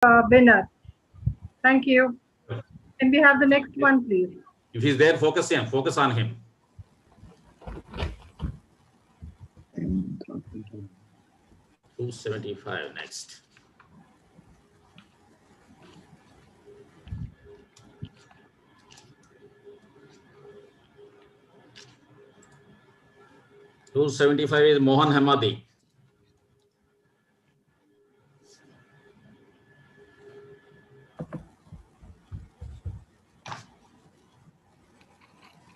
winner. Thank you. Can we have the next one, please? If he's there, focus on him. $275 next. $275 is Mohan Hamadi.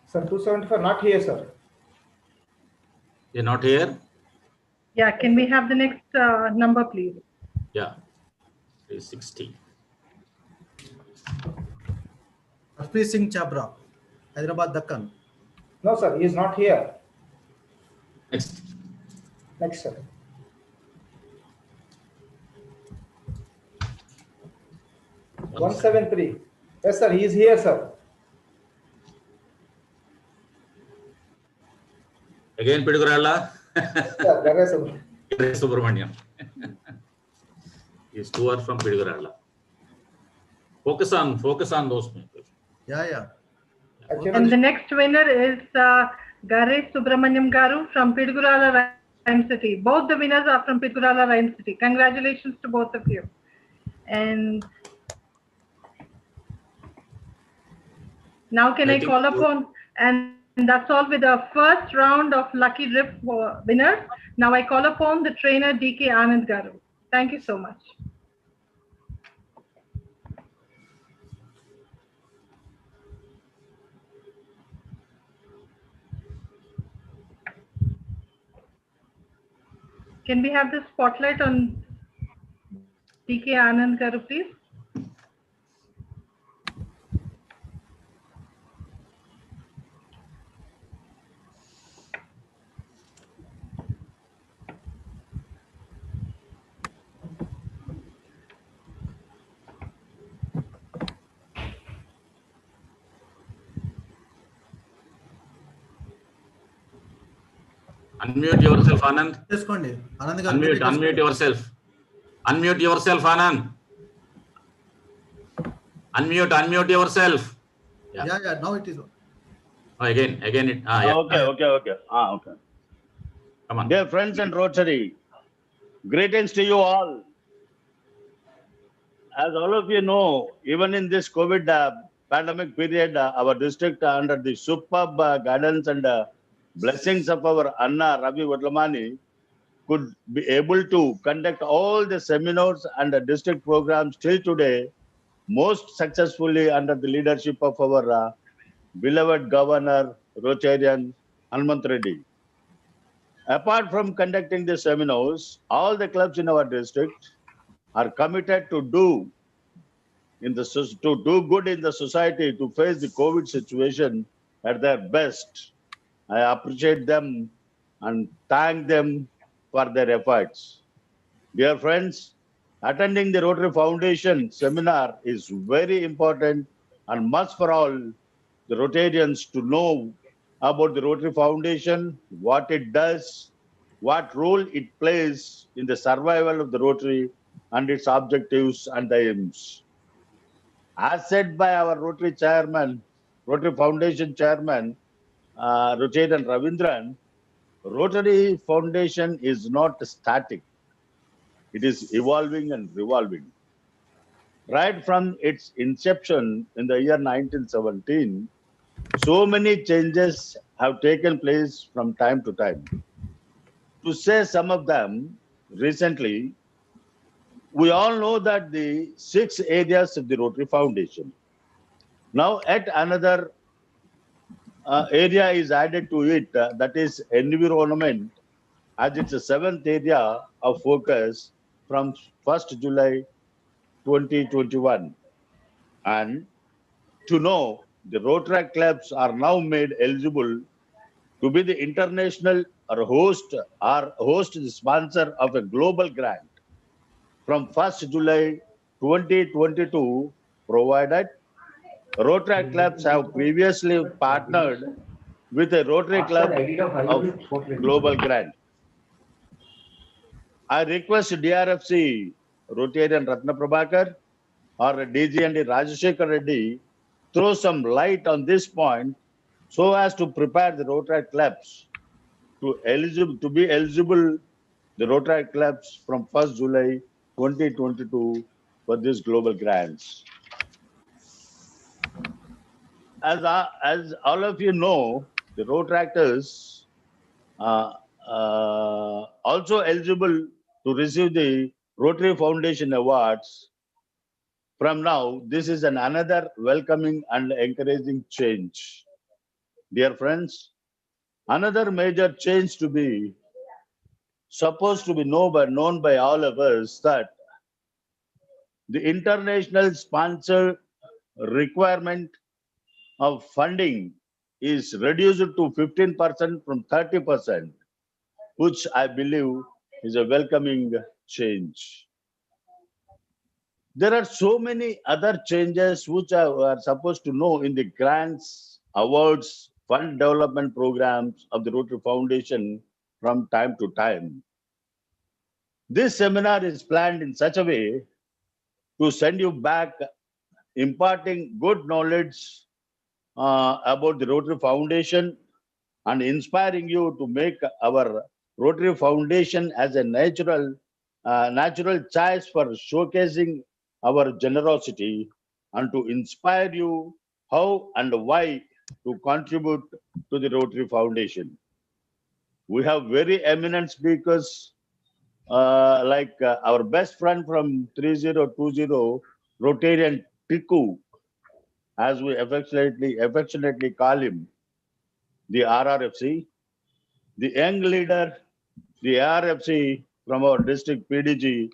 Sir, 275 not here, sir. You're not here? Yeah, can we have the next number, please? Yeah, 360. Harpreet Singh Chabra, Hyderabad Dakkan. No, sir, he is not here. Next. Next, sir. One 173. Yes, sir, he is here, sir. Again, Piduguralla. Sir, there is a- Subramaniam. These two are from Piduguralla. Focus on those people. Yeah. Actually, And the next winner is Garesh Subramaniam Garu from Pidugurala, Rhyme City. Both the winners are from Pidugurala, Rhyme City. Congratulations to both of you. And now can I call upon, and that's all with the first round of Lucky Drip winners. Now I call upon the trainer DK Anand Garu. Thank you so much. Can we have the spotlight on DK Anand Garu, please? Unmute yourself, Anand. Cheskondi. Anand garu Unmute yourself. Unmute yourself, Anand. Unmute yourself. Yeah. Now it is. Oh, again it. Yeah. Okay. Come on. Dear friends and Rotary, greetings to you all. As all of you know, even in this COVID pandemic period, our district under the superb guidance and blessings of our Anna Ravi Wadlamani could be able to conduct all the seminars and district programs till today most successfully under the leadership of our beloved Governor Rotarian Hanmant Reddy. Apart from conducting the seminars, all the clubs in our district are committed to do good in the society to face the COVID situation at their best. I appreciate them and thank them for their efforts. Dear friends, attending the Rotary Foundation seminar is very important and must for all the Rotarians to know about the Rotary Foundation, what it does, what role it plays in the survival of the Rotary and its objectives and aims. As said by our Rotary Chairman, Rotary Foundation Chairman, Rotarian Ravindran, Rotary Foundation is not static. It is evolving and revolving. Right from its inception in the year 1917, so many changes have taken place from time to time. To say some of them, recently, we all know that the 6 areas of the Rotary Foundation. Now, yet another area is added to it, that is environment, as it's a 7th area of focus from 1st July 2021. And to know, the Rotary clubs are now made eligible to be the international or host the sponsor of a global grant from 1st July 2022, provided Rotary clubs have previously partnered with a Rotary club of global grant. I request DRFC Rotarian Ratna Prabhakar or DGND Rajashekar Reddy throw some light on this point so as to prepare the Rotary clubs to be eligible the Rotary clubs from 1st July 2022 for these global grants. As all of you know, the Rotaractors also eligible to receive the Rotary Foundation Awards. From now, this is another welcoming and encouraging change. Dear friends, another major change to be supposed to be known by all of us that the international sponsor requirement of funding is reduced to 15% from 30%, which I believe is a welcoming change. There are so many other changes which are supposed to know in the grants, awards, fund development programs of the Rotary Foundation from time to time. This seminar is planned in such a way to send you back imparting good knowledge about the Rotary Foundation and inspiring you to make our Rotary Foundation as a natural choice for showcasing our generosity and to inspire you how and why to contribute to the Rotary Foundation. We have very eminent speakers like our best friend from 3020, Rotarian Tiku, as we affectionately call him, the RRFC, the young leader, the RFC from our district PDG,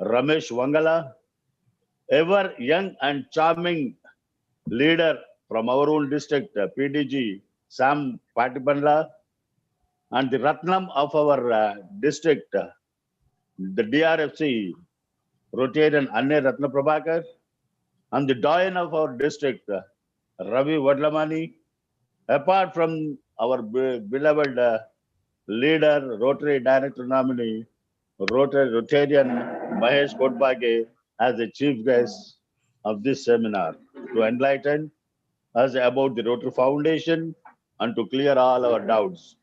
Ramesh Wangala, ever young and charming leader from our own district, PDG, Sam Patipanla, and the Ratnam of our district, the DRFC, Rotarian Anne Ratna Prabhakar, and the doyen of our district, Ravi Vadlamani, apart from our beloved leader, Rotary Director nominee, Rotarian Mahesh Kotbage as the chief guest of this seminar to enlighten us about the Rotary Foundation and to clear all our doubts.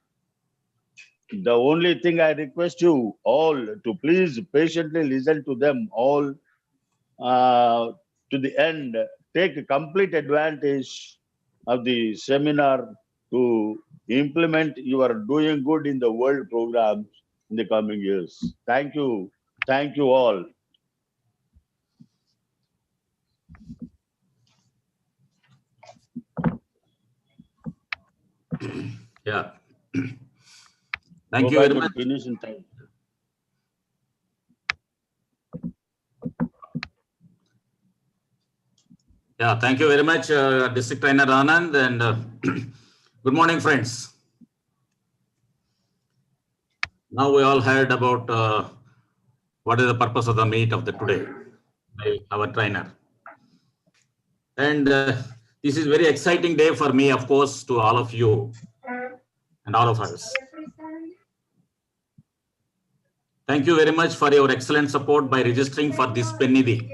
The only thing I request you all to please patiently listen to them all to the end, take complete advantage of the seminar to implement your doing good in the world programs in the coming years. Thank you. Thank you all. Yeah. Thank you very much. Finish in time. Yeah, thank you very much, District Trainer Anand, and good morning, friends. Now we all heard about what is the purpose of the meet of the today by our trainer. And this is very exciting day for me, of course, to all of you and all of us. Thank you very much for your excellent support by registering for this Pennidhi.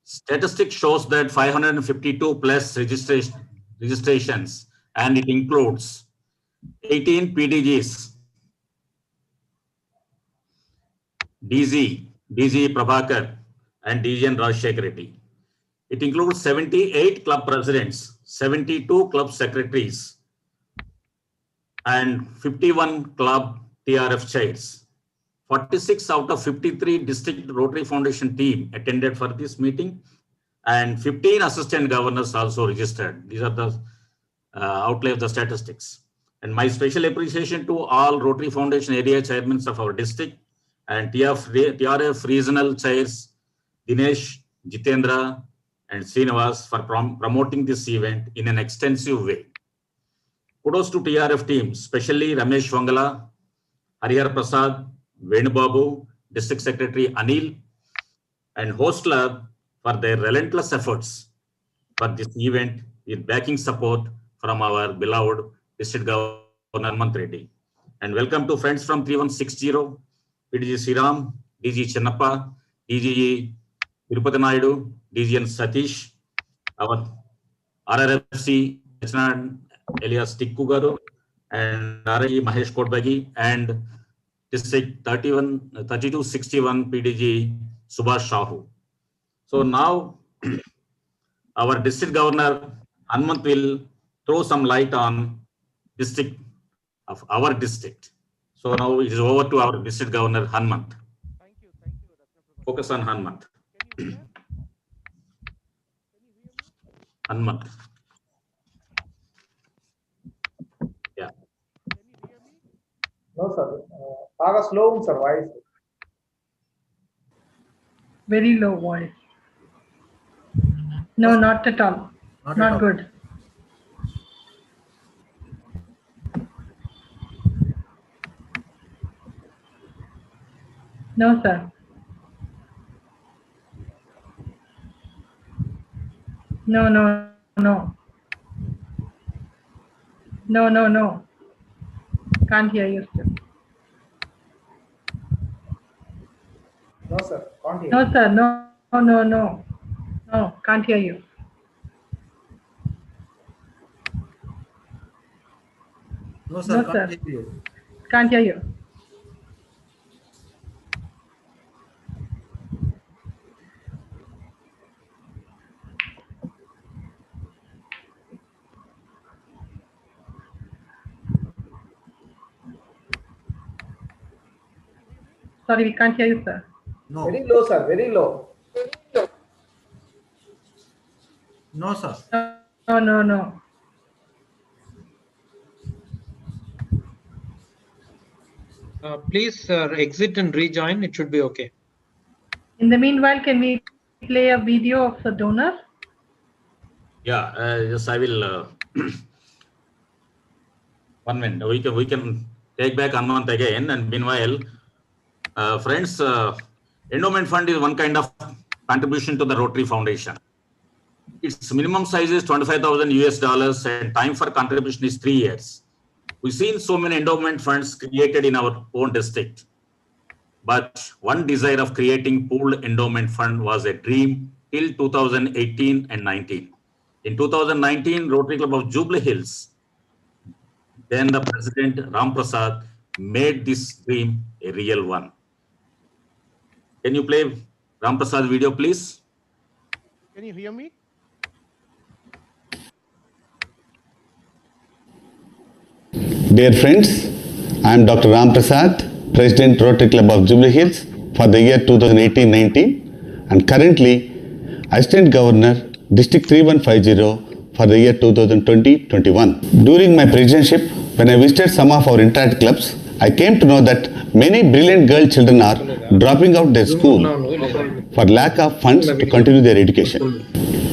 Statistics shows that 552 plus registrations, and it includes 18 PDGs, DG Prabhakar, and DGN Rajashekar Reddy. It includes 78 club presidents, 72 club secretaries, and 51 club TRF chairs. 46 out of 53 district Rotary Foundation team attended for this meeting, and 15 assistant governors also registered. These are the outlay of the statistics. And my special appreciation to all Rotary Foundation area chairmen of our district and TRF regional chairs, Dinesh, Jitendra, and Srinivas for promoting this event in an extensive way. Kudos to TRF team, especially Ramesh Wangala, Harihar Prasad, Venubabu, District Secretary Anil, and host club for their relentless efforts for this event with backing support from our beloved District Governor Manth Reddy. And welcome to friends from 3160, PDG Sriram, DG Chennappa, DG Tirupati Naidu, DGN Satish, our RRFC Rachna Elias Tikku Garu, and RI Mahesh Kodbagi, and District 3261 PDG Subhash Shahu. So now our district governor Hanmant will throw some light on district of our district. So now it is over to our district governor Hanmant. Thank you, Ratna. Focus on Hanmant. Can you hear? Hanmant. Yeah. Can you hear me? No, sir. బాగా slow ఉంది sir voice. Very low voice. No, not at all. Not Not at all. good. No, sir. No, no, no. No, no, no. Can't hear you still. No, sir. Can't hear. No, sir. No, no, no, no. No, can't hear you. No, sir. No, Can't sir. hear you. Can't hear you. Sorry, we can't hear you, sir. No. Very low, sir. Very low. No, sir. No, no, no. Please exit and rejoin. It should be okay. In the meanwhile, can we play a video of the donor? Yeah, yes, I will. 1 minute. We can take back Hanmant again, and meanwhile, friends, endowment fund is one kind of contribution to the Rotary Foundation. Its minimum size is $25,000 and time for contribution is 3 years. We've seen so many endowment funds created in our own district. But one desire of creating pooled endowment fund was a dream till 2018 and 19. In 2019, Rotary Club of Jubilee Hills, then the president Ram Prasad made this dream a real one. Can you play Ram Prasad video, please? Can you hear me? Dear friends, I am Dr. Ram Prasad, President Rotary Club of Jubilee Hills for the year 2018-19 and currently Assistant Governor District 3150 for the year 2020-21. During my presidency, when I visited some of our interact clubs, I came to know that many brilliant girl children are dropping out their school for lack of funds to continue their education.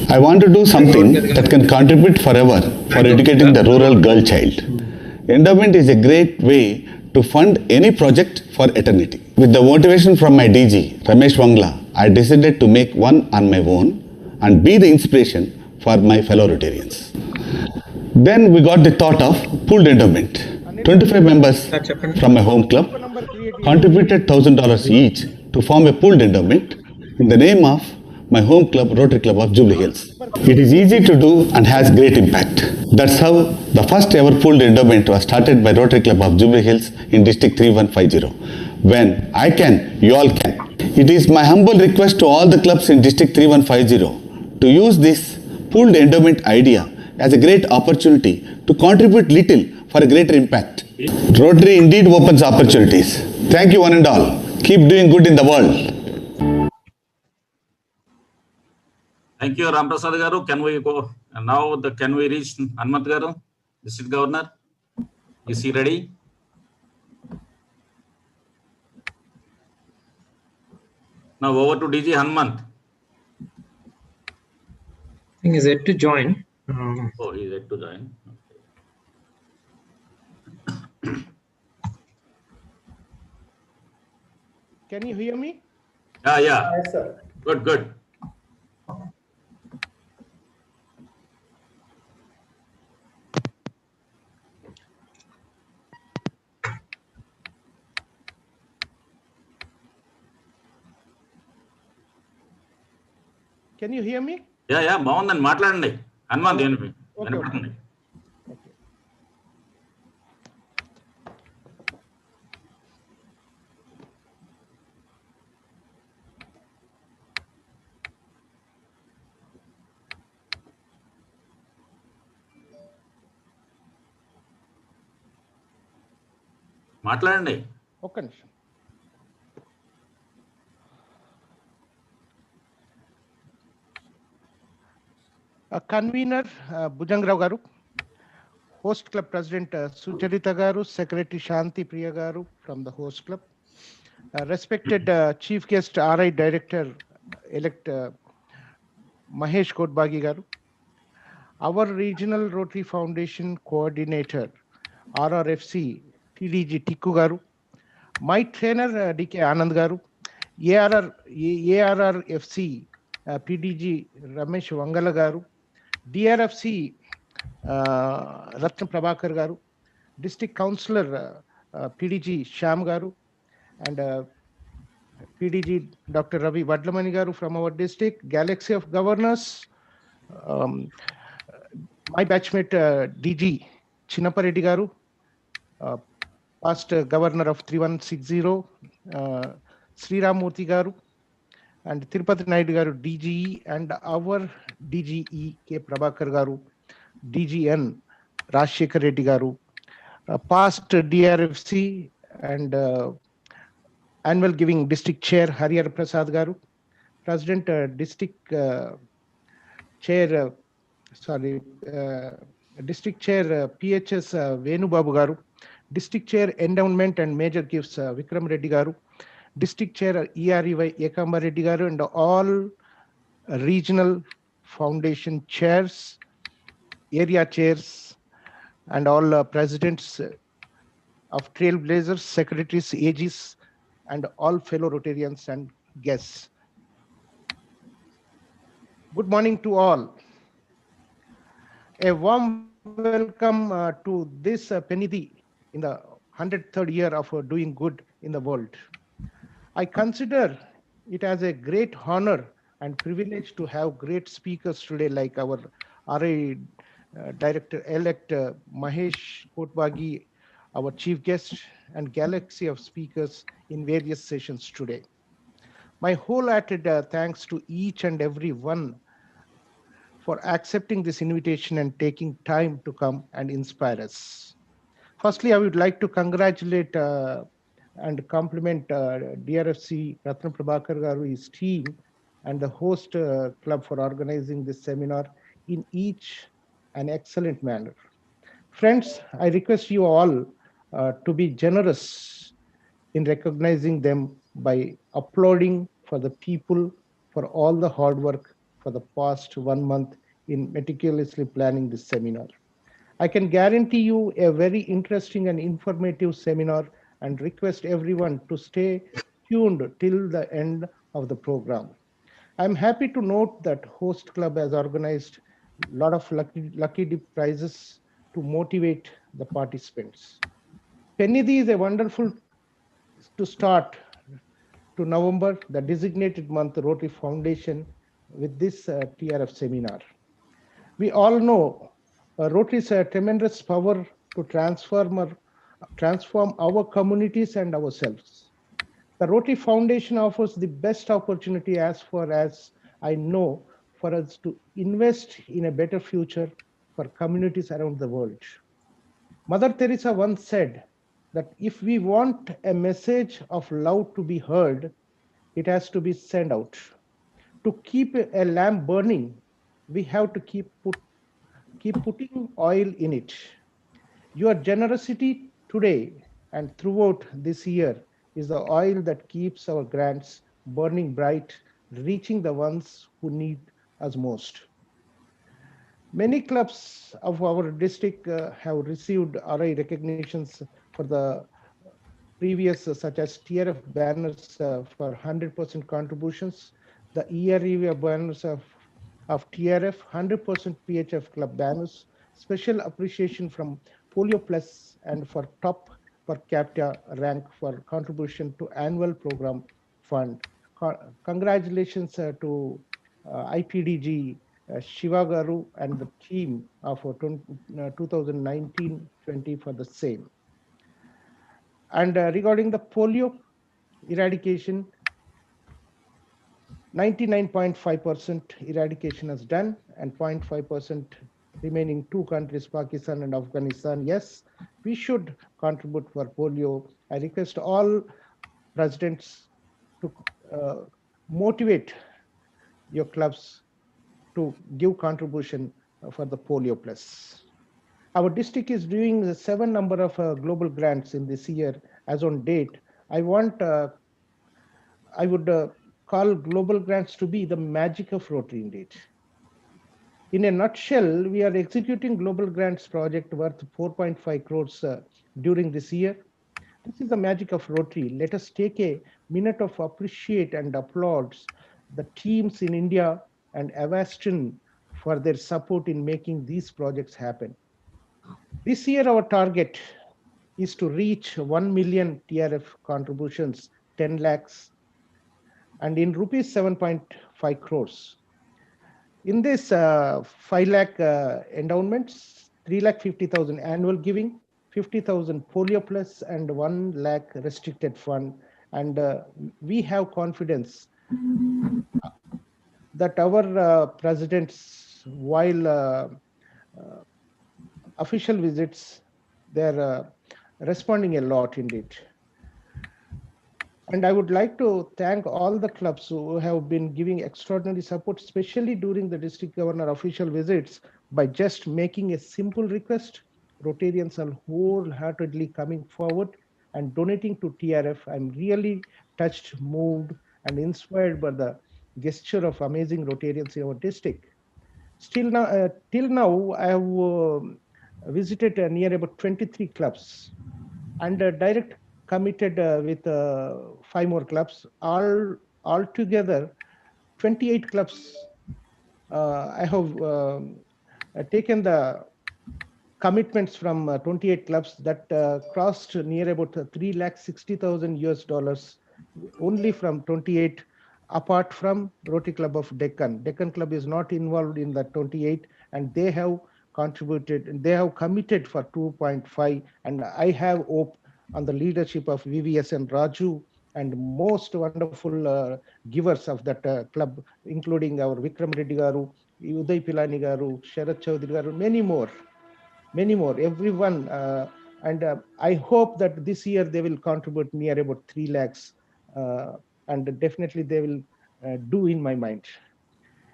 I want to do something that can contribute forever for educating the rural girl child. Endowment is a great way to fund any project for eternity. With the motivation from my DG, Ramesh Wangla, I decided to make one on my own and be the inspiration for my fellow Rotarians. Then we got the thought of pooled endowment. 25 members from my home club contributed $1,000 each to form a pooled endowment in the name of my home club, Rotary Club of Jubilee Hills. It is easy to do and has great impact. That's how the first ever pooled endowment was started by Rotary Club of Jubilee Hills in District 3150. When I can, you all can. It is my humble request to all the clubs in District 3150 to use this pooled endowment idea as a great opportunity to contribute little for a greater impact. Rotary indeed opens opportunities. Thank you one and all. Keep doing good in the world. Thank you, Ram Prasad Garu. Can we go now? Can we reach Hanmant Garu, District Governor? Is he ready? Now over to DG Hanmant. I think he's yet to join. Oh, he's yet to join. Can you hear me? Yeah. Yes, sir. Good. Can you hear me? Yeah బాగుందండి, మాట్లాడండి. హనుమాన్ దేని Okay. వినపడుతుంది. Okay. మాట్లాడండి. ఒక్క నిమిషం. Convener Bhujanga Rao గారు, host club president Sucharita garu, secretary Shanti Priya garu from the host club, respected chief guest RI director elect Mahesh Kotbagi garu, our regional Rotary Foundation coordinator RRFC TDG Tikku garu, my trainer DK Anand garu, ARRFC PDG Ramesh Wangala garu, DRFC Ratna Prabhakar garu, district councillor PDG Sham garu, and PDG Dr. Ravi Vadlamani garu from our district, Galaxy of Governors, my batchmate DG Chinnapareddy garu, past governor of 3160, Sri Ramurthy garu, and Tirupati Naidu garu DGE, and our DGE K Prabhakar garu, DGN Rajshekhar Reddy garu, past DRFC and annual giving district chair Harihar Prasad garu, president district chair district chair PHS Venu Babu garu, district chair endowment and major gifts Vikram Reddy garu, district chair EREY Ekamba Reddy garu, and all regional foundation chairs, area chairs, and all presidents of Trailblazers, secretaries, AGs, and all fellow Rotarians and guests. Good morning to all. A warm welcome to this Pennidhi in the 103rd year of doing good in the world. I consider it as a great honor and privilege to have great speakers today like our RI Director-elect Mahesh Kotbagi, our chief guest, and galaxy of speakers in various sessions today. My wholehearted thanks to each and every one for accepting this invitation and taking time to come and inspire us. Firstly, I would like to congratulate and compliment DRFC Ratna Prabhakar garu, his team, and the host club for organizing this seminar in each an excellent manner. Friends, I request you all to be generous in recognizing them by applauding for the people for all the hard work for the past 1 month in meticulously planning this seminar. I can guarantee you a very interesting and informative seminar and request everyone to stay tuned till the end of the program. I'm happy to note that Host Club has organized a lot of lucky dip prizes to motivate the participants. Pennidhi is a wonderful to start to November, the designated month Rotary Foundation, with this TRF seminar. We all know Rotary is a tremendous power to transform our communities and ourselves. The Rotary Foundation offers the best opportunity, as far as I know, for us to invest in a better future for communities around the world. Mother Teresa once said that if we want a message of love to be heard, it has to be sent out. To keep a lamp burning, we have to keep putting oil in it. Your generosity today and throughout this year is the oil that keeps our grants burning bright, reaching the ones who need us most. Many clubs of our district have received RI recognitions for the previous, such as TRF banners for 100% contributions, the EREV banners of TRF, 100% PHF club banners, special appreciation from Polio Plus, and for top per capita rank for contribution to annual program fund. Congratulations to IPDG Shiva Garu and the team of 2019-20 for the same. And regarding the polio eradication, 99.5% eradication is done, and 0.5% remaining two countries, Pakistan and Afghanistan. Yes, we should contribute for polio. I request all presidents to motivate your clubs to give contribution for the polio plus. Our district is doing the 7 number of global grants in this year as on date. I would call global grants to be the magic of Rotary indeed. In a nutshell, we are executing global grants project worth 4.5 crores during this year. This is the magic of Rotary. Let us take a minute of appreciate and applause the teams in India and Avastin for their support in making these projects happen. This year, our target is to reach 1 million TRF contributions, 10 lakhs, and in rupees 7.5 crores. In this 5 lakh endowments, 3,50,000 annual giving, 50,000 polio plus, and 1 lakh restricted fund. And we have confidence that our presidents, while official visits, they're responding a lot indeed. And I would like to thank all the clubs who have been giving extraordinary support, especially during the district governor official visits, by just making a simple request. Rotarians are wholeheartedly coming forward and donating to TRF. I'm really touched, moved, and inspired by the gesture of amazing Rotarians in our district. Till now, I have visited near about 23 clubs and direct committed with 5 more clubs. All together, 28 clubs. I have taken the commitments from 28 clubs that crossed near about $360,000 only from 28, apart from Rotary Club of Deccan. Deccan Club is not involved in the 28, and they have contributed, they have committed for 2.5, and I have hope on the leadership of VVS and Raju and most wonderful givers of that club, including our Vikram Reddy Garu, Uday Pilani Garu, Sharat Chaudhary Garu, many more, everyone. And I hope that this year they will contribute near about 3 lakhs, and definitely they will do in my mind.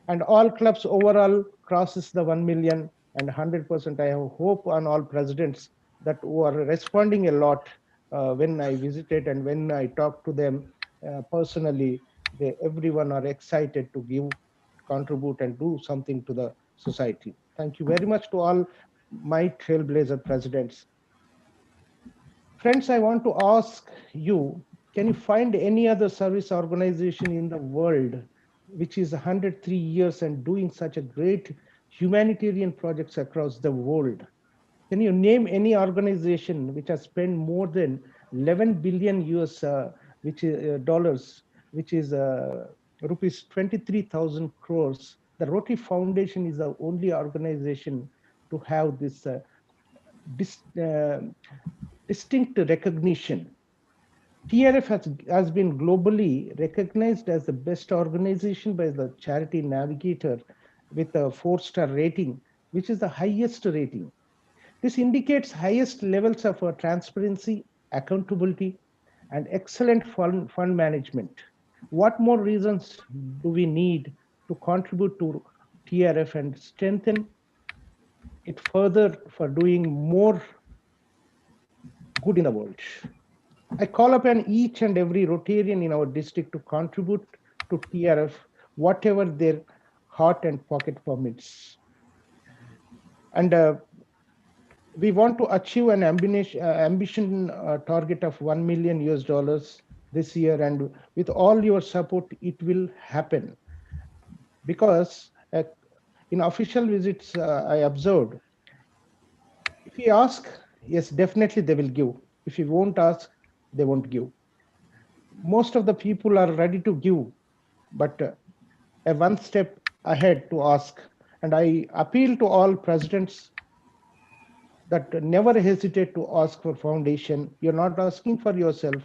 And all clubs overall crosses the 1 million, and 100% I have hope on all presidents that who are responding a lot when I visited and when I talked to them personally. Everyone are excited to give, contribute, and do something to the society. Thank you very much to all my trailblazer presidents. Friends, I want to ask you, can you find any other service organization in the world which is 103 years and doing such a great humanitarian projects across the world? Can you name any organization which has spent more than 11 billion US dollars, which is rupees 23,000 crores? The Rotary Foundation is the only organization to have this distinct recognition. TRF has been globally recognized as the best organization by the Charity Navigator with a 4-star rating, which is the highest rating. This indicates highest levels of transparency, accountability, and excellent fund management. What more reasons do we need to contribute to TRF and strengthen it further for doing more good in the world? I call upon each and every Rotarian in our district to contribute to TRF, whatever their heart and pocket permits. And we want to achieve an ambition target of $1 million this year, and with all your support, it will happen. Because in official visits, I observed, if you ask, yes, definitely they will give. If you won't ask, they won't give. Most of the people are ready to give, but a one step ahead to ask. And I appeal to all presidents that never hesitate to ask for foundation. You're not asking for yourself,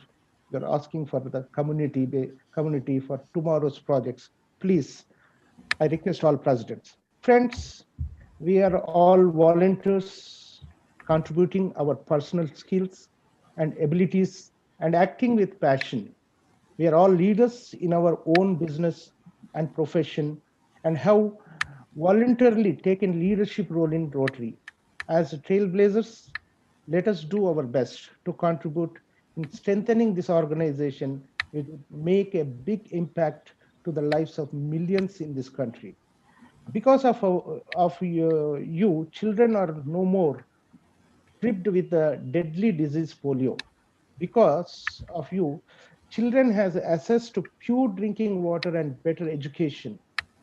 you're asking for the community for tomorrow's projects. Please, I request all presidents. Friends, we are all volunteers contributing our personal skills and abilities and acting with passion. We are all leaders in our own business and profession and have voluntarily taken leadership role in Rotary. As trailblazers, let us do our best to contribute in strengthening this organization, which will make a big impact to the lives of millions in this country. Because of you, children are no more tripped with the deadly disease polio. Because of you, children has access to pure drinking water and better education.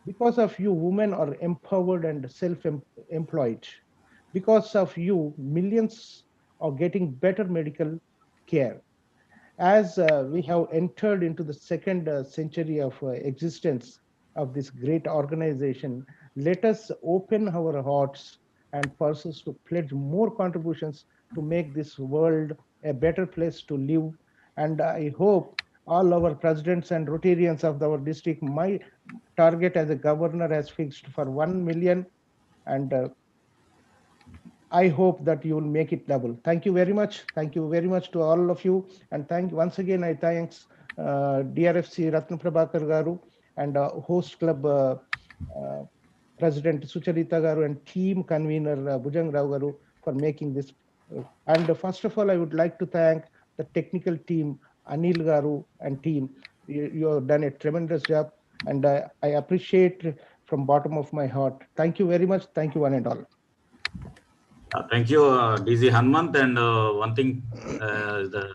Because of you, women are empowered and self-employed. Because of you, millions are getting better medical care. As we have entered into the second century of existence of this great organization, let us open our hearts and purses to pledge more contributions to make this world a better place to live. And I hope all our presidents and Rotarians of our district, my target as a governor has fixed for 1 million, and I hope that you will make it double. Thank you very much. Thank you very much to all of you. And once again, I thanks DRFC Ratna Prabhakar Garu and host club President Sucharita Garu and team convener Bhujang Rao Garu for making this. And first of all, I would like to thank the technical team, Anil Garu and team. You have done a tremendous job, and I appreciate from bottom of my heart. Thank you very much. Thank you one and all. Thank you, DZ Hanmant. And one thing, the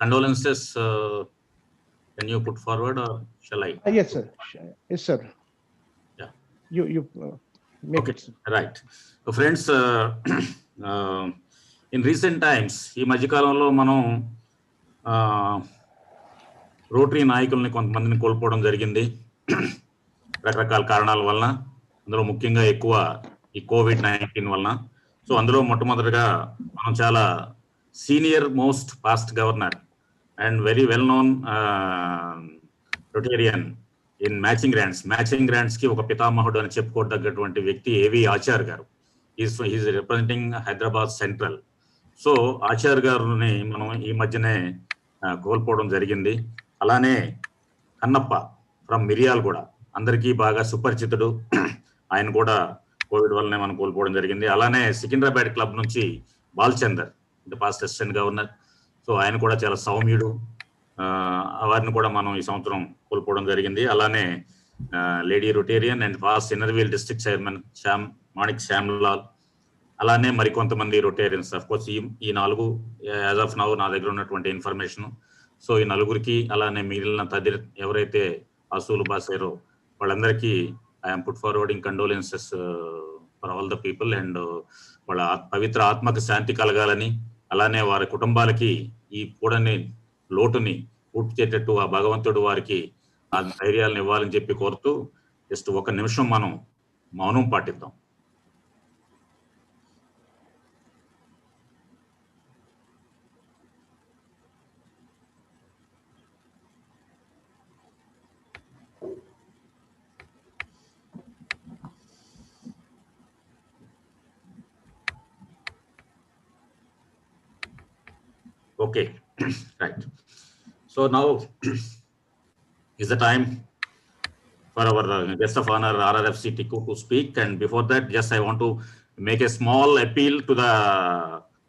condolences, can you put forward or shall I? Yes, sir. Yes, sir. Yeah. You make okay. it. Sir. Right. So friends, in recent times, ఈ మధ్యకాలంలో మనం rotary నాయకుల్ని కొంతమందిని కోల్పోవడం జరిగింది రకరకాల కారణాల వలన, అందులో ముఖ్యంగా ఎక్కువ ఈ COVID-19 వలన. సో అందులో మొట్టమొదటిగా మనం చాలా senior most past governor and very well known Rotarian in matching grants కి ఒక పితామహుడు అని చెప్పుకోదగ్గటువంటి వ్యక్తి ఏవి ఆచార్ గారు. Is representing Hyderabad central. So Achar గారిని మనం ఈ మధ్యనే కోల్పోవడం జరిగింది. అలానే కన్నప్ప ఫ్రమ్ మిర్యాలగూడ, అందరికీ బాగా సుపరిచితుడు, ఆయన కూడా కోవిడ్ వల్లనే మనం కోల్పోవడం జరిగింది. అలానే సికింద్రాబాద్ క్లబ్ నుంచి Balchander, the past assistant governor. So ఆయన కూడా చాలా సౌమ్యుడు, వారిని కూడా మనం ఈ సంవత్సరం కోల్పోవడం జరిగింది. అలానే lady Rotarian and past Inner Wheel district chairman Manik Shyamlal, అలానే మరికొంతమంది రొటేరియన్స్. అఫ్ కోర్స్ ఈ 4 యాజ్ ఆఫ్ నౌ నా దగ్గర ఉన్నటువంటి ఇన్ఫర్మేషన్. సో ఈ 4కి, అలానే మిగిలిన ఎవరైతే అసూలు బాసారో వాళ్ళందరికీ I'm put forwarding condolences for all the people. And వాళ్ళ పవిత్ర ఆత్మకు శాంతి కలగాలని, అలానే వారి కుటుంబాలకి ఈ కూడని లోటుని పూర్తి చేసేటట్టు ఆ భగవంతుడు వారికి ఆ ధైర్యాలను ఇవ్వాలని చెప్పి కోరుతూ జస్ట్ 1 నిమిషం మనం మౌనం పాటిద్దాం. Okay, right. So now is the time for our guest of honor, RRFC Tikku, to speak. And before that, just I want to make a small appeal to the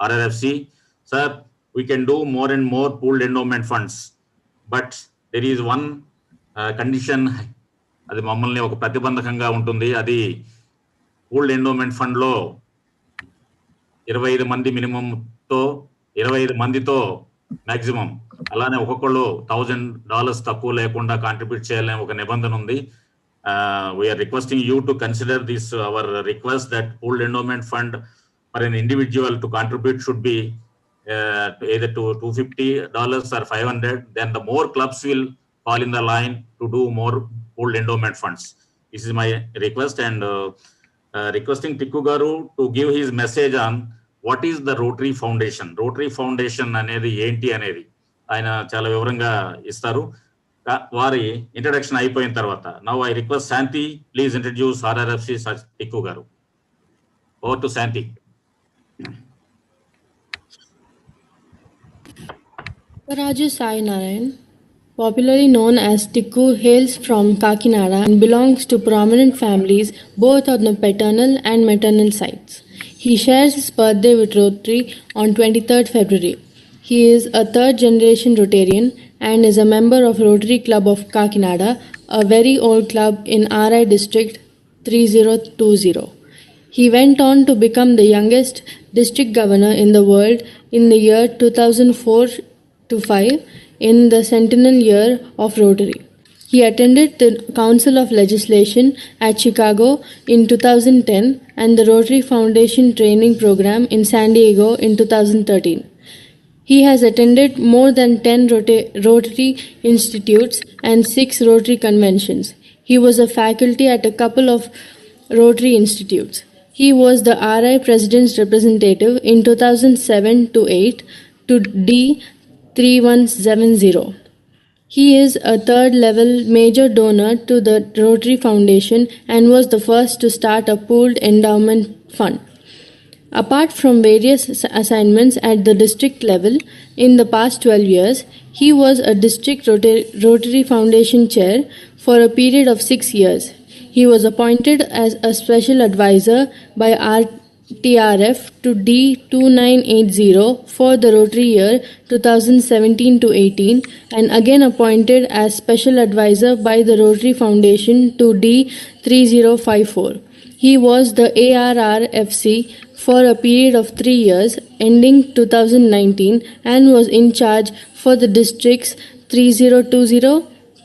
RRFC. Sir, we can do more and more pooled endowment funds, but there is one condition. అది మమ్మల్ని ఒక ప్రతిబంధకంగా ఉంటుంది. అది pooled endowment fund లో 25 మంది మినిమంతో 25 మందితో maximum, అలానే ఒక్కొక్కళ్ళు $1,000 తక్కువ లేకుండా కాంట్రిబ్యూట్ చేయాలని ఒక నిబంధన ఉంది. We're requesting you to consider this our request that pooled endowment fund for an individual to contribute should be either to $250 or $500. Then the more clubs will fall in the line to do more pooled endowment funds. This is my request, and requesting Tikku Garu to give his message on what is the Rotary Foundation. Rotary Foundation అనేది ఏంటి అనేది ఆయన చాలా వివరంగా ఇస్తారు. వారి introduction అయిపోయిన తర్వాత now I request Shanti, please introduce RRFC Tikku Garu. Over to Santi. Raju Sai Narayan, popularly known as Tikku, hails from Kakinada and belongs to prominent families both on the paternal and maternal sides. He shares his birthday with Rotary on 23rd February. He is a third generation Rotarian and is a member of Rotary Club of Kakinada, a very old club in RI District 3020. He went on to become the youngest district governor in the world in the year 2004 to 5 in the centennial year of Rotary. He attended the Council of Legislation at Chicago in 2010 and the Rotary Foundation training program in San Diego in 2013. He has attended more than 10 Rotary institutes and 6 Rotary conventions. He was a faculty at a couple of Rotary institutes. He was the RI President's representative in 2007 to 8 to D3170. He is a third level major donor to the Rotary Foundation and was the first to start a pooled endowment fund. Apart from various assignments at the district level in the past 12 years, he was a district Rotary Foundation chair for a period of 6 years. He was appointed as a special advisor by TRF to D2980 for the Rotary year 2017 to 18 and again appointed as special advisor by the Rotary Foundation to D3054. He was the ARRFC for a period of 3 years ending 2019 and was in charge for the districts 3020,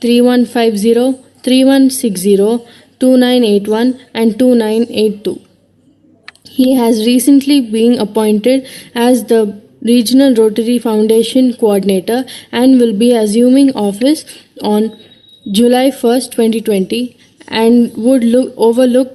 3150, 3160, 2981 and 2982. He has recently been appointed as the Regional Rotary Foundation Coordinator and will be assuming office on July 1st, 2020 and would overlook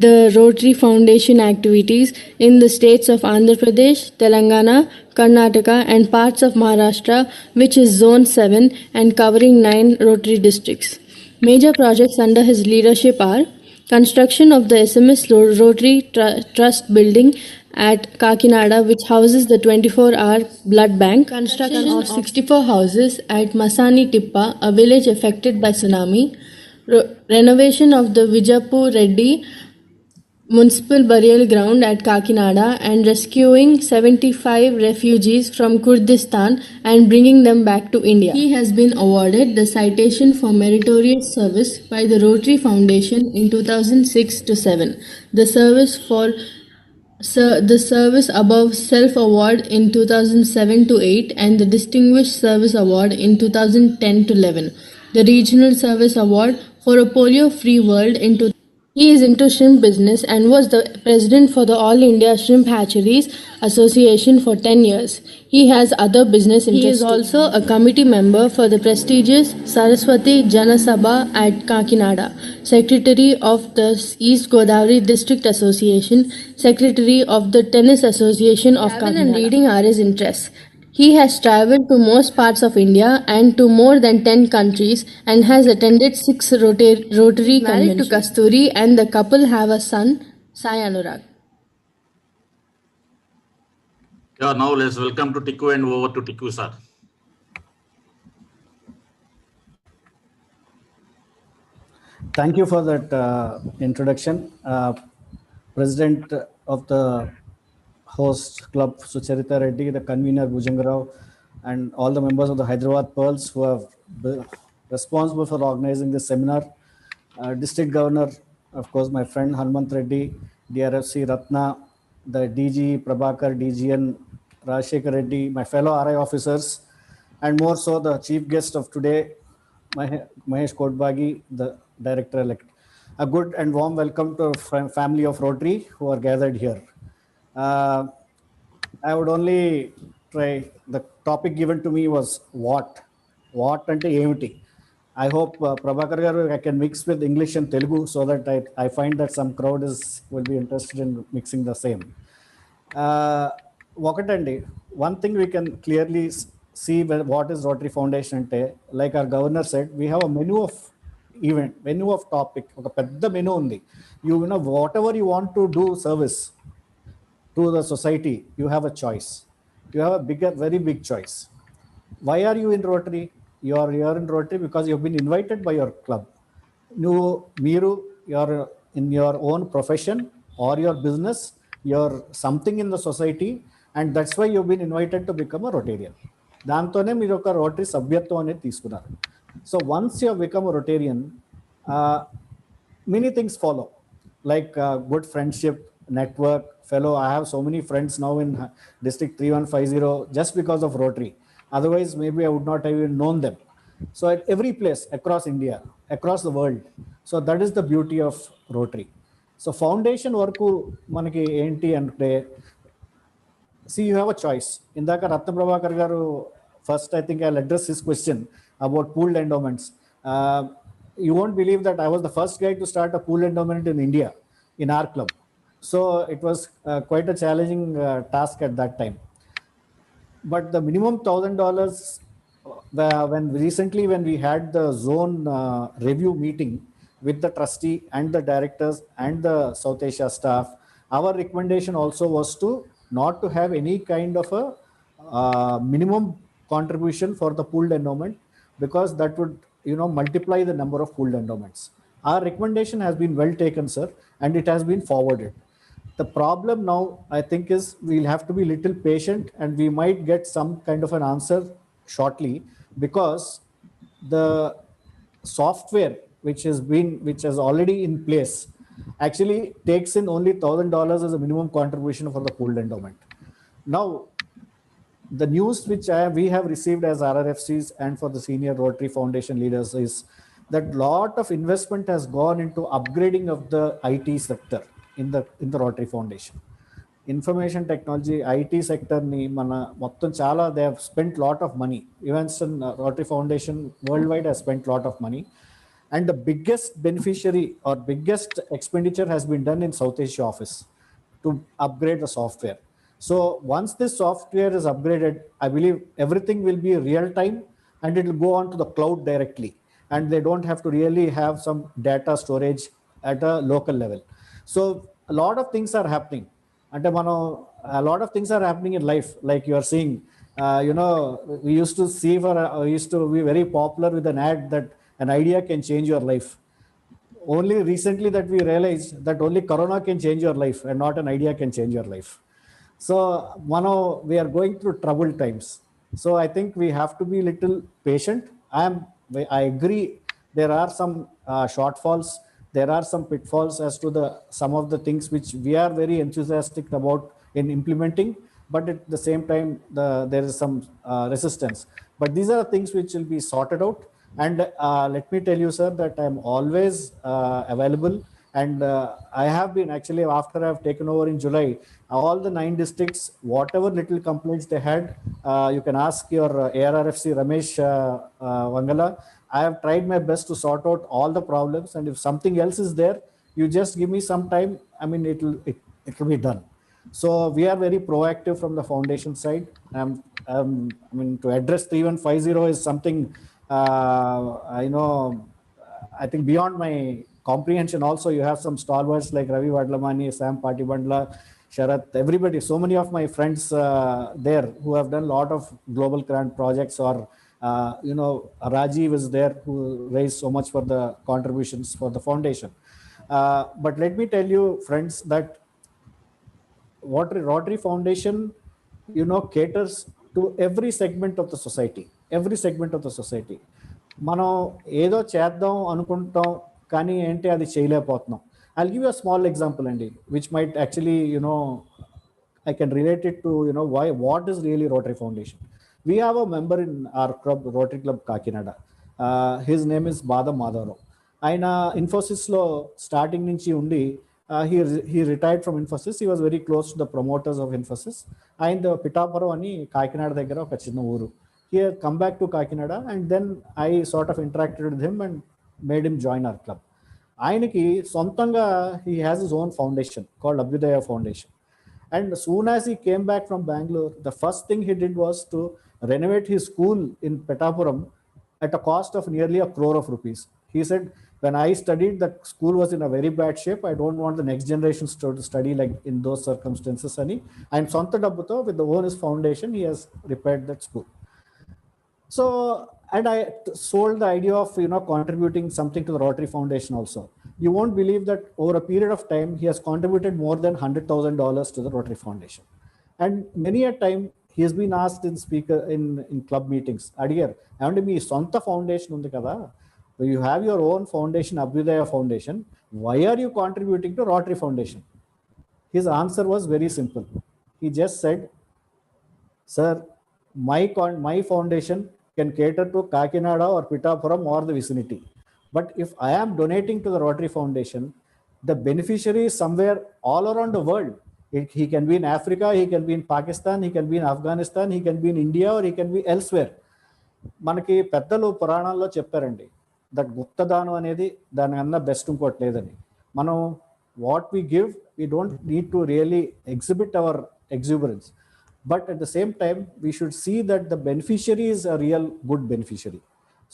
the Rotary Foundation activities in the states of Andhra Pradesh, Telangana, Karnataka and parts of Maharashtra, which is Zone 7 and covering 9 Rotary districts. Major projects under his leadership are construction of the SMS Rotary Trust building at Kakinada, which houses the 24-hour blood bank, construction of 64 houses at Masani Tippa, a village affected by tsunami, renovation of the Vijapur Reddy Municipal Burial Ground at Kakinada and rescuing 75 refugees from Kurdistan and bringing them back to India. He has been awarded the citation for meritorious service by the Rotary Foundation in 2006 to 7, the Service Above Self Award in 2007 to 8 and the Distinguished Service Award in 2010 to 11, the Regional Service Award for a polio-free world in 2000. He is into shrimp business and was the president for the All India Shrimp Hatcheries Association for 10 years. He has other business interests. He is also a committee member for the prestigious Saraswati Janasabha at Kakinada, Secretary of the East Godavari District Association, Secretary of the Tennis Association of Kakinada. And reading are his interests. He has traveled to most parts of India and to more than 10 countries and has attended 6 Rotary conventions. Married to Kasturi and the couple have a son, Sai Anurag. Yeah, now let's welcome to Tikku and over to Tikku, sir. Thank you for that introduction. President of the host club, Sucharita Reddy, the convener, Bhujangarao, and all the members of the Hyderabad Pearls who have been responsible for organizing this seminar. District Governor, of course, my friend Hanmant Reddy, DRFC Ratna, the DG Prabhakar, DGN Rajshekar Reddy, my fellow RI officers, and more so the chief guest of today, Mahesh Kodbagi, the director-elect. A good and warm welcome to a family of Rotary who are gathered here. I would only try, the topic given to me was what ante emiti. I hope Prabhakar garu, I can mix with English and Telugu so that I find that some crowd will be interested in mixing the same. ఒకటండి, one thing we can clearly see what is Rotary Foundation ante, like our governor said, we have a menu of menu of topic, ఒక పెద్ద menu ఉంది. You know, whatever you want to do service to the society, you have a choice. You have a very big choice. Why are you in Rotary? You are in Rotary because you have been invited by your club. You're in your own profession or your business, you're something in the society, and that's why you've been invited to become a Rotarian. దాంతోనే మీరు ఒక rotary సభ్యత్వం అనేది తీసుకున్నారు. So once you become a Rotarian, many things follow, like good friendship, network, fellow. I have so many friends now in District 3150 just because of Rotary. Otherwise, maybe I would not have even known them. So at every place across India, across the world. So that is the beauty of Rotary. So foundation work manaki enti ante, see, you have a choice. Indaka Ratna Prabhakar garu, first I think I'll address his question about pooled endowments. You won't believe that I was the first guy to start a pooled endowment in India, in our club. So it was quite a challenging task at that time. But the minimum $1,000, when we had the zone review meeting with the trustee and the directors and the South Asia staff, our recommendation also was to not to have any kind of a minimum contribution for the pooled endowment, because that would, multiply the number of pooled endowments. Our recommendation has been well taken, sir, and it has been forwarded. The problem now, I think, is we'll have to be little patient, and we might get some kind of an answer shortly, because the software which is already in place actually takes in only $1,000 as a minimum contribution for the pooled endowment. Now, the news which we have received as RRFCs and for the senior Rotary Foundation leaders is that lot of investment has gone into upgrading of the IT sector in the Rotary Foundation. Information technology, IT sector ni mana mottam chala, they have spent lot of money. Events in Rotary Foundation worldwide has spent lot of money, and the biggest beneficiary or biggest expenditure has been done in South Asia office to upgrade the software. So once this software is upgraded, I believe everything will be real time, and it will go on to the cloud directly, and they don't have to really have some data storage at a local level. So a lot of things are happening. And a lot of things are happening in life, like you are seeing. We used to be very popular with an ad that an idea can change your life. Only recently that we realized that only Corona can change your life and not an idea can change your life. So we are going through troubled times. So I think we have to be little patient. I agree there are some shortfalls. There are some pitfalls as to some of the things which we are very enthusiastic about in implementing, but at the same time there is some resistance. But these are things which will be sorted out. And let me tell you, sir, that I am always available. And I have been actually, after I have taken over in July, all the 9 districts, whatever little complaints they had, you can ask your ARRFC Ramesh Vangala. I have tried my best to sort out all the problems, and if something else is there, you just give me some time. I mean, it will be done. So we are very proactive from the foundation side. To address 3150 is something I think beyond my comprehension. Also, you have some stalwarts like Ravi Vadlamani, Sam Patibandla, Sharath, everybody. So many of my friends there who have done a lot of global grant projects, or Rajiv is there, who raised so much for the contributions for the foundation. But let me tell you, friends, that Rotary Foundation, caters to every segment of the society. Every segment of the society. మనం ఏదో చేద్దాం అనుకుంటాం, కానీ ఏంటి అది చేయలేకపోతున్నాం. I'll give you a small example, Andy, which might actually, I can relate it to, what is really Rotary Foundation. We have a member in our club, Rotary Club Kakinada. His name is Badam Madhavrao. ఆయన ఇన్ఫోసిస్లో starting నుంచి ఉండి he retired from Infosys. He was very close to the promoters of Infosys. ఆయన పిఠాపురం అని కాకినాడ దగ్గర ఒక చిన్న ఊరు. he had come back to Kakinada, and then I sort of interacted with him and made him join our club. ఆయనకి సొంతంగా he has his own foundation called Abhyudaya Foundation. And as soon as he came back from Bangalore, the first thing he did was to renovate his school in Petapuram at a cost of nearly 1 crore of rupees. He said, when I studied, the school was in a very bad shape. I don't want the next generations to study like in those circumstances. And Sonta Dabbuto, with the own his foundation, he has repaired that school. So, and I sold the idea of, contributing something to the Rotary Foundation also. You won't believe that over a period of time, he has contributed more than $100,000 to the Rotary Foundation. And many a time, he has been asked in club meetings, Adigar, and me Sonta Foundation undi kada. You have your own foundation, Abhyudaya Foundation. Why are you contributing to Rotary Foundation? His answer was very simple. He just said, sir, my foundation can cater to Kakinada or Pittapuram or the vicinity. But if I am donating to the Rotary Foundation, the beneficiary is somewhere all around the world. He can be in Africa, he can be in Pakistan, he can be in Afghanistan, he can be in India, or he can be elsewhere. మనకి పెద్దలు పురాణాల్లో చెప్పారండి that గుప్తదానం అనేది దానికన్నా best ఇంకోటి లేదని. మనం what we give, we don't need to really exhibit our exuberance, but at the same time we should see that the beneficiary is a real good beneficiary.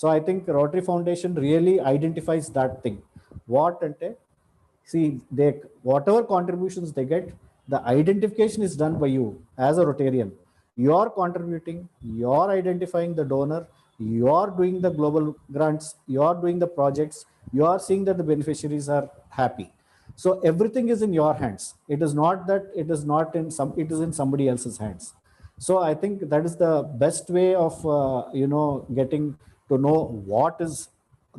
So I think Rotary Foundation really identifies that thing. What ante, see, they whatever contributions they get, the identification is done by you as a Rotarian. You are contributing, you are identifying the donor, you are doing the global grants, you are doing the projects, you are seeing that the beneficiaries are happy. So everything is in your hands. It is not that it is not in some, it is in somebody else's hands. So I think that is the best way of, getting to know what is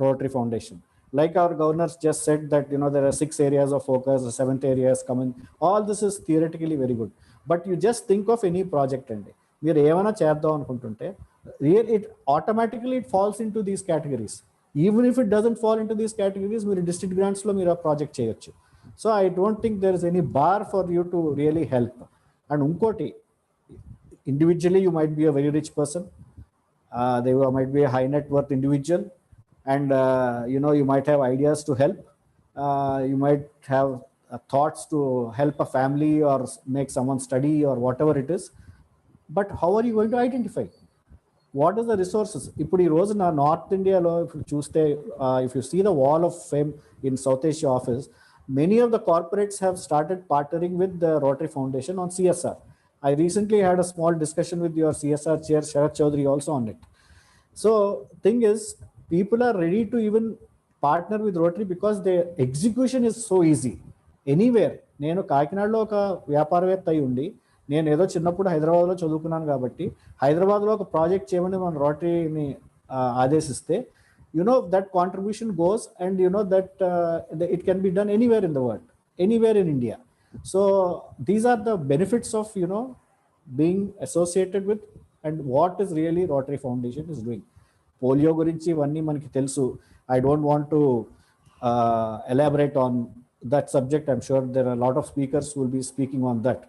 Rotary Foundation. Like our governors just said that, there are 6 areas of focus, the 7th area is coming. All this is theoretically very good. But you just think of any project and మీరు ఏమైనా చేద్దాం అనుకుంటుంటే it automatically it falls into these categories. Even if it doesn't fall into these categories, మీరు district grants లో మీరు ఆ project చేయొచ్చు. So I don't think there is any bar for you to really help. And unkoti, individually you might be a very rich person, they might be a high net worth individual, and you might have ideas to help, you might have thoughts to help a family or make someone study or whatever it is. But how are you going to identify? What is the resources? ఇప్పుడు ఈ రోజు నా north ఇండియాలో చూస్తే, if you see the wall of fame in South Asia office, many of the corporates have started partnering with the Rotary Foundation on CSR. I recently had a small discussion with your CSR chair, Sharat Chaudhary, also on it. So thing is, people are ready to even partner with Rotary because their execution is so easy. Anywhere. నేను కాకినాడలో ఒక వ్యాపారవేత్త అయి ఉండి, నేను ఏదో చిన్నప్పుడు హైదరాబాద్లో చదువుకున్నాను కాబట్టి హైదరాబాద్లో ఒక ప్రాజెక్ట్ చేయమని మన రోటరీని ఆదేశిస్తే, that contribution goes, and that it can be done anywhere in the world, anywhere in India. So these are the benefits of being associated with, and what is really Rotary Foundation is doing. Polio gurinchi ivanni manaki telusu. I don't want to elaborate on that subject. I'm sure there are a lot of speakers who will be speaking on that.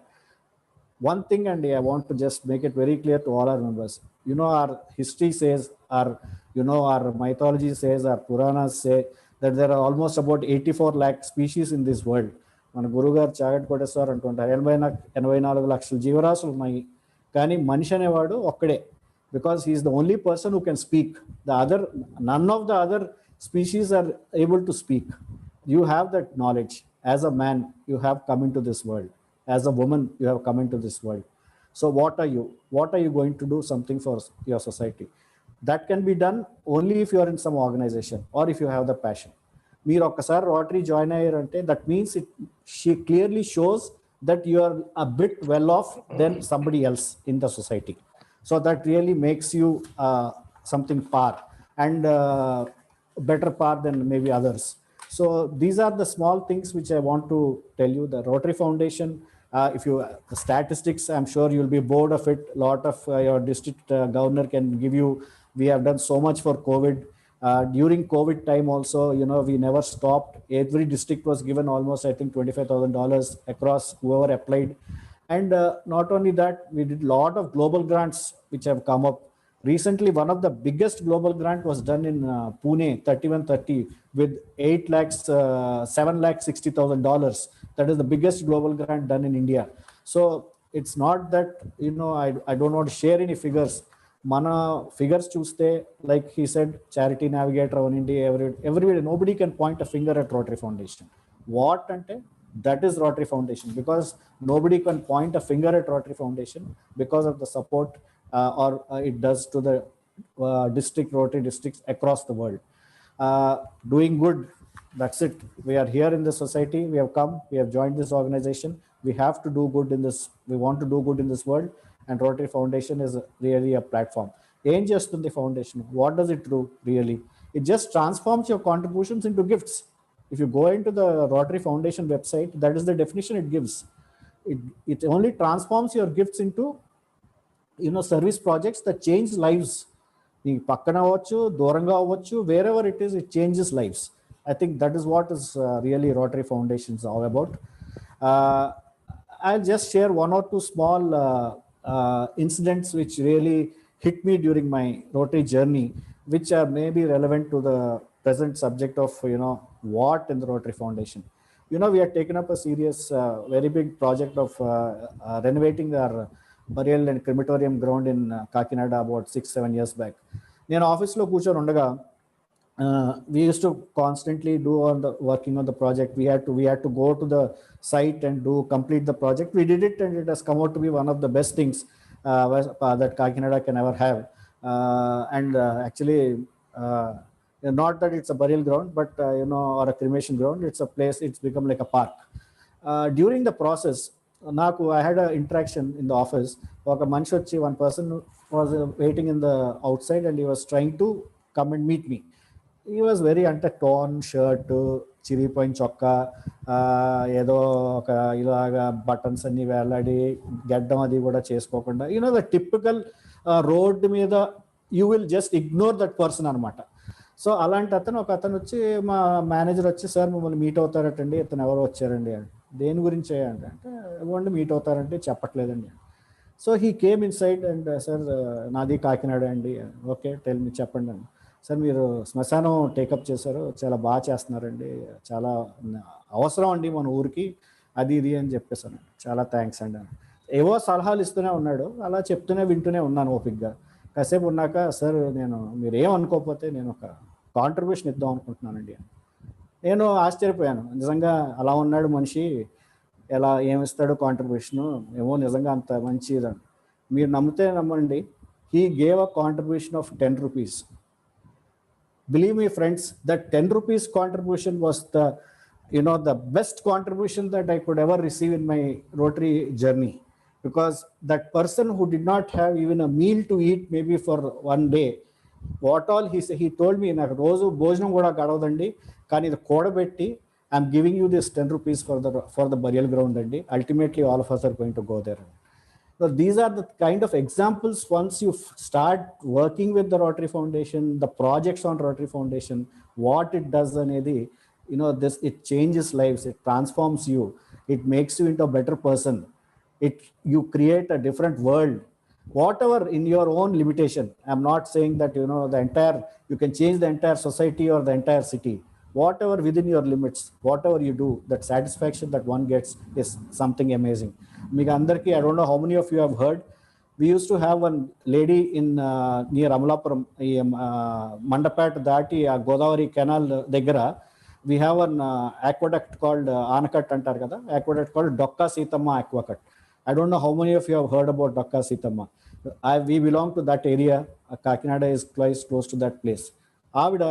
One thing, and I want to just make it very clear to all our members, our history says, our mythology says, our Puranas say that there are almost about 84 lakh species in this world. మన గురుగారు చాగట్ కోటేశ్వర్ అంటుంటారు 84 లక్షల జీవరాశులు ఉన్నాయి, కానీ మనిషి అనేవాడు ఒక్కడే. Because he is the only person who can speak. None of the other species are able to speak. You have that knowledge. As a man, you have come into this world. As a woman, you have come into this world. So what are you? What are you going to do something for your society? That can be done only if you are in some organization or if you have the passion. మీరు ఒక్కసారి rotary join అయ్యారంటే that means she clearly shows that you are a bit well off than somebody else in the society. So that really makes you something par, and better par than maybe others. So these are the small things which I want to tell you. The Rotary Foundation, if you the statistics, I'm sure you'll be bored of it. A lot of your district governor can give you. We have done so much for COVID. During COVID time also, we never stopped. Every district was given almost, I think, $25,000 across whoever applied. And not only that, we did a lot of global grants which have come up. Recently, one of the biggest global grant was done in Pune, 3130, with 8 lakhs, $7,60,000. That is the biggest global grant done in India. So it's not that, I don't want to share any figures. Mana figures chuste, like he said, charity navigator on India, everybody, nobody can point a finger at Rotary Foundation. What ante? That is Rotary Foundation, because nobody can point a finger at Rotary Foundation because of the support it does to the district Rotary districts across the world. Doing good, that's it. We are here in the society, we have come, we have joined this organization, we have to do good in this, we want to do good in this world, and Rotary Foundation is really a platform. Em chestundi foundation? What does it do really? It just transforms your contributions into gifts. If you go into the Rotary Foundation website, that is the definition it gives. It only transforms your gifts into service projects that change lives. The pakkana avvachu, doranga avvachu, wherever it is, it changes lives. I think that is what is really Rotary Foundation is all about. I'll just share one or two small incidents which really hit me during my Rotary journey, which are maybe relevant to the present subject of what in the Rotary Foundation. We have taken up a serious, very big project of renovating our burial and crematorium ground in Kakinada about 6-7 years back. నేను ఆఫీస్లో కూర్చొని ఉండగా we used to constantly do working on the project. We had to go to the site and complete the project. We did it, and it has come out to be one of the best things that Kakinada can ever have. Actually, not that it's a burial ground, but or a cremation ground. It's a place. It's become like a park. During the process, I had an interaction in the office. One person was waiting in the outside, and he was trying to come and meet me. He was very torn shirt, chiripoin chokka, ఏదో ఒక ఇలాగా buttons అన్ని వేలాడి గడ్డం అది కూడా చేసుకోకుండా, the typical road మీద you will just ignore that person అనమాట. సో అలాంటి ఒక అతను వచ్చి, మా మేనేజర్ వచ్చి, సార్ మిమ్మల్ని మీట్ అవుతారటండి, ఇతను ఎవరు వచ్చారండి అని. దేని గురించి అంటే ఇవ్వండి మీట్ అవుతారంటే చెప్పట్లేదండి. So he came inside and, sir నాది కాకినాడ అండి. ఓకే, టెల్ మీ, చెప్పండి అండి. సార్ మీరు శ్మశానం టేకప్ చేశారు, చాలా బాగా చేస్తున్నారండి, చాలా అవసరం అండి మన ఊరికి, అది ఇది అని చెప్పేసాను. చాలా థ్యాంక్స్ అండి అని ఏవో సలహాలు ఇస్తూనే ఉన్నాడు. అలా చెప్తూనే వింటూనే ఉన్నాను ఓపిక్గా. కాసేపు ఉన్నాక, సార్ మీరు ఏమనుకోకపోతే నేను ఒక కాంట్రిబ్యూషన్ ఇద్దాం అనుకుంటున్నానండి. నేను ఆశ్చర్యపోయాను. నిజంగా అలా ఉన్నాడు మనిషి, ఎలా ఏమిస్తాడు కాంట్రిబ్యూషను, ఏమో నిజంగా అంత మంచిదని. మీరు నమ్మితే నమ్మండి, he gave a contribution of 10 rupees. Believe me, friends, that 10 rupees contribution was the best contribution that I could ever receive in my Rotary journey, because that person who did not have even a meal to eat maybe for one day, what all he told me, నాకు రోజు భోజనం కూడా గడవదండి, కానీ ఇది కూడబెట్టి I'm giving you this 10 rupees for the burial ground అండి. Ultimately all of us are going to go there. So these are the kind of examples. Once you start working with the Rotary Foundation, the projects on Rotary Foundation, what it does anedi, it changes lives, it transforms you, it makes you into a better person. You create a different world, whatever in your own limitation. I'm not saying that you can change the entire society or the entire city. Whatever within your limits, whatever you do, that satisfaction that one gets is something amazing. Meeku andarki, I don't know how many of you have heard, we used to have one lady in near Amalapuram, Mandapat dati Godavari canal daggara. We have an aqueduct called Anakat antar kada, aqueduct called Dokka Sitama aqueduct. I don't know how many of you have heard about Dokka Sitama. We belong to that area. Kakinada is close to that place. Avida,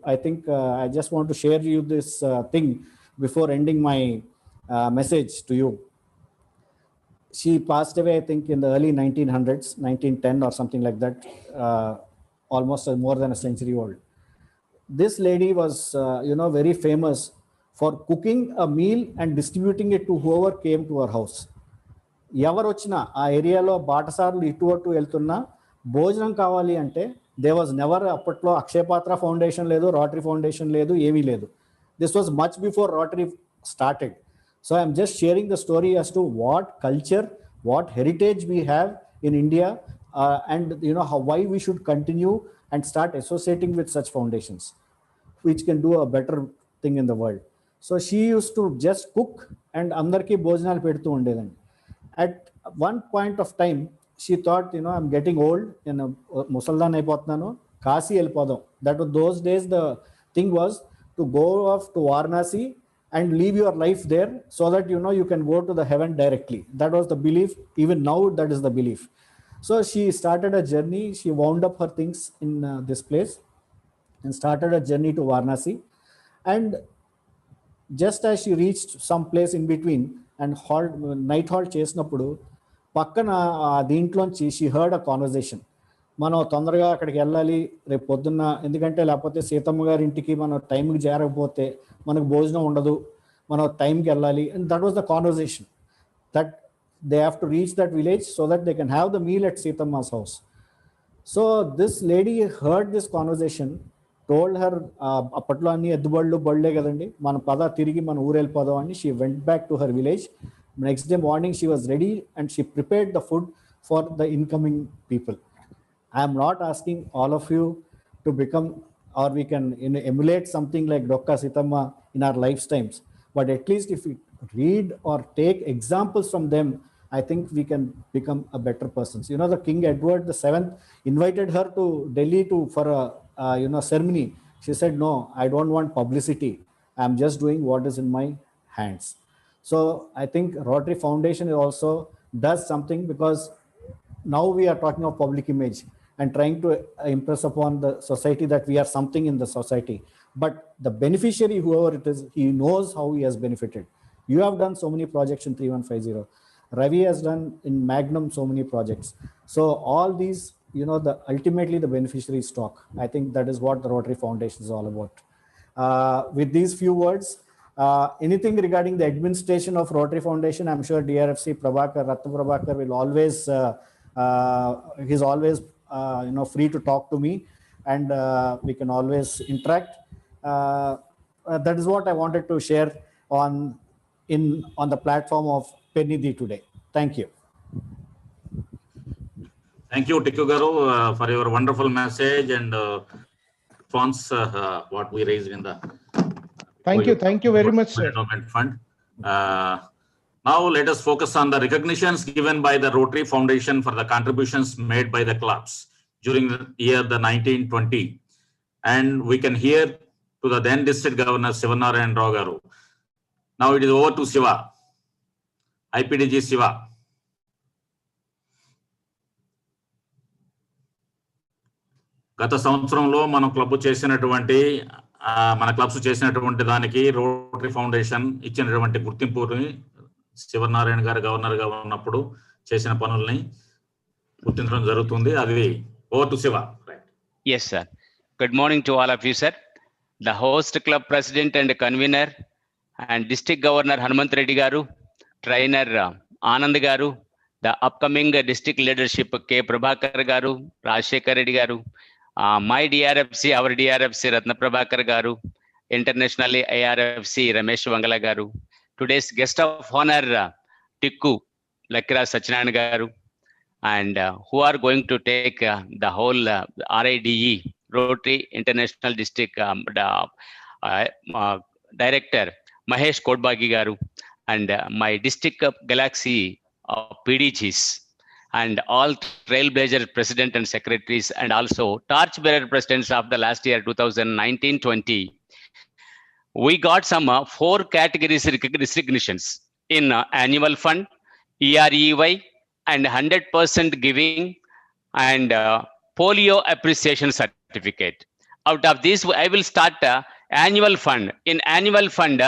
I think I just want to share you this thing before ending my message to you. She passed away, I think, in the early 1900s, 1910 or something like that, almost more than a century old. This lady was, very famous for cooking a meal and distributing it to whoever came to her house. ఎవరు వచ్చినా ఆ ఏరియాలో బాటసార్లు ఇటు అటు వెళ్తున్నా భోజనం కావాలి అంటే, దే వాజ్ నెవర్, అప్పట్లో అక్షయపాత్ర ఫౌండేషన్ లేదు, రోటరీ ఫౌండేషన్ లేదు, ఏమీ లేదు. This was much before rotary started. So I'm just sharing the story as to what culture, what heritage we have in India and why we should continue and start associating with such foundations, which can do a better thing in the world. So she used to just cook and andarki bhojanal pedtu undedandi. At one point of time, she thought, I'm getting old, musaldan అయిపోతున్నాను, కాశీ వెళ్ళిపోదాం. That was those days the thing was to go off to Varanasi and leave your life there so that you can go to the heaven directly. That was the belief. Even now, that is the belief. So she started a journey. She wound up her things in this place and started a journey to Varanasi. And just as she reached some place in between and night halt చేసినప్పుడు పక్కన దీంట్లోంచి she heard a conversation. మనం తొందరగా అక్కడికి వెళ్ళాలి రేపు పొద్దున్న, ఎందుకంటే లేకపోతే సీతమ్మ గారి ఇంటికి మనం టైంకి చేరకపోతే మనకు భోజనం ఉండదు, మనం టైంకి వెళ్ళాలి. And that was the conversation that they have to reach that village so that they can have the meal at Seethamma's house. So this lady heard this conversation, told her, అప్పట్లో అన్ని బళ్ళే కదండి, మన పద తిరిగి మన ఊరు వెళ్ళిపోదాం అని. She went back to her village. Next day morning she was ready and she prepared the food for the incoming people. I am not asking all of you to become, or we can emulate something like Dokka Sitama in our lifetimes, but at least if we read or take examples from them, I think we can become a better person. The King Edward VII invited her to Delhi for a ceremony. She said, no, I don't want publicity. I am just doing what is in my hands. So I think Rotary Foundation also does something, because now we are talking of public image and trying to impress upon the society that we are something in the society. But the beneficiary, whoever it is, he knows how he has benefited. You have done so many projects in 3150. Ravi has done in Magnum so many projects. So all these, ultimately the beneficiaries talk. I think that is what the Rotary Foundation is all about. With these few words, anything regarding the administration of Rotary Foundation, I'm sure DRFC Ratna Prabhakar will always, he's always free to talk to me, and we can always interact. That is what I wanted to share on the platform of Pennidhi today. Thank you. Thank you, Tikku Garu, for your wonderful message and response what we raised in the Thank you very much, sir. Endowment Fund. Now let us focus on the recognitions given by the Rotary Foundation for the contributions made by the clubs during the year 1920. And we can hear to the then District Governor Sivanarayan Rao Garu. Now it is over to Siva, IPDG Siva. గత సంవత్సరంలో మనం మన clubs చేసినటువంటి దానికి rotary foundation ఇచ్చినటువంటి గుర్తింపుని శివనారాయణ గారు governor గా ఉన్నప్పుడు చేసిన పనుల్ని గుర్తించడం జరుగుతుంది. అది over to Shiva. Yes, sir. Good morning to all of you, sir. The host club president and convener and district governor Hanumant Reddy garu, trainer Anand garu, the upcoming district leadership K. Prabhakar garu, Rajshekar Reddy garu, my DRFC, our DRFC Ratna Prabhakar garu, internationally IRFC Ramesh Vangala garu, today's guest of honor Tikku Lakira Sachinarayana garu, and who are going to take the whole RIDE, Rotary International District Director Mahesh Kodbagi garu, and my District Galaxy PDGs, and all trailblazer president and secretaries, and also torchbearer presidents of the last year 2019-20. We got some 4 categories recognitions in annual fund, EREY, and 100% giving, and polio appreciation certificate. Out of this, I will start annual fund. In annual fund,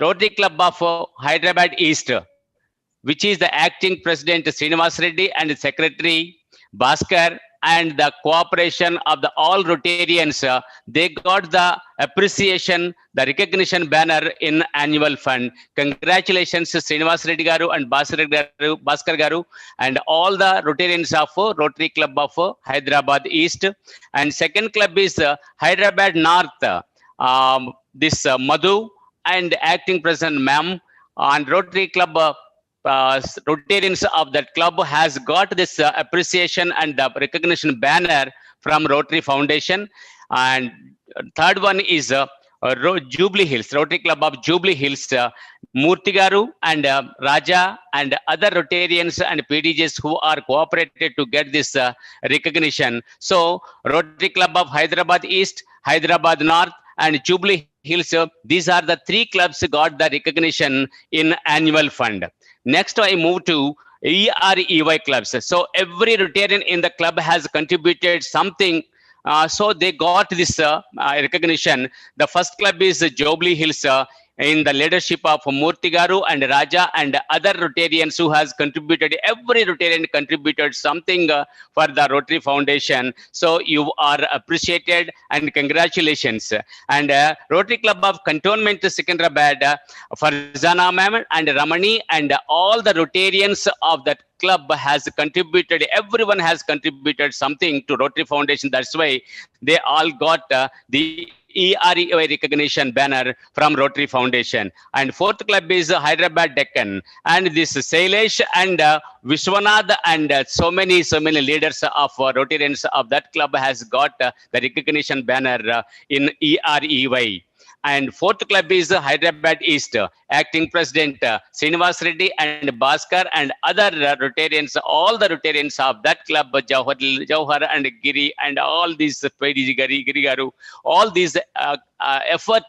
Rotary Club of Hyderabad East, which is the acting president Srinivas Reddy and secretary Bhaskar, and the cooperation of the all Rotarians, they got the appreciation, the recognition banner in annual fund. Congratulations Srinivas Reddy garu and Bhaskar garu and all the Rotarians of Rotary Club of Hyderabad East. And second club is Hyderabad North, this Madhu and acting president ma'am, and Rotary Club Rotarians of that club has got this appreciation and recognition banner from Rotary Foundation. And third one is Jubilee Hills, Rotary Club of Jubilee Hills, Murthy Garu and Raja and other Rotarians and PDJs who are cooperated to get this recognition. So Rotary Club of Hyderabad East, Hyderabad North and Jubilee Hills, these are the three clubs got the recognition in annual fund. Next, I move to EREY clubs. So every Rotarian in the club has contributed something. So they got this recognition. The first club is Jubilee Hills in the leadership of Murthy Garu and Raja and other Rotarians who has contributed. Every Rotarian contributed something for the Rotary Foundation. So you are appreciated and congratulations. And Rotary Club of Cantonment Secunderabad, Farzana ma'am and Ramani and all the Rotarians of that club has contributed. Everyone has contributed something to Rotary Foundation. That's why they all got the EREY recognition banner from Rotary Foundation. And fourth club is Hyderabad Deccan. And this Sailesh and Vishwanath and so many leaders of Rotarians of that club has got the recognition banner in EREY. And fourth club is Hyderabad East, acting president Srinivas Reddy and Bhaskar and other Rotarians, all the Rotarians of that club, Jauhar and Giri and all these Pennidhi Giri Garu, all these effort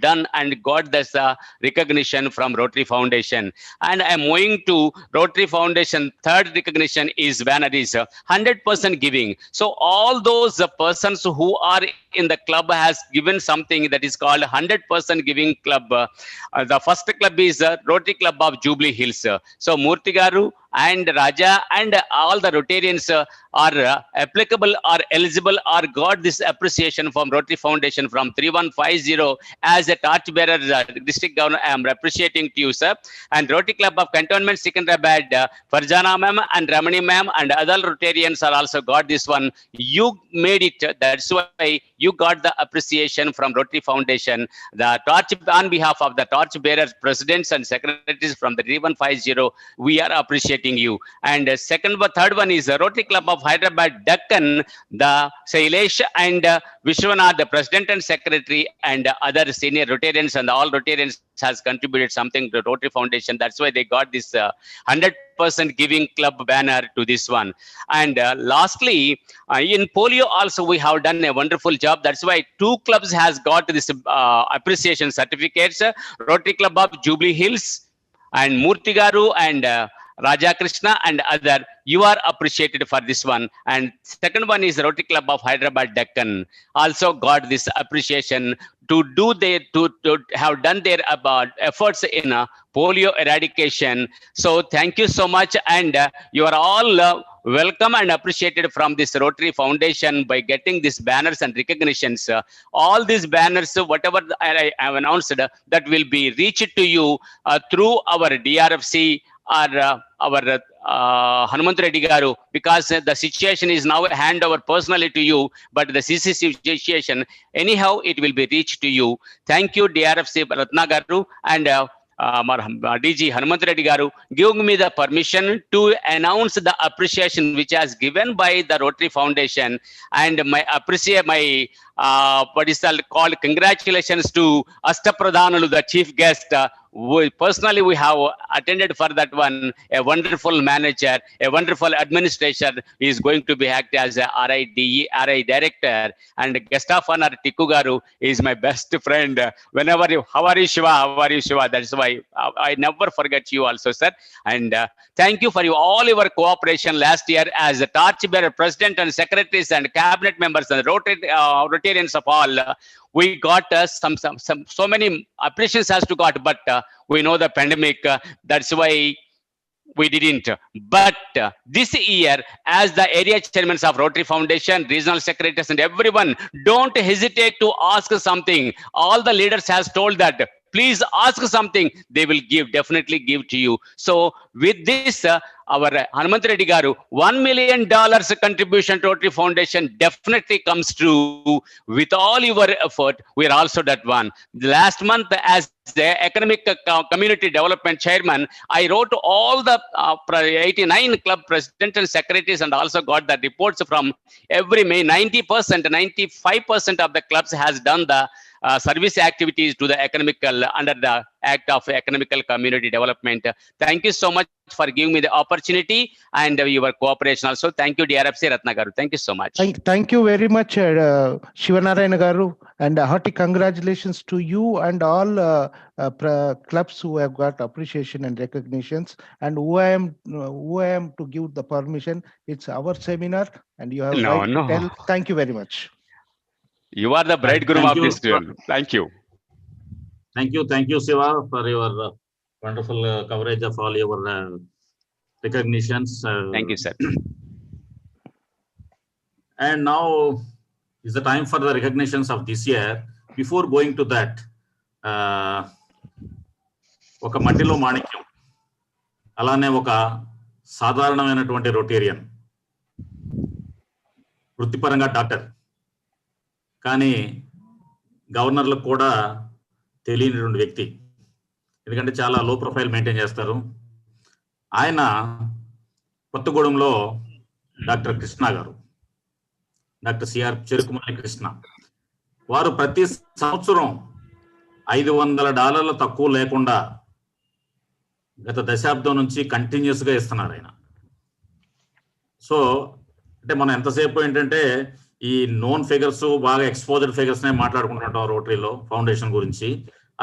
done and got this recognition from Rotary Foundation. And I'm moving to Rotary Foundation. Third recognition is banner is 100% giving. So all those persons who are in the club has given something that is called 100% giving club. The first club is Rotary Club of Jubilee Hills. So Murthy Garu and Raja and all the Rotarians are applicable or eligible or got this appreciation from Rotary Foundation from 3150 as a torchbearer district governor. I am appreciating to you, sir. And Rotary Club of Cantonment Secunderabad, Farzana ma'am and Ramani ma'am and other Rotarians are also got this one. You made it. That's why you got the appreciation from Rotary Foundation. The torch on behalf of the torchbearers, presidents and secretaries from the 3150, we are appreciating you. And third one is the Rotary Club of Hyderabad Deccan, the Sailesh and Vishwanath, the president and secretary and other senior Rotarians and all Rotarians has contributed something to Rotary Foundation. That's why they got this 100% giving club banner to this one. And lastly, in polio also we have done a wonderful job. That's why 2 clubs has got this appreciation certificates, Rotary Club of Jubilee Hills and Murthy Garu and Raja Krishna and other. You are appreciated for this one. And second one is Rotary Club of Hyderabad Deccan, also got this appreciation to do to have done their efforts in polio eradication. So thank you so much, and you are all welcome and appreciated from this Rotary Foundation by getting these banners and recognitions. All these banners, whatever I have announced, that will be reached to you through our DRFC or our Hanumanth Reddy Garu, because the situation is now hand over personally to you, but the CCC situation, anyhow, it will be reached to you. Thank you, DRFC Ratna Garu and DG Hanumanth Reddy Garu, giving me the permission to announce the appreciation which has given by the Rotary Foundation, and my what is called congratulations to Astapradhanalu, the chief guest. Personally, we have attended for that one. A wonderful manager, a wonderful administrator is going to be act as a RI director, and guest of honor Tikku Garu is my best friend. Whenever you, how are you, Shiva? How are you, Shiva? That's why I never forget you also, sir. And thank you for all your cooperation last year as a torchbearer, president and secretaries and cabinet members and Rotarians of all. We got so many appreciations has to got, but we know the pandemic. That's why we didn't. But this year, as the area chairmen of Rotary Foundation, regional secretaries and everyone, don't hesitate to ask something. All the leaders has told that please ask something, they will definitely give to you. So with this, our Hanumanth Reddy garu, $1 million contribution to Rotary Foundation definitely comes true with all your effort. We are also that one. Last month, as the economic community development chairman, I wrote all the 89 club presidents and secretaries, and also got the reports from every May. 90%, 95% of the clubs has done the service activities to the economical under the Act of Economical Community Development. Thank you so much for giving me the opportunity and your cooperation also. Thank you, DRFC Ratna garu. Thank you so much. Thank you very much, Shivanarayana garu, and hearty congratulations to you and all clubs who have got appreciation and recognitions, and who I am to give the permission. It's our seminar, and you have right to tell. Thank you very much. You are the bridegroom of this duel. Thank you. Thank you, Siva, for your wonderful coverage of all your recognitions. Thank you, sir. And now is the time for the recognitions of this year. Before going to that, ఒక మట్టిలో మాణిక్యం, అలానే ఒక సాధారణమైనటువంటి Rotarian, వృత్తిపరంగా doctor, కానీ గవర్నర్లకు కూడా తెలియనటువంటి వ్యక్తి, ఎందుకంటే చాలా లో ప్రొఫైల్ మెయింటైన్ చేస్తారు. ఆయన కొత్తగూడెంలో డాక్టర్ కృష్ణ గారు, డాక్టర్ సిఆర్ చెరుకుమల్లి కృష్ణ, వారు ప్రతి సంవత్సరం $500 తక్కువ లేకుండా గత దశాబ్దం నుంచి కంటిన్యూస్ గా ఇస్తున్నారు ఆయన. సో అంటే మనం ఎంతసేపు ఏంటంటే ఈ నోన్ ఫిగర్స్, బాగా ఎక్స్పోజర్ ఫిగర్స్ నే మాట్లాడుకుంటుంటాం రోటరీలో ఫౌండేషన్ గురించి.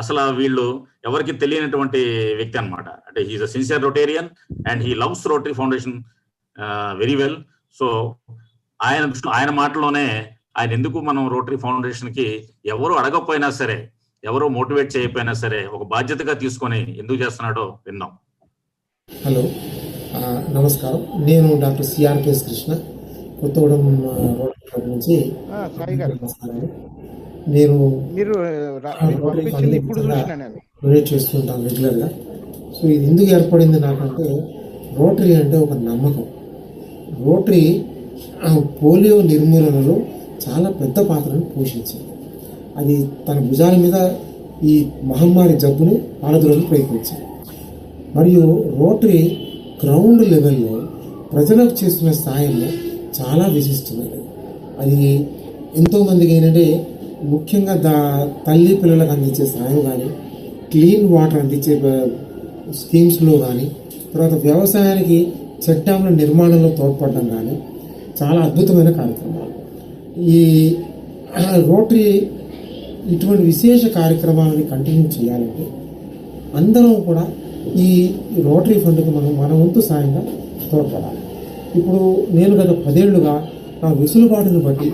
అసలు వీళ్ళు ఎవరికి తెలియనటువంటి వ్యక్తి అనమాట. అంటే he is a sincere Rotarian and he loves Rotary Foundation very well. So ఆయన మాటలోనే ఆయన ఎందుకు మనం రోటరీ ఫౌండేషన్ కి ఎవరు అడగకపోయినా సరే, ఎవరు మోటివేట్ చేయకపోయినా సరే, ఒక బాధ్యతగా తీసుకొని ఎందుకు చేస్తున్నాడో విందాం. హలో, నమస్కారం. నేను doctor CRKS Krishna, Kothagudem Rotary Club నుంచి. నేను రోటరీ ఫండ్ డొనేట్ చేస్తుంటాను రెగ్యులర్గా. సో ఇది ఎందుకు ఏర్పడింది నాకంటే, రోటరీ అంటే ఒక నమ్మకం. రోటరీ పోలియో నిర్మూలనలో చాలా పెద్ద పాత్రను పోషించింది. అది తన భుజాల మీద ఈ మహమ్మారి జబ్బుని పాలదూరని ప్రయత్నించింది. మరియు రోటరీ గ్రౌండ్ లెవెల్లో ప్రజలకు చేస్తున్న సాయంలో చాలా విశిష్టమైనది. అది ఎంతోమందికి ఏంటంటే, ముఖ్యంగా తల్లి పిల్లలకు అందించే సాయం కానీ, క్లీన్ వాటర్ అందించే స్కీమ్స్లో కానీ, తర్వాత వ్యవసాయానికి చెక్ డ్యామ్ల నిర్మాణంలో తోడ్పడడం కానీ చాలా అద్భుతమైన కార్యక్రమాలు. ఈ రోటరీ ఇటువంటి విశేష కార్యక్రమాలని కంటిన్యూ చేయాలంటే అందరం కూడా ఈ రోటరీ ఫండ్కి మన వంతు సాయంగా తోడ్పడాలి. ఇప్పుడు నేను గత 10 ఏళ్లుగా నా వెసులుబాటును బట్టి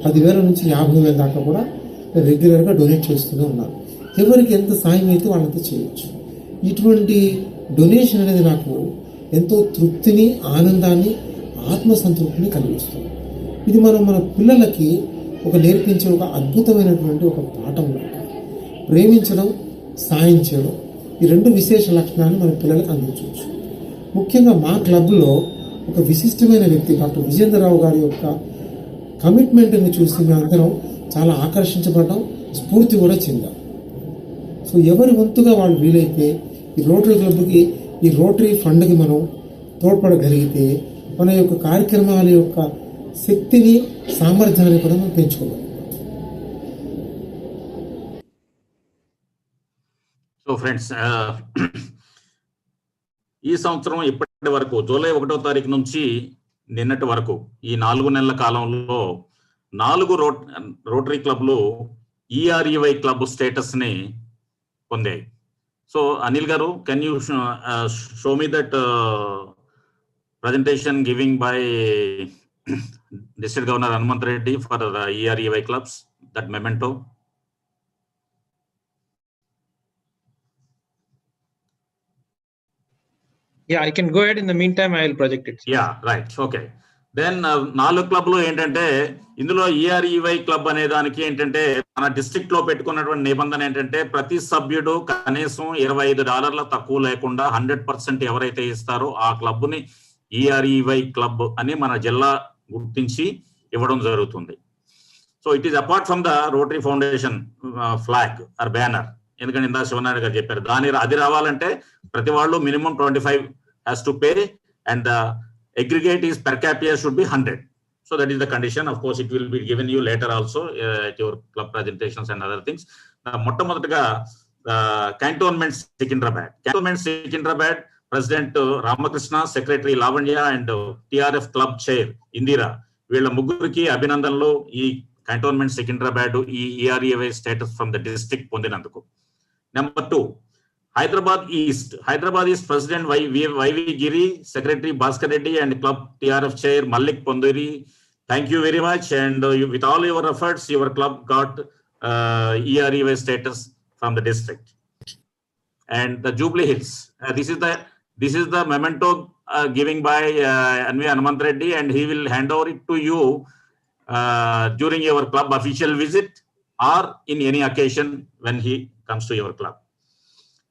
10,000 నుంచి 50,000 దాకా కూడా రెగ్యులర్గా డొనేట్ చేస్తూనే ఉన్నాను. ఎవరికి ఎంత సాయం అయితే వాళ్ళంతా చేయొచ్చు. ఇటువంటి డొనేషన్ అనేది నాకు ఎంతో తృప్తిని, ఆనందాన్ని, ఆత్మసంతృప్తిని కలిగిస్తుంది. ఇది మన పిల్లలకి నేర్పించే ఒక అద్భుతమైనటువంటి ఒక పాఠం లాంటిది. ప్రేమించడం, సాయం చేయడం, ఈ 2 విశేష లక్షణాలను మన పిల్లలకు అందించవచ్చు. ముఖ్యంగా మా క్లబ్లో ఒక విశిష్టమైన వ్యక్తి డాక్టర్ విజేంద్రరావు గారి యొక్క కమిట్మెంట్ని చూసి మేమందరం చాలా ఆకర్షించబడ్డాం, స్ఫూర్తి కూడా చెందాం. సో ఎవరి వంతుగా వాళ్ళు వీలైతే ఈ రోటరీ క్లబ్కి, ఈ రోటరీ ఫండ్కి మనం తోడ్పడగలిగితే మన యొక్క కార్యక్రమాల యొక్క శక్తిని, సామర్థ్యాన్ని కూడా మనం పెంచుకోవాలి. సో ఫ్రెండ్స్, ఈ సంవత్సరం ఇప్పటి వరకు జూలై 1వ తారీఖు నుంచి నిన్నటి వరకు ఈ 4 నెలల కాలంలో 4 రోటరీ క్లబ్లు EREY క్లబ్ స్టేటస్ ని పొందాయి. సో అనిల్ గారు, can you show me that presentation giving by District Governor Hanumanth Reddy for the EREY clubs, that memento? Yeah, I can go ahead. In the meantime, I will project it. Yeah, right. Okay. Then 4 క్లబ్లు ఏంటంటే ఇందులో ఈఆర్ఈవై club అనే దానికి ఏంటంటే మన district లో పెట్టుకున్నటువంటి నిబంధన ఏంటంటే ప్రతి సభ్యుడు కనీసం $25 తక్కువ లేకుండా 100% ఎవరైతే ఇస్తారో ఆ క్లబ్ ని ఈఆర్ఈవై క్లబ్ అని మన జిల్లా గుర్తించి ఇవ్వడం జరుగుతుంది. So it is apart from the Rotary Foundation flag or banner. ఎందుకంటే ఇందా శివనారాయణ గారు చెప్పారు అది రావాలంటే ప్రతి వాళ్ళు minimum 25 has to pay and the aggregate is per capita should be 100. So that is the condition. Of course, it will be given you later also at your club presentations and other things. మొట్టమొదటిగా cantonment Secunderabad. Cantonment Secunderabad President Ramakrishna, Secretary Lavanya and TRF Club Chair Indira. వీళ్ళ ముగ్గురికి అభినందనలు ఈ cantonment Secunderabad ఈ EREA status from the district పొందినందుకు. Number 2. Hyderabad East President YV Giri, Secretary Bhaskar Reddy and Club TRF Chair Malik Ponduri. Thank you very much, and with all your efforts, your club got EREA status from the district. And the Jubilee Hills, this is the memento giving by Anvi Anumant Reddy, and he will hand over it to you during your club official visit or in any occasion when he comes to your club.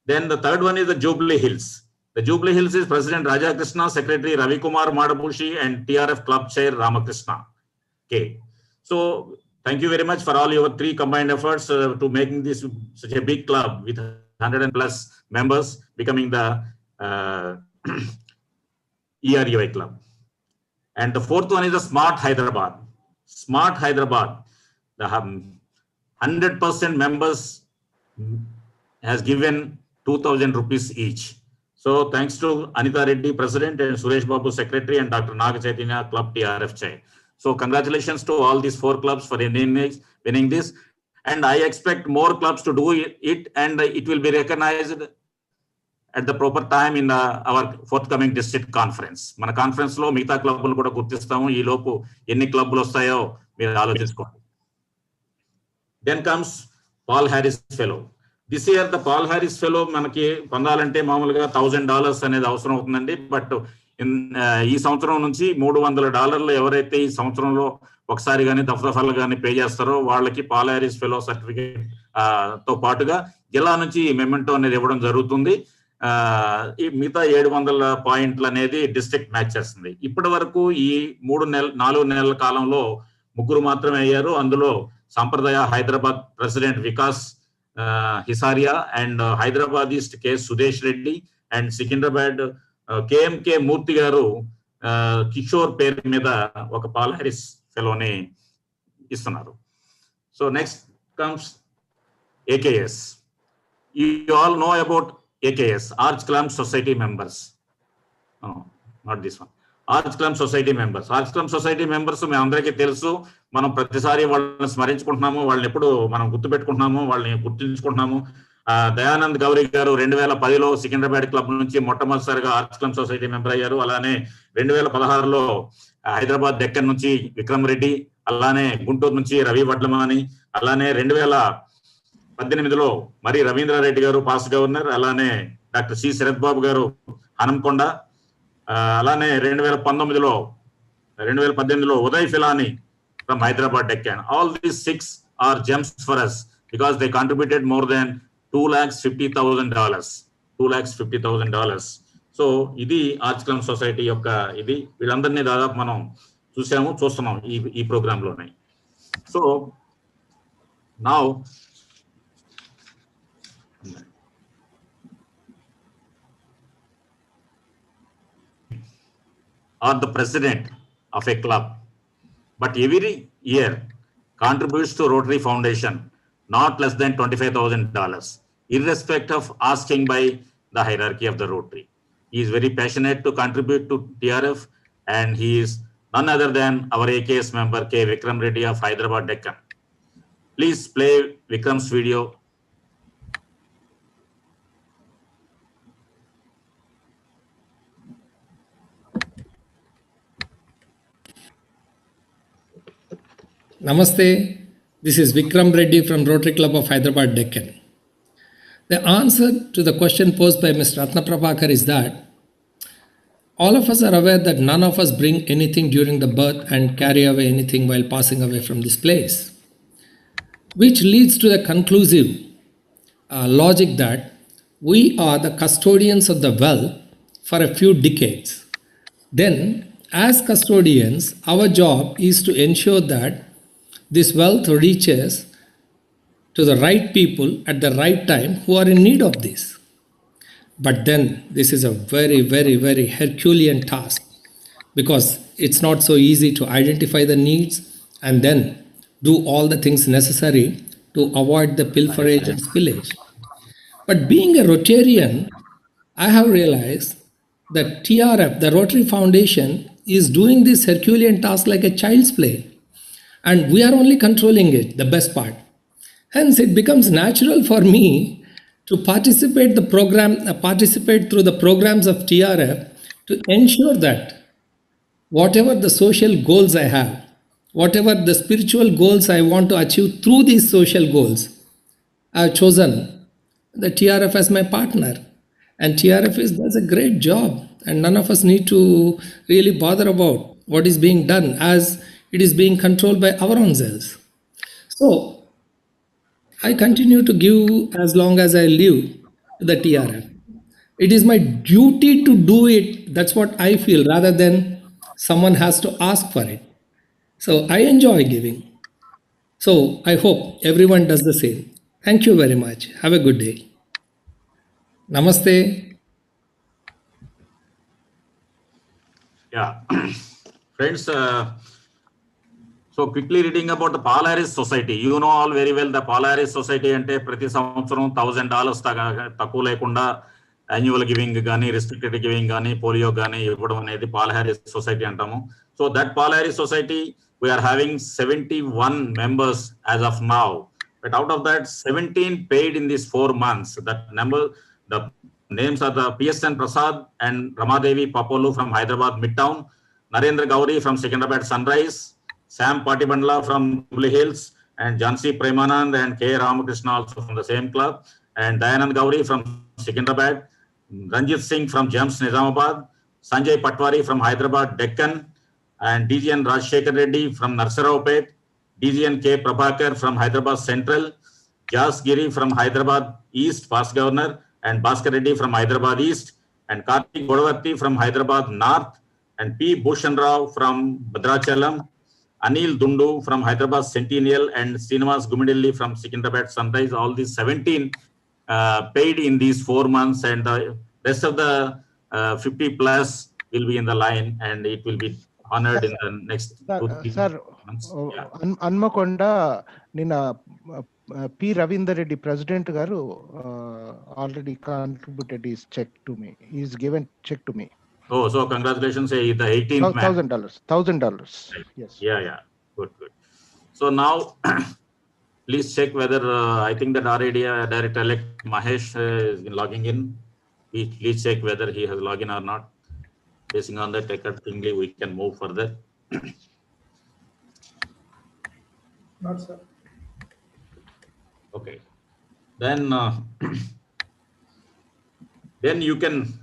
Then the third one is the Jubilee Hills. The Jubilee Hills is President Raja Krishna, Secretary Ravi Kumar Madabushi, and TRF Club Chair Ramakrishna. Okay. So thank you very much for all your 3 combined efforts to making this such a big club with 100+ members becoming the EREA club. And the fourth one is the Smart Hyderabad. Smart Hyderabad. The 100% members has given 2,000 rupees each. So thanks to Anita Reddy, President, and Suresh Babu, Secretary, and Dr. Naga Chaitanya, Club TRF Chair. So congratulations to all these 4 clubs for winning this. And I expect more clubs to do it, and it will be recognized at the proper time in our forthcoming district conference. Mana conference lo migta clublu kuda gurtistamu. Ee lopu enni clublu vastayo meer alochiskondi. Then comes Paul Harris Fellow. This year the Paul Harris Fellow మనకి పొందాలంటే మామూలుగా $1,000 అనేది అవసరం అవుతుందండి. But ఈ సంవత్సరం నుంచి $300 ఎవరైతే ఈ సంవత్సరంలో ఒకసారి కానీ దఫాలు కానీ పే చేస్తారో వాళ్ళకి పాల్ హారిస్ ఫెలో సర్టిఫికేట్ తో పాటుగా జిల్లా నుంచి మెమెంటో అనేది ఇవ్వడం జరుగుతుంది. ఈ మిగతా 700 పాయింట్లు అనేది డిస్ట్రిక్ట్ మ్యాచ్ చేస్తుంది. ఇప్పటి వరకు ఈ 4 నెలల కాలంలో 3 మాత్రమే అయ్యారు. అందులో సాంప్రదాయ Hyderabad president Vikas Hisaria and Hyderabad East K. Sudesh Reddy and Secunderabad KMK Murthy garu Kishore పేరు మీద ఒక పాల్ హారిస్ ఫెలోని ఇస్తున్నారు. So next comes AKS. You all know about AKS, Arch Club Society members. No, not this one. Arch club society members. Arch club society members మీ అందరికీ తెలుసు. మనం ప్రతిసారి వాళ్ళని స్మరించుకుంటున్నాము, వాళ్ళని ఎప్పుడు మనం గుర్తుపెట్టుకుంటున్నాము, వాళ్ళని గుర్తించుకుంటున్నాము. దయానంద్ గౌరీ గారు 2010లో సికింద్రాబాద్ క్లబ్ నుంచి మొట్టమొదటిసారిగా ఆర్చ్ క్లబ్ సొసైటీ మెంబర్ అయ్యారు. అలానే 2016లో హైదరాబాద్ డెక్కన్ నుంచి విక్రమ్ రెడ్డి, అలానే గుంటూరు నుంచి రవి వడ్లమాని, అలానే 2018లో మరి రవీంద్రారెడ్డి గారు పాస్ గవర్నర్, అలానే డాక్టర్ సి శరత్ బాబు గారు హనంకొండ, అలానే 2018లో Uday Philani from Hyderabad Deccan. All these 6 are gems for us because they contributed more than $250,000. $250,000. సో ఇది ఆర్చ్ క్లబ్ సొసైటీ యొక్క ఇది. వీళ్ళందరినీ దాదాపు మనం చూస్తున్నాం ఈ ప్రోగ్రామ్ లోనే. So now or the president of a club, but every year contributes to Rotary Foundation not less than $25,000, irrespective of asking by the hierarchy of the Rotary. He is very passionate to contribute to TRF, and he is none other than our AKS member K. Vikram Reddy of Hyderabad Deccan. Please play Vikram's video. Namaste, this is Vikram Reddy from Rotary Club of Hyderabad Deccan. The answer to the question posed by Mr. Ratna Prabhakar is that All of us are aware that none of us bring anything during the birth and carry away anything while passing away from this place, which leads to the conclusive logic that we are the custodians of the well for a few decades. Then, as custodians, our job is to ensure that this wealth reaches to the right people at the right time who are in need of this. But then, this is a very, very, very Herculean task because it's not so easy to identify the needs and then do all the things necessary to avoid the pilferage and spillage. But being a Rotarian, I have realized that TRF, the Rotary Foundation, is doing this Herculean task like a child's play. And we are only controlling it, the best part. Hence, it becomes natural for me to participate through the programs of TRF to ensure that whatever the social goals I have, whatever the spiritual goals I want to achieve through these social goals, I have chosen the TRF as my partner. And TRF does a great job, and none of us need to really bother about what is being done as it is being controlled by our own selves. So, I continue to give as long as I live to the TRF. It is my duty to do it. That's what I feel, rather than someone has to ask for it. So I enjoy giving. So I hope everyone does the same. Thank you very much. Have a good day. Namaste. Yeah. Friends, so quickly reading about the Paul Harris Society. You know all very well the Paul Harris Society ante prati samvatsaram $1,000 takku lekunda annual giving gaani, restricted giving gaani, polio gaani ivvadam anedi Paul Harris Society antamu. So that Paul Harris Society, we are having 71 members as of now. But out of that, 17 paid in these 4 months. That number, the names are the PSN Prasad and Ramadevi Papolu from Hyderabad Midtown, Narendra Gauri from Secunderabad Sunrise, Sam Patibandla from Jubilee Hills, and Jansi Premanand and K. Ramakrishna also from the same club, and Dayanand Gauri from Secunderabad, Ranjit Singh from Gems Nizamabad, Sanjay Patwari from Hyderabad Deccan, and DGN Rajshekar Reddy from Narsaraopet, DGN K. Prabhakar from Hyderabad Central, Jas Giri from Hyderabad East, past governor, and Bhaskar Reddy from Hyderabad East, and Kartik Godavarti from Hyderabad North, and P. Bhushan Rao from Bhadrachalam, Anil Dundu from Hyderabad Centennial, and Srinivas Gumidilli from Secunderabad Sunrise. All these 17 paid in these 4 months, and the rest of the 50 plus will be in the line, and it will be honored in the next 2-3 months. Anmakonda Nina P. Ravindra Reddy, President Garu, already contributed his check to me. He's given check to me. Oh, so congratulations, the 18th man. $1,000. Yes. Yeah. Good. So now, please check whether I think that RAD Director-elect Mahesh is logging in. Please check whether he has logged in or not. Basing on that, accordingly, we can move further. Not sir. Okay. Then you can.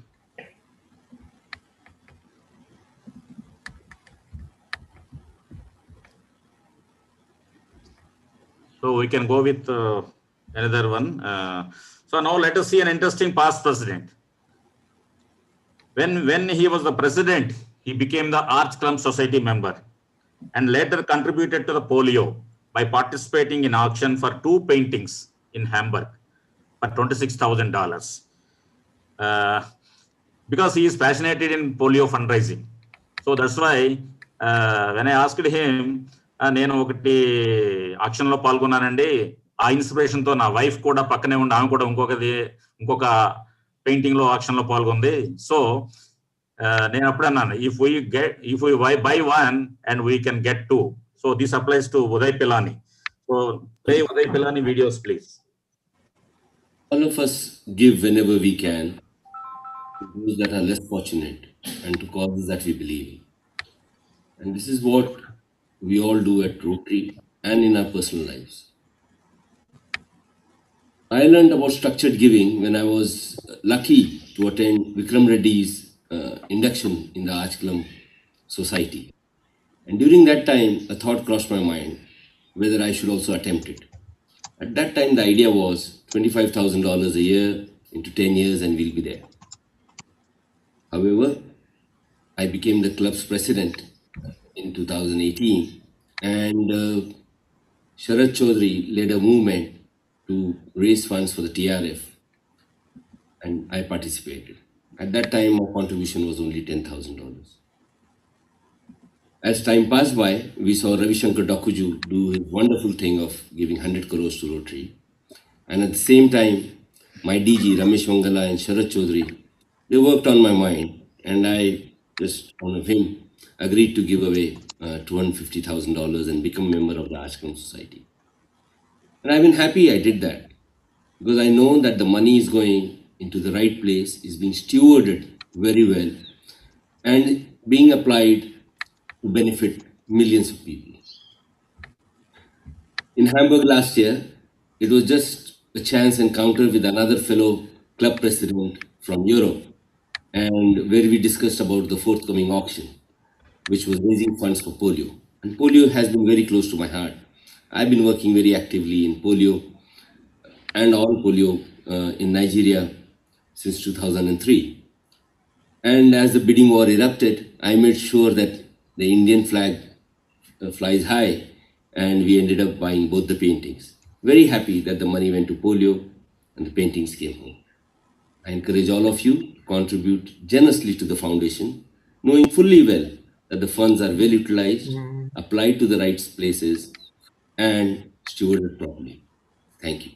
So we can go with another one. So now let us see an interesting past president. When he was the president, he became the Arch Club Society member and later contributed to the polio by participating in auction for 2 paintings in Hamburg for $26,000. Because he is passionate in polio fundraising. So that's why when I asked him, నేను ఒకటి auction లో పాల్గొన్నానండి, ఆ inspiration తో నా wife కూడా పక్కనే ఉండి ఆమె కూడా ఇంకొక పెయింటింగ్ లో ఆక్షన్ లో పాల్గొంది. సో నేను అప్పుడు అన్నాను, if we buy 1 and we can get 2. So this applies to Uday Pilani. So play Uday Pilani videos, please. All of us give whenever we can to those that are less fortunate and to causes that we believe in. And this is what we all do at Rotary and in our personal lives. I learned about structured giving when I was lucky to attend Vikram Reddy's induction in the Arch Club Society. And during that time, a thought crossed my mind whether I should also attempt it. At that time, the idea was $25,000 a year into 10 years and we'll be there. However, I became the club's president in 2018 and Sharad Chaudhary led a movement to raise funds for the TRF and I participated. At that time, my contribution was only $10,000. As time passed by, we saw Ravi Shankar Dakuju do his wonderful thing of giving 100 crores to Rotary. And at the same time, my DG, Ramesh Mangala and Sharad Chaudhary, they worked on my mind. And I just, on a whim, agreed to give away $250,000 and become a member of the Arch Club Society. And I've been happy I did that because I know that the money is going into the right place, is being stewarded very well, and being applied to benefit millions of people. In Hamburg last year, it was just a chance encounter with another fellow club president from Europe, and where we discussed about the forthcoming auction, which was raising funds for polio. And polio has been very close to my heart. I've been working very actively in polio and on polio in Nigeria since 2003. And as the bidding war erupted, I made sure that the Indian flag flies high, and we ended up buying both the paintings. Very happy that the money went to polio and the paintings came home. I encourage all of you to contribute generously to the foundation, knowing fully well that the funds are well utilized, applied to the right places, and stewarded properly. Thank you.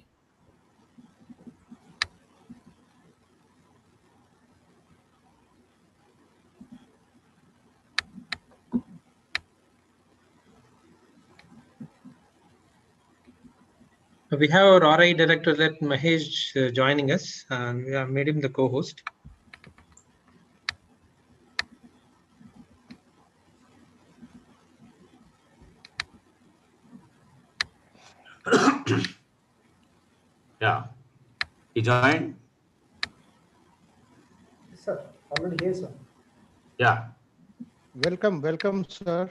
We have our RI director Mahesh joining us, and we have made him the co-host. Yeah, he joined. Sir, already here, sir. Yeah. Welcome, sir.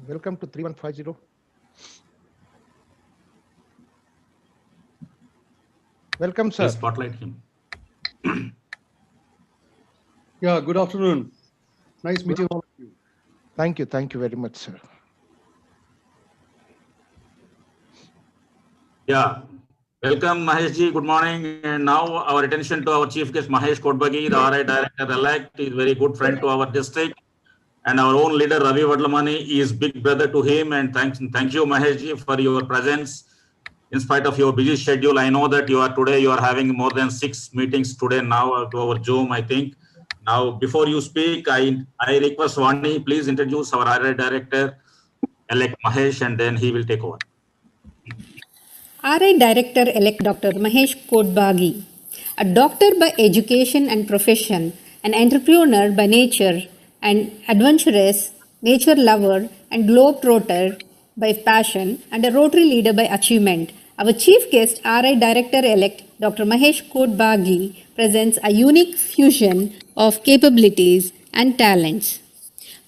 Welcome to 3150. Welcome, sir. Please spotlight him. Yeah, good afternoon. Nice meeting all of you. Thank you very much, sir. Yeah, welcome Mahesh ji, good morning. And now our attention to our chief guest Mahesh Kodbagi, the RI director-elect, is very good friend to our district. And our own leader Ravi Vadlamani is big brother to him. And thank you Mahesh ji for your presence. In spite of your busy schedule, I know that you are having more than 6 meetings today now to our Zoom, I think. Now, before you speak, I request Vani, please introduce our RI director-elect Mahesh, and then he will take over. RI Director-elect Dr. Mahesh Kodbagi, a doctor by education and profession, an entrepreneur by nature, an adventurous, nature lover and globetrotter by passion, and a Rotary leader by achievement. Our chief guest, RI Director-elect Dr. Mahesh Kodbagi, presents a unique fusion of capabilities and talents.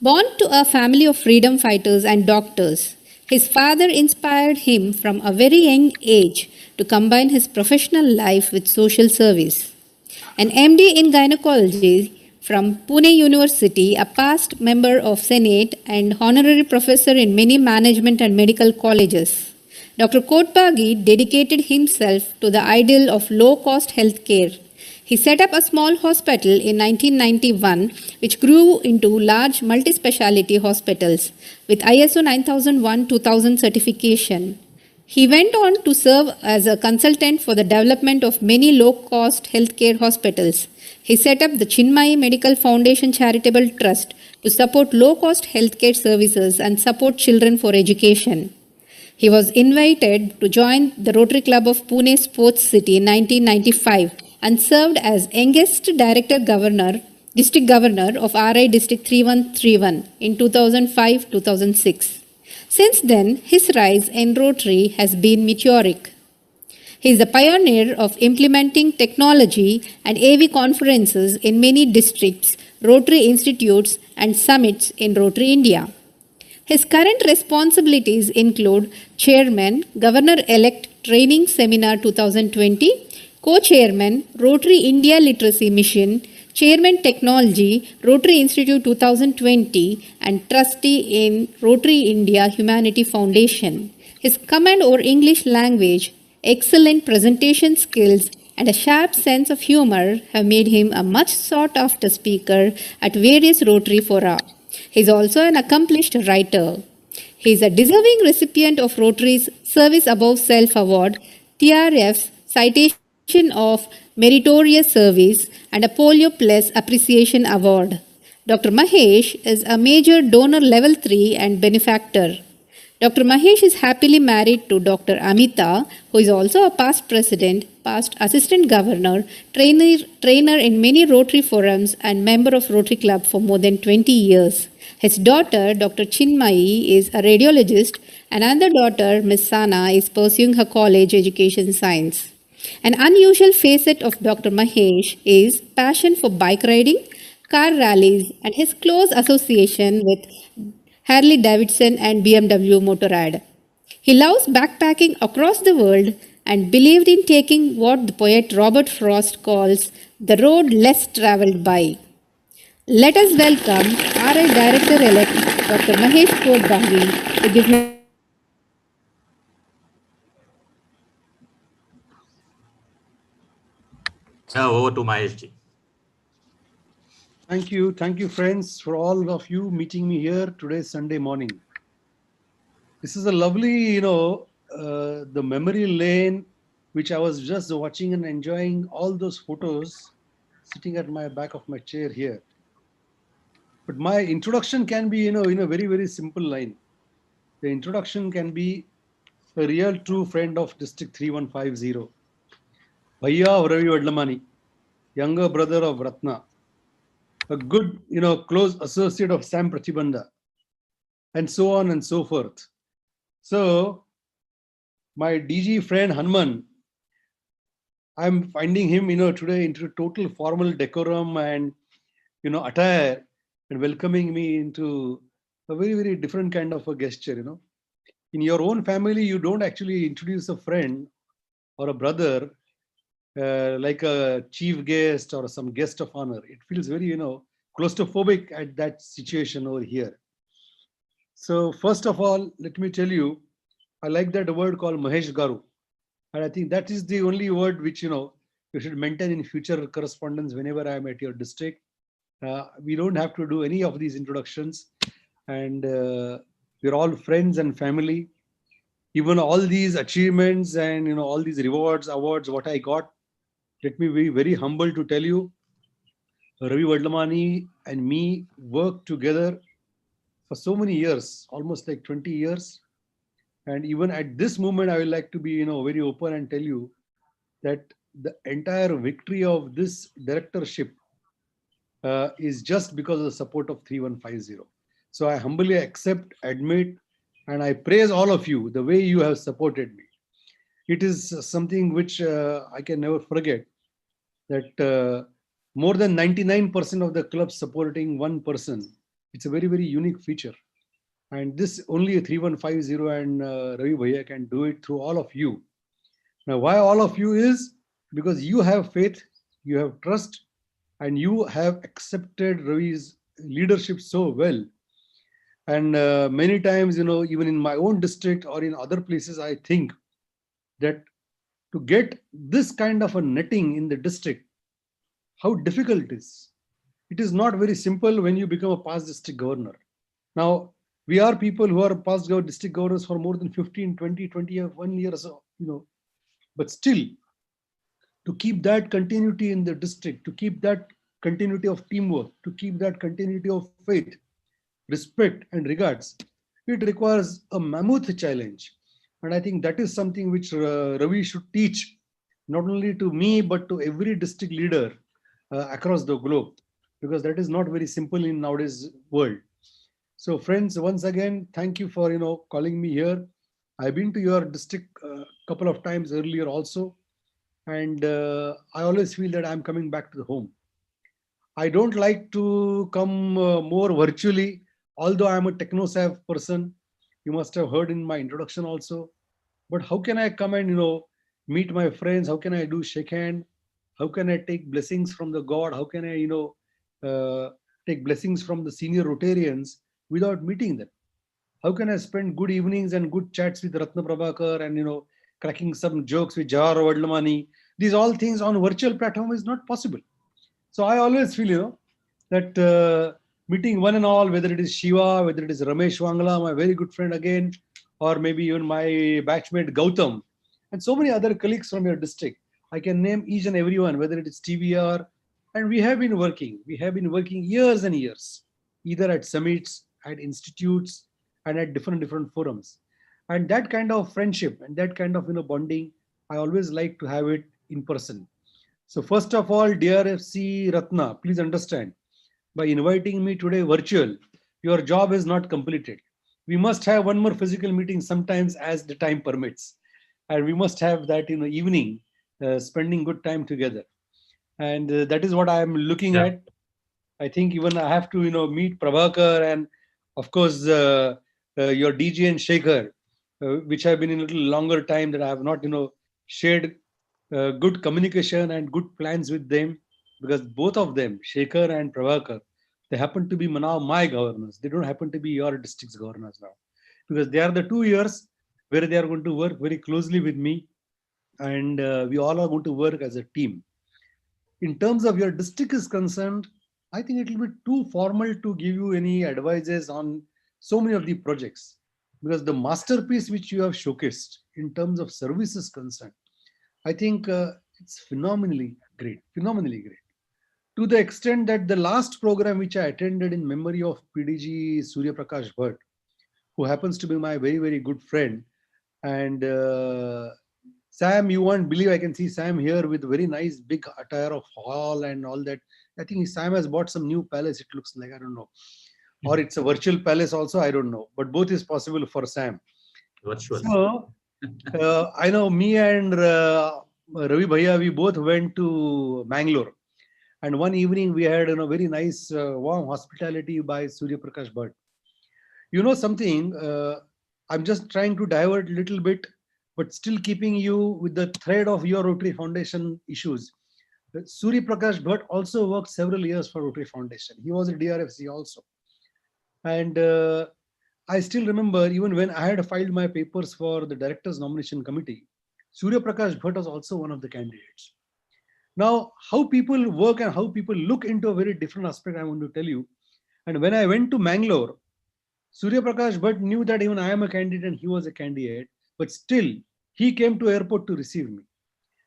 Born to a family of freedom fighters and doctors, his father inspired him from a very young age to combine his professional life with social service. An MD in gynecology from Pune University, a past member of Senate and honorary professor in many management and medical colleges, Dr. Kodbagi dedicated himself to the ideal of low-cost healthcare. He set up a small hospital in 1991, which grew into large multi-speciality hospitals with ISO 9001-2000 certification. He went on to serve as a consultant for the development of many low-cost healthcare hospitals. He set up the Chinmayi Medical Foundation Charitable Trust to support low-cost healthcare services and support children for education. He was invited to join the Rotary Club of Pune Sports City in 1995 and served as youngest district governor of RI District 3131 in 2005-2006. Since then, his rise in Rotary has been meteoric. He is the pioneer of implementing technology and AV conferences in many districts, Rotary institutes, and summits in Rotary India. His current responsibilities include Chairman, Governor-elect Training Seminar 2020, Co-Chairman, Rotary India Literacy Mission, Chairman Technology, Rotary Institute 2020, and Trustee in Rotary India Humanity Foundation. His command over English language, excellent presentation skills, and a sharp sense of humor have made him a much sought-after speaker at various Rotary fora. He is also an accomplished writer. He is a deserving recipient of Rotary's Service Above Self Award, TRF Citation of Meritorious Service, and a Polio Plus Appreciation Award. Dr. Mahesh is a major donor level 3 and benefactor. Dr. Mahesh is happily married to Dr. Amita, who is also a past president, past assistant governor, trainer in many Rotary forums, and member of Rotary Club for more than 20 years. His daughter, Dr. Chinmayi, is a radiologist, and another daughter, Ms. Sana, is pursuing her college education science. An unusual facet of Dr. Mahesh is passion for bike riding, car rallies, and his close association with Harley Davidson and BMW Motorrad. He loves backpacking across the world and believed in taking what the poet Robert Frost calls the road less traveled by. Let us welcome RI Director-elect Dr. Mahesh Kodbagi to give me Now over to Mahesh ji. Thank you, friends, for all of you meeting me here today, Sunday morning. This is a lovely, the memory lane, which I was just watching and enjoying all those photos sitting at my back of my chair here. But my introduction can be, in a very, very simple line. The introduction can be a real true friend of District 3150. Bhaiya of Ravi Vadlamani, younger brother of Ratna, a good, close associate of Sam Pratibanda, and so on and so forth. So, my DG friend Hanuman, I'm finding him, today into total formal decorum and, attire, and welcoming me into a very, very different kind of a gesture, In your own family, you don't actually introduce a friend or a brother like a chief guest or some guest of honor. It feels very, claustrophobic at that situation over here. So first of all, let me tell you, I like that word called Mahesh Garu. And I think that is the only word which, you should maintain in future correspondence whenever I am at your district. We don't have to do any of these introductions. And we're all friends and family. Even all these achievements and, all these rewards, awards, what I got, let me be very humble to tell you, Ravi Vadlamani and me worked together for so many years, almost like 20 years. And even at this moment, I would like to be, very open and tell you that the entire victory of this directorship is just because of the support of 3150. So I humbly accept, admit, and I praise all of you the way you have supported me. It is something which I can never forget, that more than 99% of the club supporting one person. It's a very, very unique feature. And this only a 3150 and Ravi Bhaiya can do it through all of you. Now, why all of you is because you have faith, you have trust, and you have accepted Ravi's leadership so well. And many times, even in my own district or in other places, I think that to get this kind of a netting in the district, how difficult it is. It is not very simple when you become a past district governor. Now, we are people who are past district governors for more than 15, 20, 21 years, but still to keep that continuity in the district, to keep that continuity of teamwork, to keep that continuity of faith, respect and regards, it requires a mammoth challenge. And I think that is something which Ravi should teach, not only to me, but to every district leader across the globe, because that is not very simple in nowadays world. So friends, once again, thank you for, calling me here. I've been to your district a couple of times earlier also, and I always feel that I'm coming back to the home. I don't like to come more virtually, although I'm a techno-sav person. You must have heard in my introduction also. But how can I come and meet my friends? How can I do shake hand? How can I take blessings from the God? How can I take blessings from the senior Rotarians without meeting them? How can I spend good evenings and good chats with Ratna Prabhakar and cracking some jokes with Jawahar Vadlamani? These all things on virtual platform is not possible. So I always feel that meeting one and all, whether it is Shiva, whether it is Ramesh Wangla, my very good friend again, or maybe even my batchmate Gautam, and so many other colleagues from your district. I can name each and every one, whether it is TVR, and we have been working. We have been working years and years, either at summits, at institutes, and at different forums. And that kind of friendship and that kind of bonding, I always like to have it in person. So first of all, dear FC Ratna, please understand, by inviting me today virtual, your job is not completed. We must have one more physical meeting sometimes as the time permits. And we must have that evening, spending good time together. And that is what I am looking at. I think even I have to meet Prabhakar and of course your DG and Shekhar, which have been in a little longer time that I have not shared good communication and good plans with them, because both of them, Shekhar and Prabhakar, they happen to be now my governors. They don't happen to be your district's governors now, because they are the 2 years where they are going to work very closely with me, and we all are going to work as a team. In terms of your district is concerned, I think it will be too formal to give you any advices on so many of the projects, because the masterpiece which you have showcased in terms of services concerned, I think it's phenomenally great, to the extent that the last program which I attended in memory of PDG Surya Prakash Bhatt, who happens to be my very, very good friend. And Sam, you won't believe, I can see Sam here with very nice big attire of hall and all that. I think Sam has bought some new palace, it looks like, I don't know. Or it's a virtual palace also, I don't know. But both is possible for Sam. Virtual. So, I know me and Ravi Bhaiya, we both went to Mangalore. And one evening we had very nice warm hospitality by Surya Prakash Bhatt. You know something, I'm just trying to divert a little bit, but still keeping you with the thread of your Rotary Foundation issues. Surya Prakash Bhatt also worked several years for Rotary Foundation. He was a DRFC also. And I still remember, even when I had filed my papers for the Directors Nomination Committee, Surya Prakash Bhatt was also one of the candidates. Now, how people work and how people look into a very different aspect, I want to tell you. And when I went to Mangalore, Surya Prakash Bhatt knew that even I am a candidate and he was a candidate, but still he came to airport to receive me.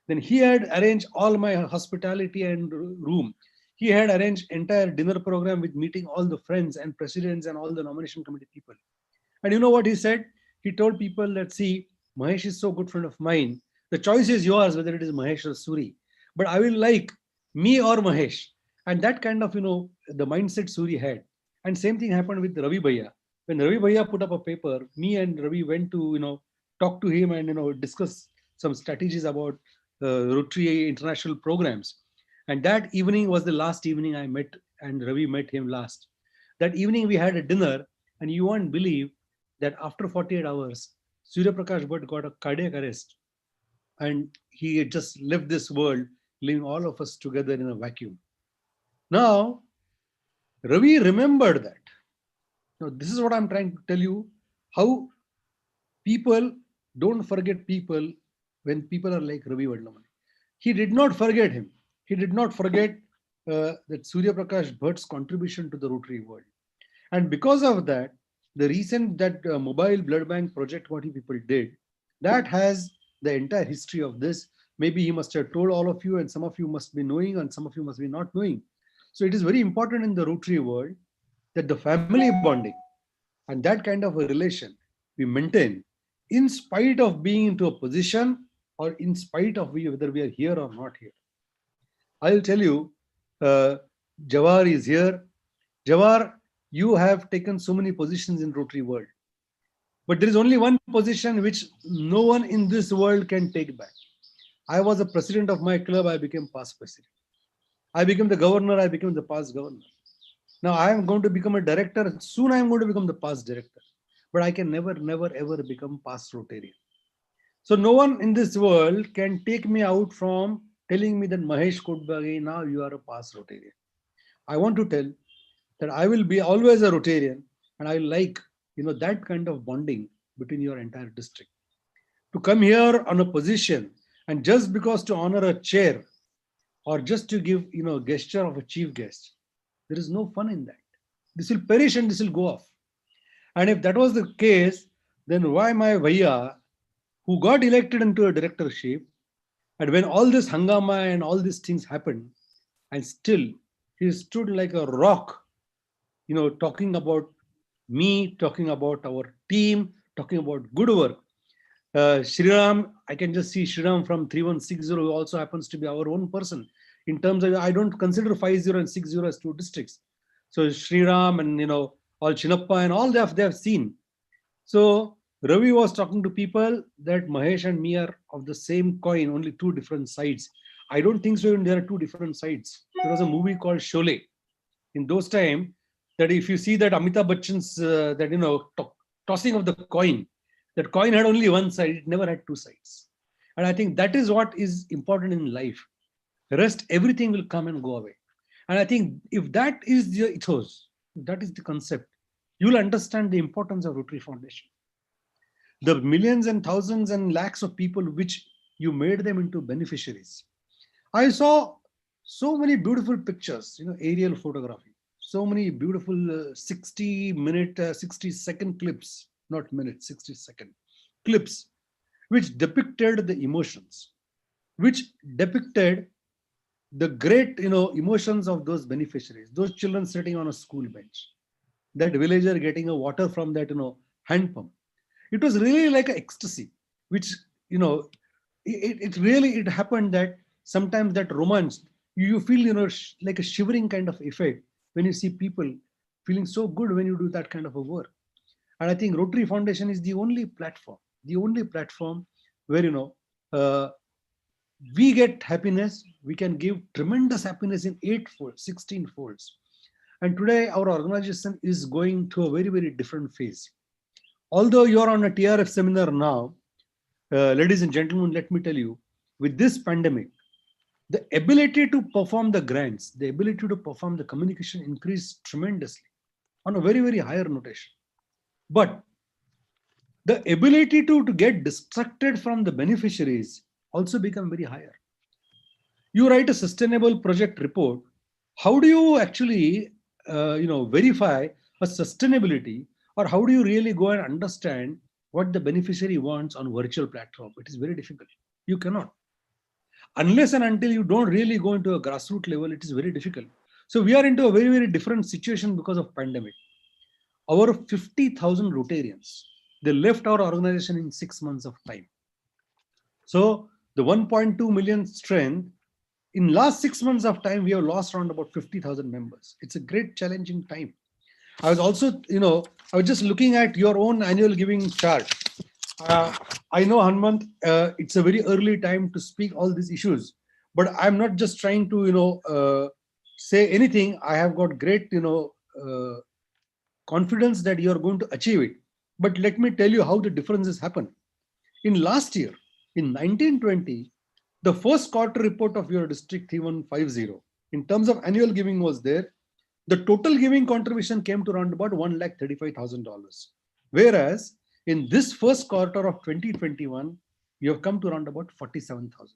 Then he had arranged all my hospitality and room. He had arranged entire dinner program with meeting all the friends and presidents and all the nomination committee people. And you know what he said? He told people that, see, Mahesh is so good friend of mine. The choice is yours, whether it is Mahesh or Suri. But I will like me or Mahesh. And that kind of, the mindset Suri had. And same thing happened with Ravi Bhaiya. When Ravi Bhaiya put up a paper, me and Ravi went to, talk to him and, discuss some strategies about Rotary international programs. And that evening was the last evening I met, and Ravi met him last. That evening we had a dinner, and you won't believe that after 48 hours, Surya Prakash Bhatt got a cardiac arrest. And he had just left this world, leaving all of us together in a vacuum. Now, Ravi remembered that. Now, this is what I'm trying to tell you, how people don't forget people when people are like Ravi Vadlamani. He did not forget him. He did not forget that Surya Prakash Bhatt's contribution to the Rotary world. And because of that, the recent mobile blood bank project, what people did, that has the entire history of this. Maybe he must have told all of you, and some of you must be knowing, and some of you must be not knowing. So it is very important in the Rotary world that the family bonding and that kind of a relation we maintain in spite of being into a position or in spite of whether we are here or not here. I'll tell you, Jawahar is here. Jawahar, you have taken so many positions in Rotary world. But there is only one position which no one in this world can take back. I was a president of my club, I became past president. I became the governor, I became the past governor. Now I am going to become a director, soon I am going to become the past director. But I can never, ever become past Rotarian. So no one in this world can take me out from telling me that Mahesh Kodbagi, now you are a past Rotarian. I want to tell that I will be always a Rotarian, and I like that kind of bonding between your entire district. To come here on a position and just because to honor a chair or just to give a gesture of a chief guest, there is no fun in that. This will perish and this will go off. And if that was the case, then why my Bhaiya, who got elected into a directorship, and when all this hangama and all these things happened, and still he stood like a rock, talking about me, talking about our team, talking about good work. Shriram, I can just see Shriram from 3160, who also happens to be our own person. In terms of, I don't consider 50 and 60 as two districts. So Shriram and all Chinappa and all they have seen. So Ravi was talking to people that Mahesh and me are of the same coin, only two different sides. I don't think so. There are two different sides. There was a movie called Sholay. In those times, that if you see that Amitabh Bachchan's tossing of the coin, that coin had only one side. It never had two sides. And I think that is what is important in life. The rest, everything will come and go away. And I think if that is the ethos, if that is the concept, you will understand the importance of Rotary Foundation. The millions and thousands and lakhs of people which you made them into beneficiaries. I saw so many beautiful pictures, aerial photography, so many beautiful 60-second clips, not minutes, 60-second clips, which depicted the emotions, which depicted the great, emotions of those beneficiaries, those children sitting on a school bench, that villager getting a water from that, hand pump. It was really like an ecstasy, which, it happened that sometimes that romance, you feel, like a shivering kind of effect when you see people feeling so good when you do that kind of a work. And I think Rotary Foundation is the only platform where, we get happiness, we can give tremendous happiness in 8 folds, 16 folds. And today our organization is going to a very, very different phase. Although you're on a TRF seminar now, ladies and gentlemen, let me tell you, with this pandemic, the ability to perform the grants, the ability to perform the communication increased tremendously on a very, very higher notation. But the ability to get distracted from the beneficiaries also become very higher. You write a sustainable project report. How do you actually, verify a sustainability, or how do you really go and understand what the beneficiary wants on virtual platform? It is very difficult. You cannot. Unless and until you don't really go into a grassroots level, it is very difficult. So we are into a very, very different situation because of pandemic. Our 50,000 Rotarians, they left our organization in 6 months of time. So the 1.2 million strength, in last 6 months of time, we have lost around about 50,000 members. It's a great challenging time. I was also, I was just looking at your own annual giving chart. I know, Hanmant, it's a very early time to speak all these issues, but I'm not just trying to, say anything. I have got great, confidence that you're going to achieve it. But let me tell you how the differences happen. In last year, in 1920, the first quarter report of your district 3150, in terms of annual giving was there. The total giving contribution came to around about $135,000. Whereas in this first quarter of 2021, you have come to around about 47,000.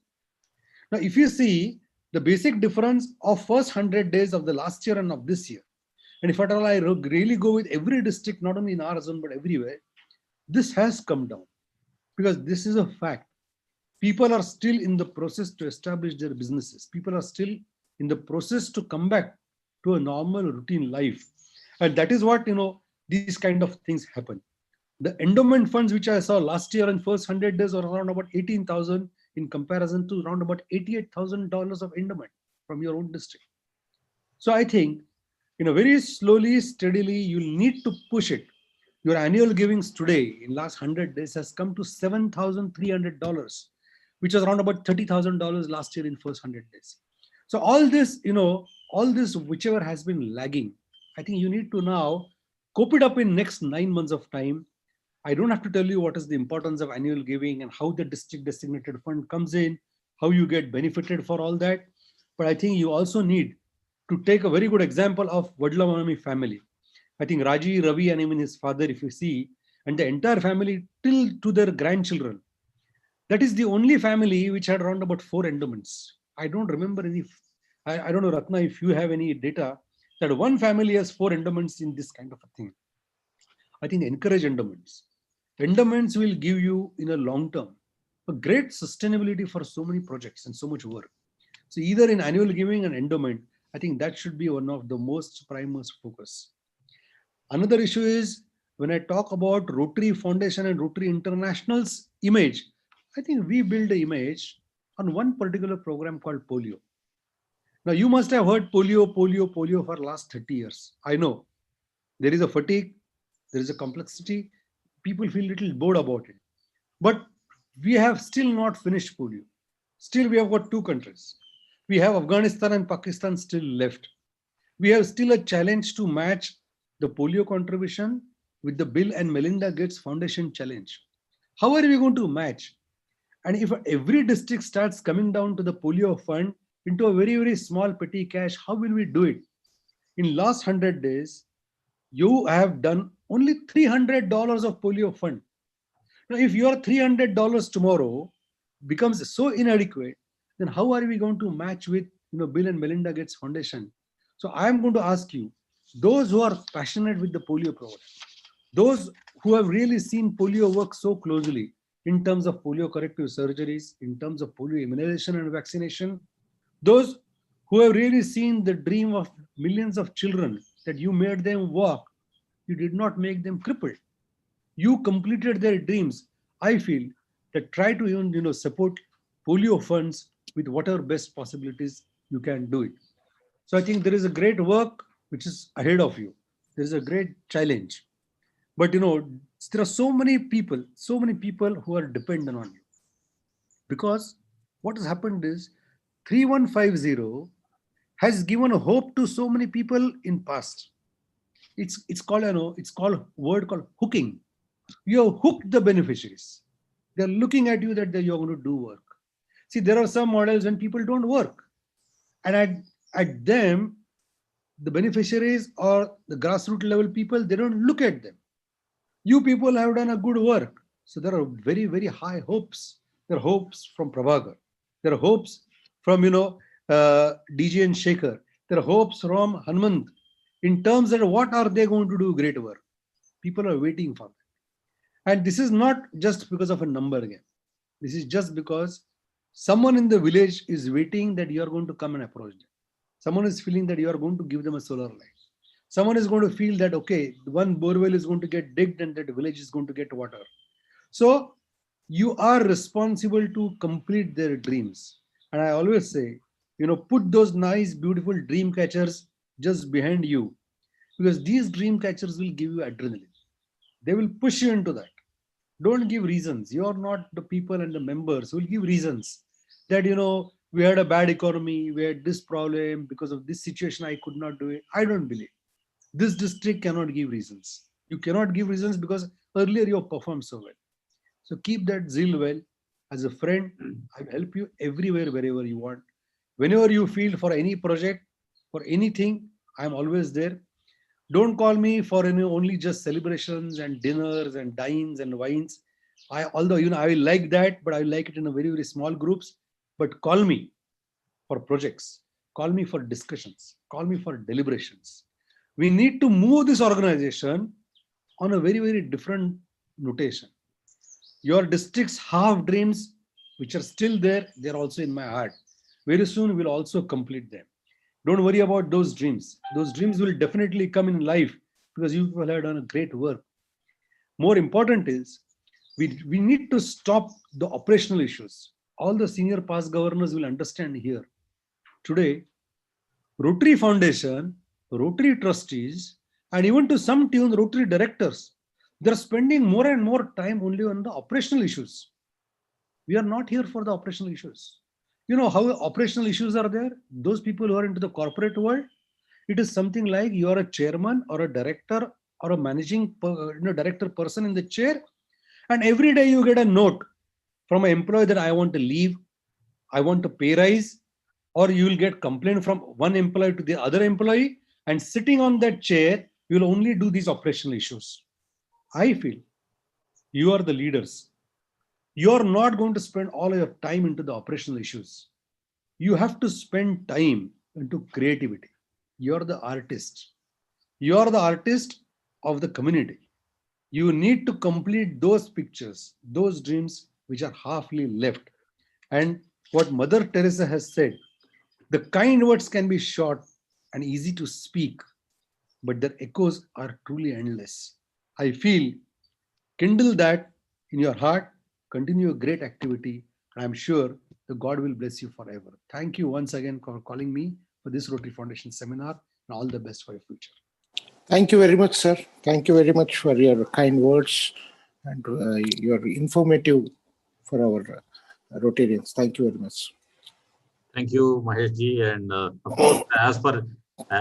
Now, if you see the basic difference of first 100 days of the last year and of this year, and if at all I really go with every district, not only in our zone, but everywhere, this has come down, because this is a fact. People are still in the process to establish their businesses. People are still in the process to come back to a normal routine life. And that is what, these kind of things happen. The endowment funds, which I saw last year in first 100 days, are around about 18,000 in comparison to around about $88,000 of endowment from your own district. So I think, very slowly, steadily, you'll need to push it. Your annual givings today in last 100 days has come to $7,300, which was around about $30,000 last year in first 100 days. So all this, all this, whichever has been lagging, I think you need to now cope it up in next 9 months of time. I don't have to tell you what is the importance of annual giving and how the district designated fund comes in, how you get benefited for all that. But I think you also need to take a very good example of Vadlamanami family. I think Raji, Ravi, and even his father, if you see, and the entire family till to their grandchildren. That is the only family which had around about 4 endowments. I don't remember any, I don't know, Ratna, if you have any data that one family has 4 endowments in this kind of a thing. I think encourage endowments. Endowments will give you in a long term a great sustainability for so many projects and so much work. So either in annual giving and endowment, I think that should be one of the most primary focus. Another issue is when I talk about Rotary Foundation and Rotary International's image, I think we build an image on one particular program called polio. Now you must have heard polio for last 30 years. I know there is a fatigue, there is a complexity, people feel a little bored about it. But we have still not finished polio. Still we have got 2 countries. We have Afghanistan and Pakistan still left. We have still a challenge to match the polio contribution with the Bill and Melinda Gates Foundation challenge. How are we going to match? And if every district starts coming down to the polio fund into a very, very small petty cash, how will we do it? In last 100 days, you have done only $300 of polio fund. Now, if your $300 tomorrow becomes so inadequate, then how are we going to match with Bill and Melinda Gates Foundation? So I am going to ask you, those who are passionate with the polio program, those who have really seen polio work so closely in terms of polio corrective surgeries, in terms of polio immunization and vaccination, those who have really seen the dream of millions of children that you made them walk, you did not make them crippled. You completed their dreams. I feel that try to even support polio funds with whatever best possibilities you can do it. So I think there is a great work which is ahead of you. There is a great challenge. But there are so many people who are dependent on you. Because what has happened is 3150 has given a hope to so many people in past. It's called a word called hooking. You have hooked the beneficiaries. They're looking at you that you're going to do work. See, there are some models when people don't work. And at them, the beneficiaries or the grassroots level people, they don't look at them. You people have done a good work. So there are very, very high hopes. There are hopes from Prabhakar. There are hopes from, DJ and Shekhar. There are hopes from Hanmant in terms of what are they going to do great work. People are waiting for that. And this is not just because of a number again. This is just because someone in the village is waiting that you are going to come and approach them. Someone is feeling that you are going to give them a solar light. Someone is going to feel that, okay, one borewell is going to get digged and that village is going to get water. So you are responsible to complete their dreams. And I always say, put those nice, beautiful dream catchers just behind you, because these dream catchers will give you adrenaline. They will push you into that. Don't give reasons. You are not the people and the members who will give reasons that, we had a bad economy, we had this problem, because of this situation, I could not do it. I don't believe. This district cannot give reasons. You cannot give reasons because earlier you have performed so well. So keep that zeal well. As a friend, I will help you everywhere, wherever you want. Whenever you feel for any project, for anything, I am always there. Don't call me for only just celebrations and dinners and dines and wines. Although I will like that, but I will like it in a very, very small groups. But call me for projects. Call me for discussions. Call me for deliberations. We need to move this organization on a very, very different notation. Your district's half dreams, which are still there, they're also in my heart. Very soon we'll also complete them. Don't worry about those dreams. Those dreams will definitely come in life because you people have done a great work. More important is we need to stop the operational issues. All the senior past governors will understand here. Today, Rotary Foundation, Rotary trustees, and even to some tune Rotary directors, They're spending more and more time only on the operational issues. We are not here for the operational issues. You know how operational issues are there? Those people who are into the corporate world, it is something like you are a chairman or a director or a managing director person in the chair, and every day you get a note from an employee that I want to leave, I want to pay rise, or you will get complaint from one employee to the other employee, and sitting on that chair, you will only do these operational issues. I feel you are the leaders. You are not going to spend all your time into the operational issues. You have to spend time into creativity. You're the artist. You're the artist of the community. You need to complete those pictures, those dreams which are halfly left. And what Mother Teresa has said, the kind words can be short and easy to speak, but their echoes are truly endless. I feel kindle that in your heart, continue a great activity, and I'm sure the God will bless you forever. Thank you once again for calling me for this Rotary Foundation seminar, and all the best for your future. Thank you very much, sir. Thank you very much for your kind words and your informative for our Rotarians. Thank you very much. Thank you, Mahesh ji. And of course, as per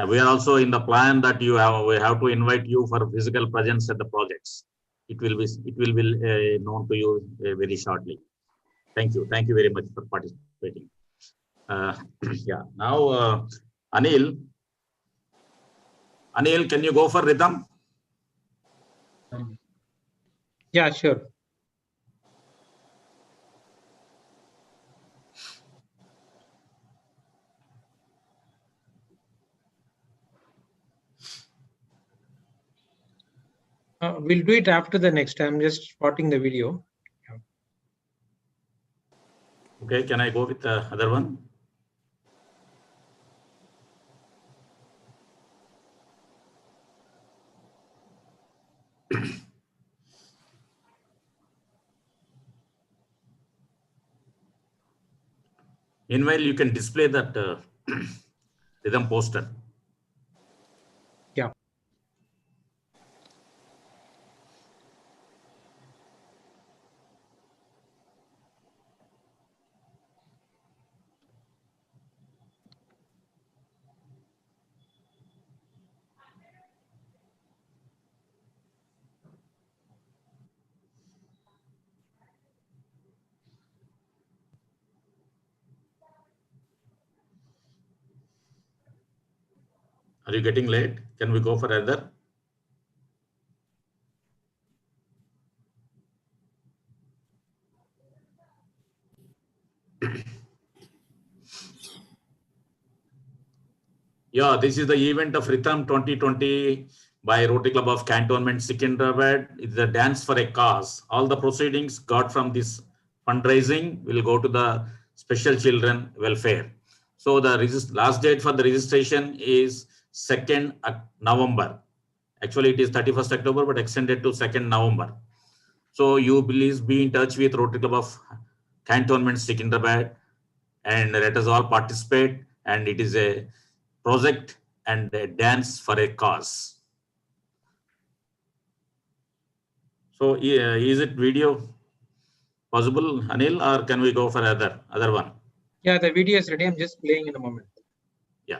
we are also in the plan that we have to invite you for physical presence at the projects. It will be known to you very shortly. Thank you very much for participating. Yeah. Now, Anil, can you go for rhythm? Yeah, sure. We'll do it after the next time. Just spotting the video. Okay, can I go with the other one? Meanwhile, you can display that rhythm poster. Yeah. Are you getting late? Can we go for other? Yeah, this is the event of Rhythm 2020 by Rotary Club of Cantonment Secunderabad. It's a dance for a cause. All the proceedings got from this fundraising will go to the special children welfare. So the last date for the registration is 2nd November. Actually, it is 31st October, but extended to 2nd November. So you please be in touch with Rotary Club of Cantonment Secunderabad and let us all participate. And it is a project and a dance for a cause. So is it video possible, Anil, or can we go for other one? Yeah, the video is ready. I'm just playing in a moment. Yeah.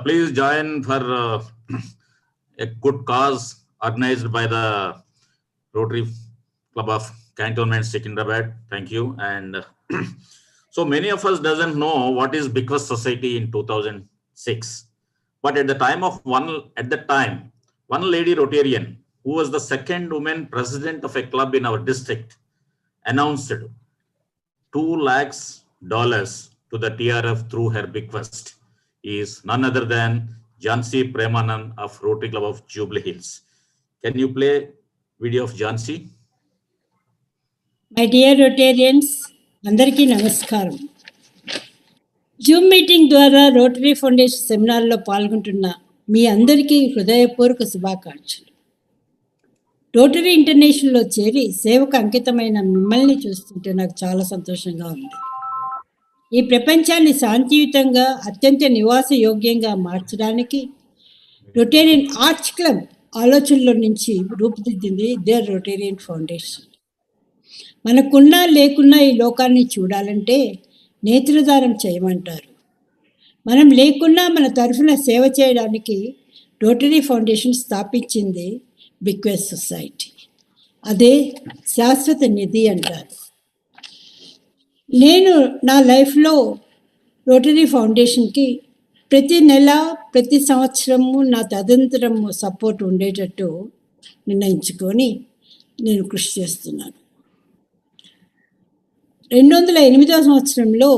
please join for a good cause organized by the Rotary Club of Cantonment Secunderabad. Thank you. And so many of us doesn't know what is Bikwas Society in 2006. But at the time, one lady Rotarian, who was the second woman president of a club in our district, announced $2 lakhs to the TRF through her bequest. Is none other than Jhansi Premanan of Rotary Club of Jubilee Hills. Can you play video of Jhansi? My dear Rotarians, అందరికీ నమస్కారం. Zoom meeting ద్వారా rotary foundation సెమినార్లో పాల్గొంటున్న మీ అందరికీ హృదయపూర్వక శుభాకాంక్షలు. Rotary ఇంటర్నేషనల్లో చేరి సేవకు అంకితమైన మిమ్మల్ని చూస్తుంటే నాకు చాలా సంతోషంగా ఉంది. ఈ ప్రపంచాన్ని శాంతియుతంగా అత్యంత నివాస యోగ్యంగా మార్చడానికి రొటేరియన్ ఆర్చ్ క్లబ్ ఆలోచనల నుంచి రూపుదిద్దింది దేర్ రొటేరియన్ ఫౌండేషన్. మనకున్నా లేకున్నా ఈ లోకాన్ని చూడాలంటే నేత్రదానం చేయమంటారు. మనం లేకున్నా మన తరఫున సేవ చేయడానికి రోటరీ ఫౌండేషన్ స్థాపించింది బిక్వెస్ సొసైటీ. అదే శాశ్వత నిధి అంటారు. నేను నా లైఫ్లో రోటరీ ఫౌండేషన్కి ప్రతి నెల ప్రతి సంవత్సరము నా తదనంతరము సపోర్ట్ ఉండేటట్టు నిర్ణయించుకొని నేను కృషి చేస్తున్నాను. 2008వ సంవత్సరంలో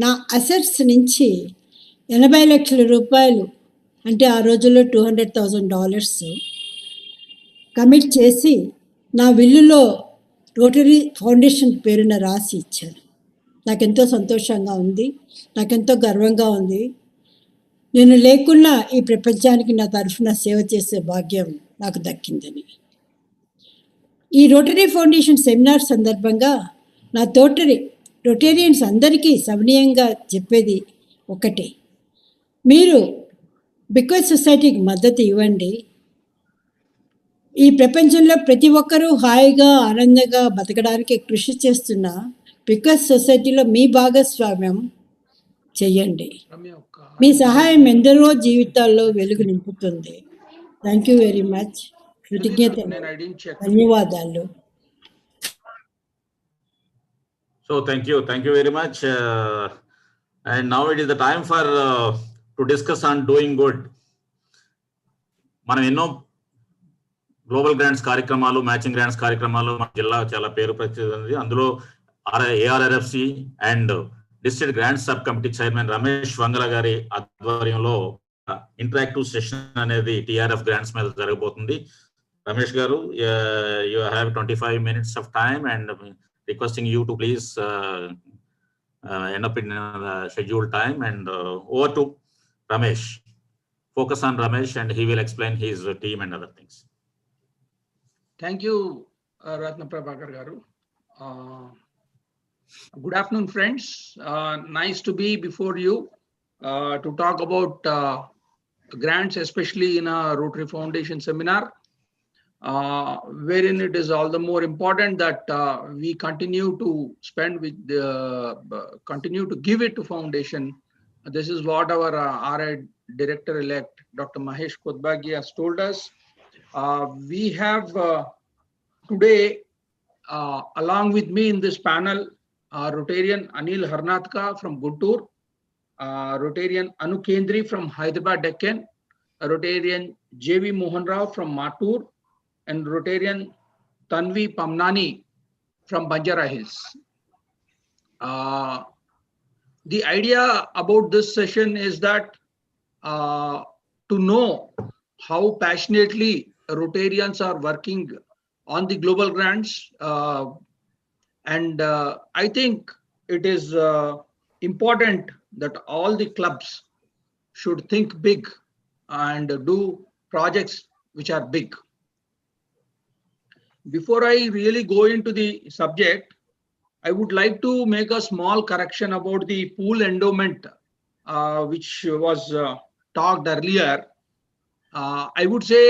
నా అసెట్స్ నుంచి 80 లక్షల రూపాయలు, అంటే ఆ రోజుల్లో $200,000 కమిట్ చేసి నా విల్లులో రోటరీ ఫౌండేషన్ పేరున రాసి ఇచ్చాను. నాకెంతో సంతోషంగా ఉంది, నాకెంతో గర్వంగా ఉంది. నేను లేకున్నా ఈ ప్రపంచానికి నా తరఫున సేవ చేసే భాగ్యం నాకు దక్కిందని. ఈ రోటరీ ఫౌండేషన్ సెమినార్ సందర్భంగా నా రొటేరియన్స్ అందరికీ సవినయంగా చెప్పేది ఒకటే, మీరు బిక్వెస్ సొసైటీకి మద్దతు ఇవ్వండి. ఈ ప్రపంచంలో ప్రతి ఒక్కరూ హాయిగా ఆనందంగా బతకడానికి కృషి చేస్తున్న బిక్వెస్ సొసైటీలో మీ భాగస్వామ్యం చెయ్యండి. మీ సహాయం ఎందరో జీవితాల్లో వెలుగు నింపుతుంది. Thank you very much. కృతజ్ఞతలు, ధన్యవాదాలు. So thank you very much. And now it is the time for to discuss on doing good. మనం ఎన్నో గ్లోబల్ గ్రాంట్స్ కార్యక్రమాలు, మ్యాచింగ్ గ్రాంట్స్ కార్యక్రమాలు మన జిల్లా చాలా పేరు ప్రఖ్యాతి ఉంది. అందులో ARRFC and district grants sub committee chairman Ramesh Vangala గారి ఆధ్వర్యంలో ఇంటరాక్టివ్ సెషన్ అనేది TRF గ్రాంట్స్ మీద జరగబోతుంది. రమేష్ గారు, you have 25 minutes of time and requesting you to please end up in scheduled time, and over to Ramesh. Focus on Ramesh and he will explain his team and other things. Thank you, Ratna Prabhakar Garu. Good afternoon, friends. Nice to be before you to talk about grants, especially in a Rotary Foundation seminar, wherein it is all the more important that we continue to spend continue to give it to foundation. This is what our RI Director-elect, Dr. Mahesh Kodbagi, has told us. We have today, along with me in this panel, Rotarian Anil Harnatka from Guntur, Rotarian Anu Kendri from Hyderabad Deccan, Rotarian JV Mohan Rao from Matur, and Rotarian Tanvi Pamnani from Banjara Hills. The idea about this session is that to know how passionately Rotarians are working on the global grants, and I think it is important that all the clubs should think big and do projects which are big. Before I really go into the subject, I would like to make a small correction about the pool endowment, which was talked earlier. I would say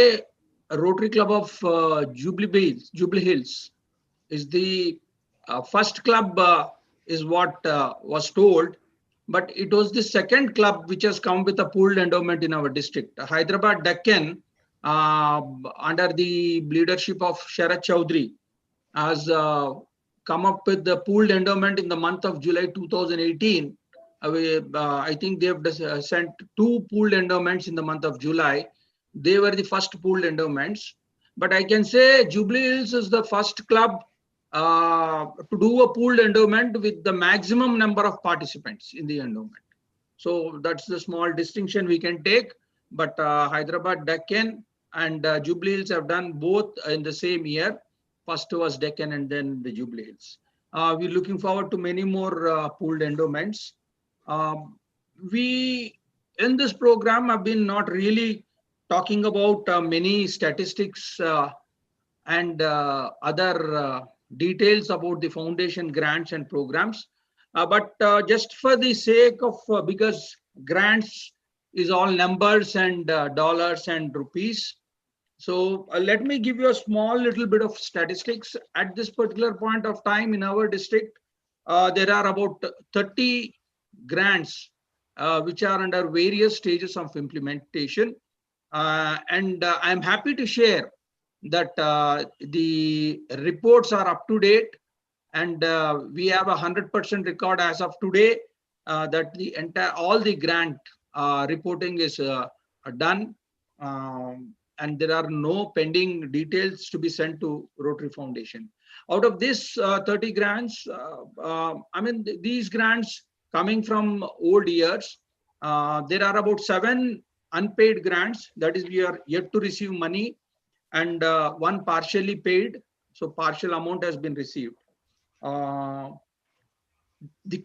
Rotary Club of Jubilee Hills is the first club, is what was told. but it was the second club which has come with a pooled endowment in our district. Hyderabad Deccan, under the leadership of Sharat Chaudhary, has come up with the pooled endowment in the month of July 2018. I think they have sent 2 pooled endowments in the month of July. They were the first pooled endowments. But I can say Jubilee Hills is the first club to do a pooled endowment with the maximum number of participants in the endowment. So that's the small distinction we can take. But Hyderabad Deccan and Jubilee Hills have done both in the same year. First was Deccan and then the Jubilee Hills. We're looking forward to many more pooled endowments. We in this program have been not really talking about many statistics and other details about the foundation grants and programs. But just for the sake of, because grants is all numbers and dollars and rupees. So let me give you a small little bit of statistics. At this particular point of time in our district, there are about 30 grants which are under various stages of implementation. And I'm happy to share that the reports are up to date, and we have 100% record as of today that the entire all the grant reporting is done, and there are no pending details to be sent to Rotary Foundation. Out of this 30 grants, I mean these grants coming from old years, there are about 7 unpaid grants, that is we are yet to receive money, and 1 partially paid, so partial amount has been received. The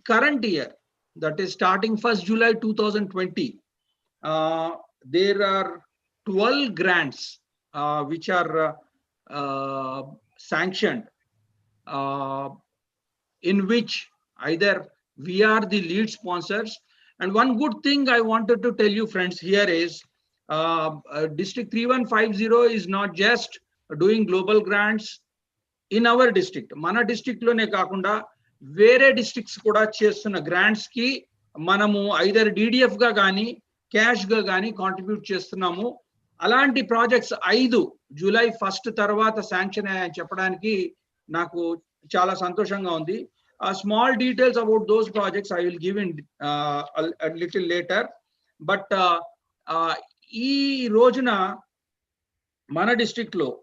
current year, that is starting 1st July 2020, there are 12 grants which are sanctioned, in which either we are the lead sponsors. And one good thing I wanted to tell you friends here is District 3150 is not just doing global grants in our district. Mana district lone kaakunda vere districts kuda chestunna grants ki manamu either DDF ga gaani cash ga gaani contribute chestunnamo. Alanti projects 5 July 1st tarvata sanction ayani cheppadaniki naku chala santoshanga undi. Small details about those projects I will give in a little later. But ee rojuna mana district lo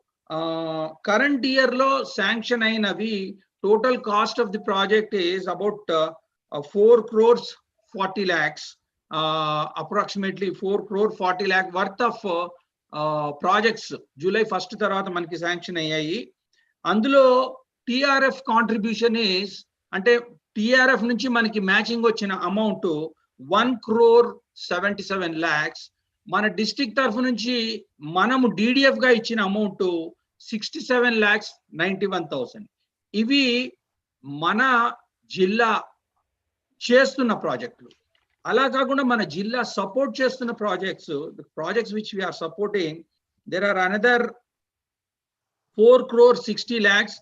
current year lo sanction ainavi, total cost of the project is about 4 crores 40 lakhs, approximately 4 crore 40 lakh worth of projects July 1st tarvata manaki sanction ayyayi. Andulo TRF contribution is, అంటే TRF నుంచి మనకి matching వచ్చిన amount 1 crore 77 lakhs. మన district తరఫు నుంచి మనము DDF గా ఇచ్చిన అమౌంట్ 67,91,000. ఇవి మన జిల్లా చేస్తున్న ప్రాజెక్టులు. అలా కాకుండా మన జిల్లా సపోర్ట్ చేస్తున్న projects which we are supporting, there are another 4 crore 60 lakhs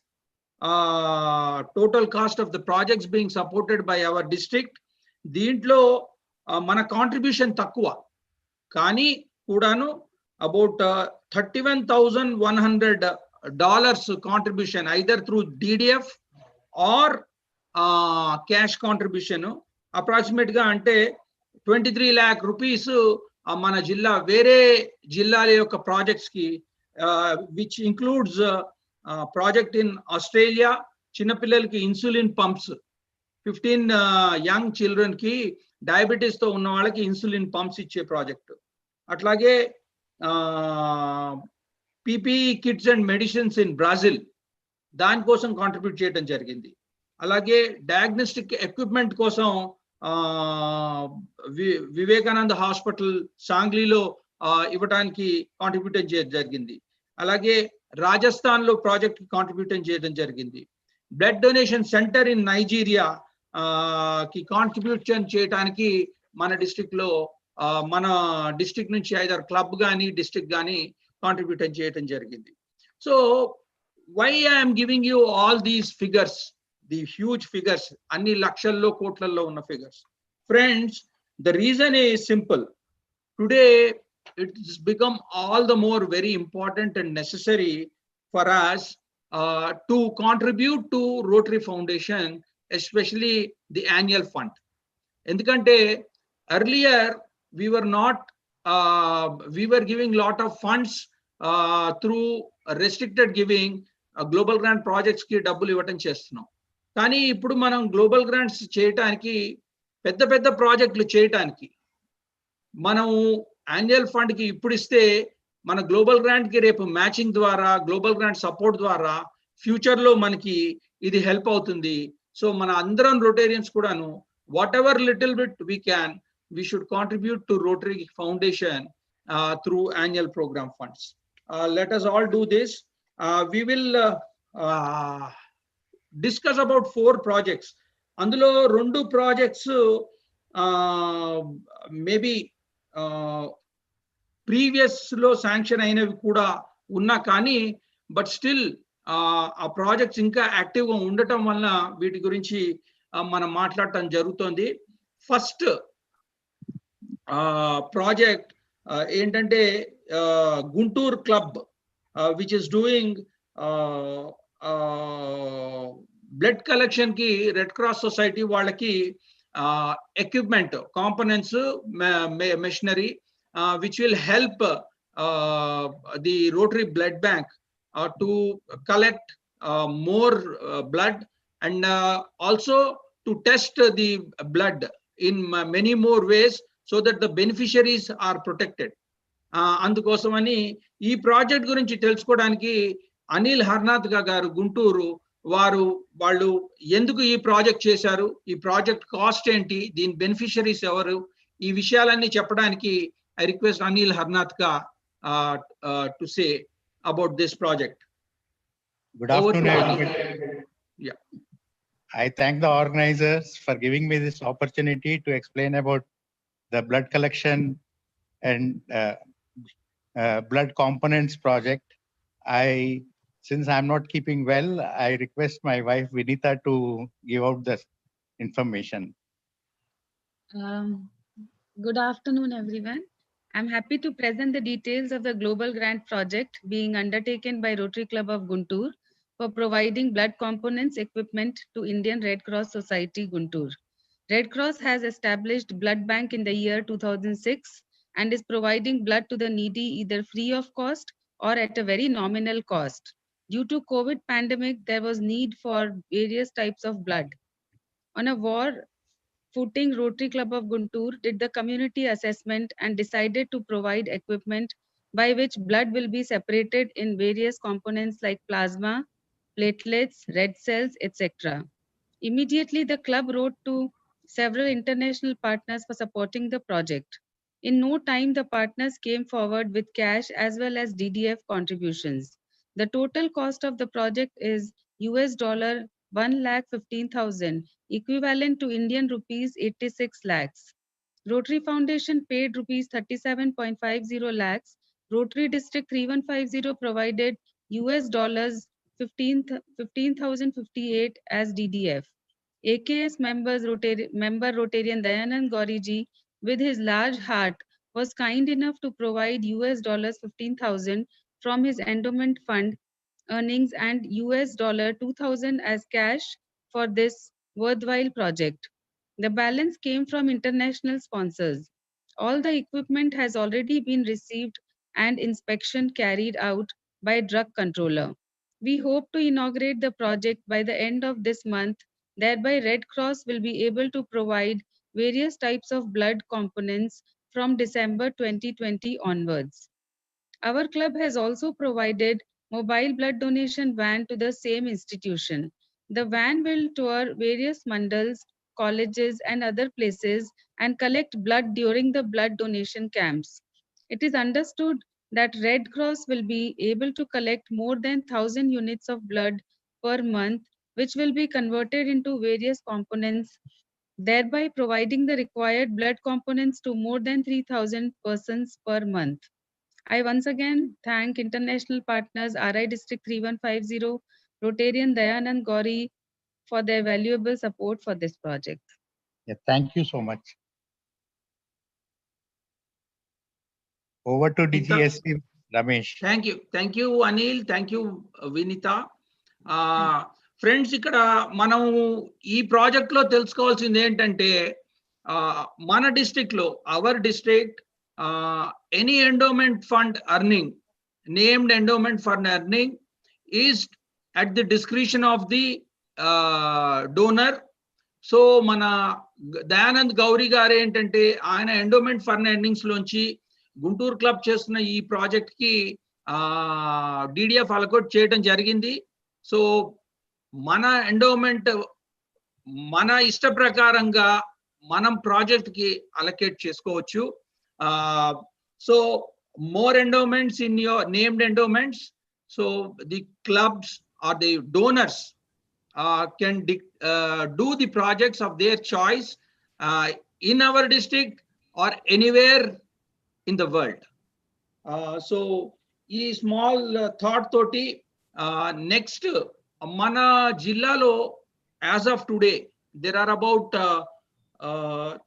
total cost of the projects being supported by our district. దీంట్లో మన కాంట్రిబ్యూషన్ తక్కువ కానీ కూడాను about $31,100 contribution either through DDF or cash contribution. Approximate గా అంటే 23 lakh rupees మన జిల్లా వేరే జిల్లాల యొక్క ప్రాజెక్ట్స్ కి, which includes project in Australia, చిన్నపిల్లలకి ఇన్సులిన్ పంప్స్, 15 యంగ్ చిల్డ్రన్ కి డయాబెటీస్ తో ఉన్న వాళ్ళకి ఇన్సులిన్ పంప్స్ ఇచ్చే ప్రాజెక్ట్. అట్లాగే PPE kits and medicines in Brazil, దానికోసం కాంట్రిబ్యూట్ చేయడం జరిగింది. అలాగే డయాగ్నోస్టిక్ ఎక్విప్మెంట్ కోసం వివేకానంద హాస్పిటల్ సాంగ్లీలో ఇవ్వడానికి కాంట్రిబ్యూట్ చేయడం జరిగింది. అలాగే రాజస్థాన్ లో ప్రాజెక్ట్ కాంట్రిబ్యూట్ చేయడం జరిగింది. Blood donation centre in Nigeria కి కాంట్రిబ్యూషన్ చేయడానికి మన డిస్ట్రిక్ట్ లో మన డిస్ట్రిక్ట్ నుంచి ఐదర్ క్లబ్ కానీ డిస్ట్రిక్ట్ కానీ కాంట్రిబ్యూట్ చేయడం జరిగింది. So why I'm giving you all these figures, the huge figures, అన్ని లక్షల్లో కోట్లలో ఉన్న figures. Friends, the reason is simple. Today, it's become all the more very important and necessary for us to contribute to Rotary Foundation, especially the annual fund. Endukante earlier we were not, we were giving lot of funds through restricted giving, global grant projects ki డబ్బులు ఇవ్వటం చేస్తున్నాం. కానీ ఇప్పుడు మనం global grants చేయటానికి, పెద్ద పెద్ద ప్రాజెక్టులు చేయటానికి మనం యాన్యువల్ ఫండ్ కి ఇప్పుడు ఇస్తే మన గ్లోబల్ గ్రాంట్ కి రేపు మ్యాచింగ్ ద్వారా, గ్లోబల్ గ్రాంట్ సపోర్ట్ ద్వారా ఫ్యూచర్ లో మనకి ఇది హెల్ప్ అవుతుంది. సో మన అందరం రొటేరియన్స్ కూడాను whatever little bit we can, we should contribute to Rotary Foundation through annual program funds. Let us all do this. We will discuss about 4 projects. Andulo 2 projects maybe previous lo sanction అయినవి కూడా ఉన్నా కానీ but still ఆ projects ఇంకా active గా ఉండటం వల్ల వీటి గురించి మనం మాట్లాడటం జరుగుతోంది. ఫస్ట్ ప్రాజెక్ట్ ఏంటంటే Guntur club which is doing blood collection కి రెడ్ క్రాస్ సొసైటీ వాళ్ళకి equipment, components, machinery, which will help the Rotary Blood Bank to collect more blood and also to test the blood in many more ways so that the beneficiaries are protected. అందుకోసమని ఈ project గురించి తెలుసుకోవడానికి అనిల్ హర్నాథ్ గారు గుంటూరు వాళ్ళు ఎందుకు ఈ project చేశారు, ఈ ప్రాజెక్ట్ కాస్ట్ ఏంటి, దీని బెనిఫిషరీస్ ఎవరు, ఈ విషయాలన్నీ చెప్పడానికి I request Anil Harnath to say about this project. Good afternoon, everybody. Yeah. I thank the organizers for giving me this opportunity to explain about the blood collection and blood components project. Since I'm not keeping well, I request my wife Vinita to give out the information. Good afternoon, everyone. I'm happy to present the details of the Global Grant project being undertaken by Rotary Club of Guntur for providing blood components equipment to Indian Red Cross Society, Guntur. Red Cross has established blood bank in the year 2006 and is providing blood to the needy either free of cost or at a very nominal cost. Due to COVID pandemic, there was need for various types of blood. On a war footing, Rotary Club of Guntur did the community assessment and decided to provide equipment by which blood will be separated in various components like plasma, platelets, red cells, etc. Immediately, the club wrote to several international partners for supporting the project. In no time, the partners came forward with cash as well as DDF contributions. The total cost of the project is $1,15,000, equivalent to Indian rupees 86 lakhs. Rotary Foundation paid rupees 37.50 lakhs. Rotary District 3150 provided $15,058 as DDF. AKS member Rotarian Dayanand Gauriji, with his large heart, was kind enough to provide $15,000 from his endowment fund earnings and $2,000 as cash for this worthwhile project. The balance came from international sponsors. All the equipment has already been received and inspection carried out by drug controller. We hope to inaugurate the project by the end of this month. Thereby, Red Cross will be able to provide various types of blood components from December 2020 onwards. Our club has also provided mobile blood donation van to the same institution. The van will tour various mandals, colleges and other places and collect blood during the blood donation camps. It is understood that Red Cross will be able to collect more than 1,000 units of blood per month, which will be converted into various components, thereby providing the required blood components to more than 3,000 persons per month. I once again thank international partners RI District 3150, Rotarian Dayanand Gauri for their valuable support for this project. Yeah, thank you so much. Over to DGSP, Ramesh. Thank you, Anil. Thank you, Vinita. Friends, ఇక్కడ మనం ఈ project లో తెలుసుకోవాల్సింది ఏంటంటే మన district లో our district any endowment fund earning named endowment fund earning is at the discretion of the donor. So మన దయానంద్ గౌరీ గారు ఏంటంటే ఆయన ఎండోమెంట్ ఫండ్ ఎర్నింగ్స్ లోంచి గుంటూరు క్లబ్ చేస్తున్న ఈ ప్రాజెక్ట్ కి డిడిఎఫ్ అలకోట్ చేయడం జరిగింది. సో మన ఎండోమెంట్ మన ఇష్ట ప్రకారంగా మనం ప్రాజెక్ట్ కి అలకేట్ చేసుకోవచ్చు. So more endowments in your named endowments. So the clubs or the donors can do the projects of their choice in our district or anywhere in the world. So ఈ small thought toti next mana jillalo as of today there are about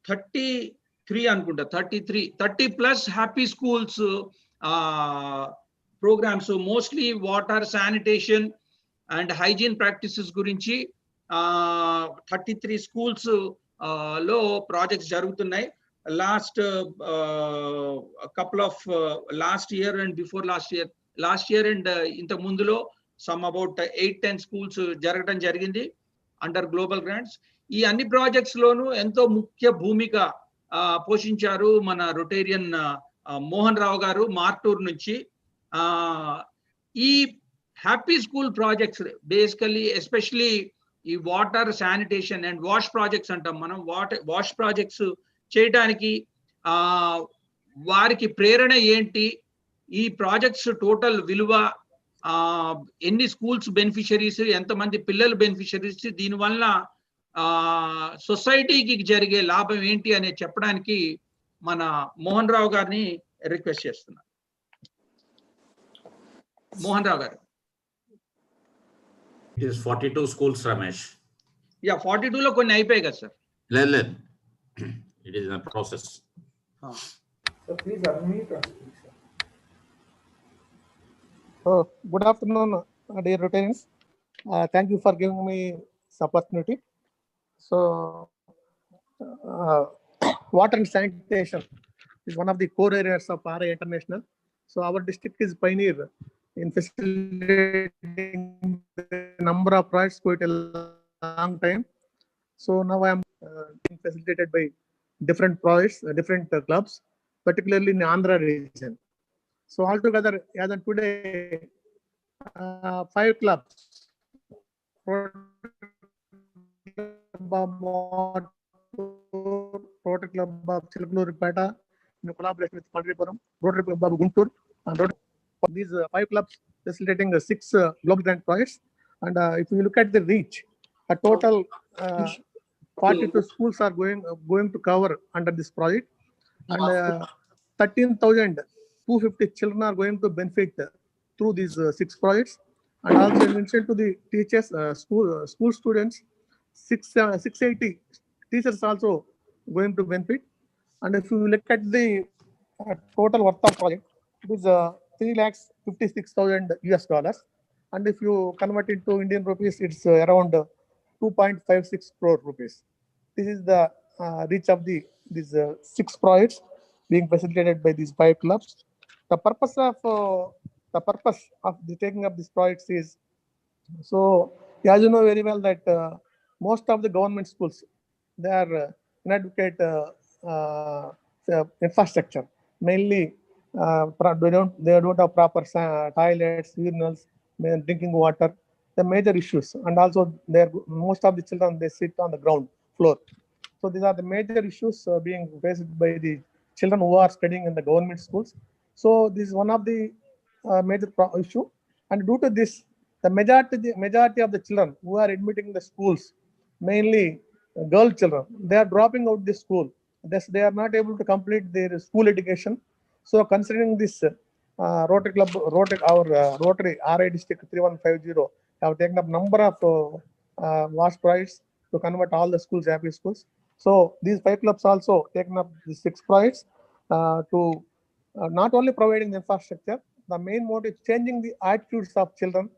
33 anukunta 30 plus happy schools programs. So mostly water, sanitation and hygiene practices gurinchi 33 schools lo projects jarugutunnai. Last couple of last year and before last year and inta mundulo some about 8-10 schools jaragadam jarigindi under global grants. ఈ అన్ని projects లోను ఎంతో ముఖ్య భూమిక పోషించారు మన Rotarian Mohan Rao గారు మార్టూర్ నుంచి. ఈ happy school projects basically especially ఈ water, sanitation and wash projects అంటాం మనం. వాష్ ప్రాజెక్ట్స్ చేయడానికి వారికి ప్రేరణ ఏంటి, ఈ ప్రాజెక్ట్స్ టోటల్ విలువ, ఎన్ని స్కూల్స్ బెనిఫిషరీస్, ఎంతమంది పిల్లలు బెనిఫిషరీస్, దీనివల్ల సొసైటీకి జరిగే లాభం ఏంటి అనేది చెప్పడానికి మన మోహన్ రావు గారిని రిక్వెస్ట్ చేస్తున్నా. మోహన్ రావు గారు. It is 42 schools, Ramesh. Yeah, 42 లో కొన్ని అయిపోయాయి కదా సార్. లేదు, it is in a process. So please unmute. Oh, good afternoon, dear Rotarians. Thank you for giving me this opportunity. So, water and sanitation is one of the core areas of RI International. So our district is pioneer in facilitating the number of projects quite a long time. So now I am being facilitated by different projects, different clubs, particularly in Andhra region. So altogether, as of today, 5 clubs. Rotary Club of Chilkaluripeta in collaboration with Pennidhi, Rotary Club of Guntur, and Rotary. These 5 clubs facilitating 6 global grant projects. And if you look at the reach, a total 42 schools are going to cover under this project, and 13,250 children are going to benefit through these 6 projects. And also in addition to the teachers, school students, 680 teachers also going to benefit. And if you look at the total worth of project, it is $3,56,000 US. And if you convert it to Indian rupees, it's around 2.56 crore rupees. This is the reach of these 6 projects being facilitated by these 5 clubs. The purpose of the taking up these projects is, so as you know very well that most of the government schools, they are inadequate infrastructure. Mainly, they don't have proper toilets, urinals, drinking water, the major issues. And also, most of the children, they sit on the ground floor. So these are the major issues being faced by the children who are studying in the government schools. So this is one of the major issue. And due to this, the majority of the children who are admitting the schools, mainly girl children, they are dropping out the school. Thus, they are not able to complete their school education. So considering this, Rotary Club, Rotary RI District 3150 have taken up number of wash projects to convert all the schools happy schools. So these 5 clubs also taken up the 6 projects to not only providing the infrastructure, the main motive is changing the attitudes of children,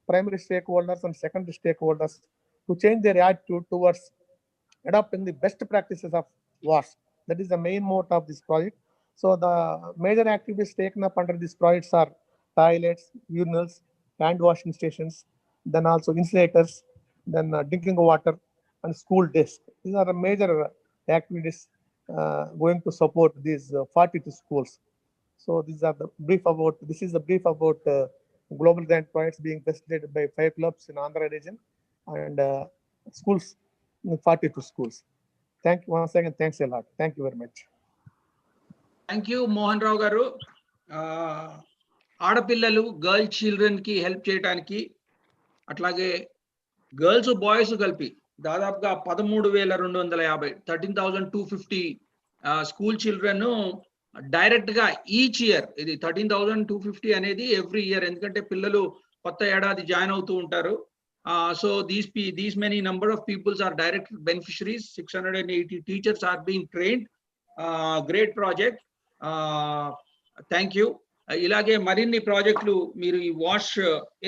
primary stakeholders and secondary stakeholders, to change their attitude towards adopting the best practices of WASP. That is the main motive of this project. So the major activities taken up under these projects are toilets, urinals, hand washing stations, then also insulators, then drinking water and school desk. These are the major activities going to support these 42 schools. So these are the brief about. This is the brief about global grant projects being facilitated by 5 clubs in Andhra region and schools, 42 schools. Thank you once again. Thanks a lot. Thank you very much. Thank you, Mohan Rao garu. ఆడపిల్లలు girl children కి help చేయడానికి అట్లాగే girls boys కలిపి దాదాపుగా 13,250 13,250 school children direct గా each year. ఇది 13,250 అనేది every year, ఎందుకంటే పిల్లలు కొత్త ఏడాది జాయిన్ అవుతూ ఉంటారు. So these many number of peoples are direct beneficiaries. 680 teachers are being trained. Great project. Thank you. ఇలాగే మరిన్ని ప్రాజెక్టులు మీరు ఈ వాష్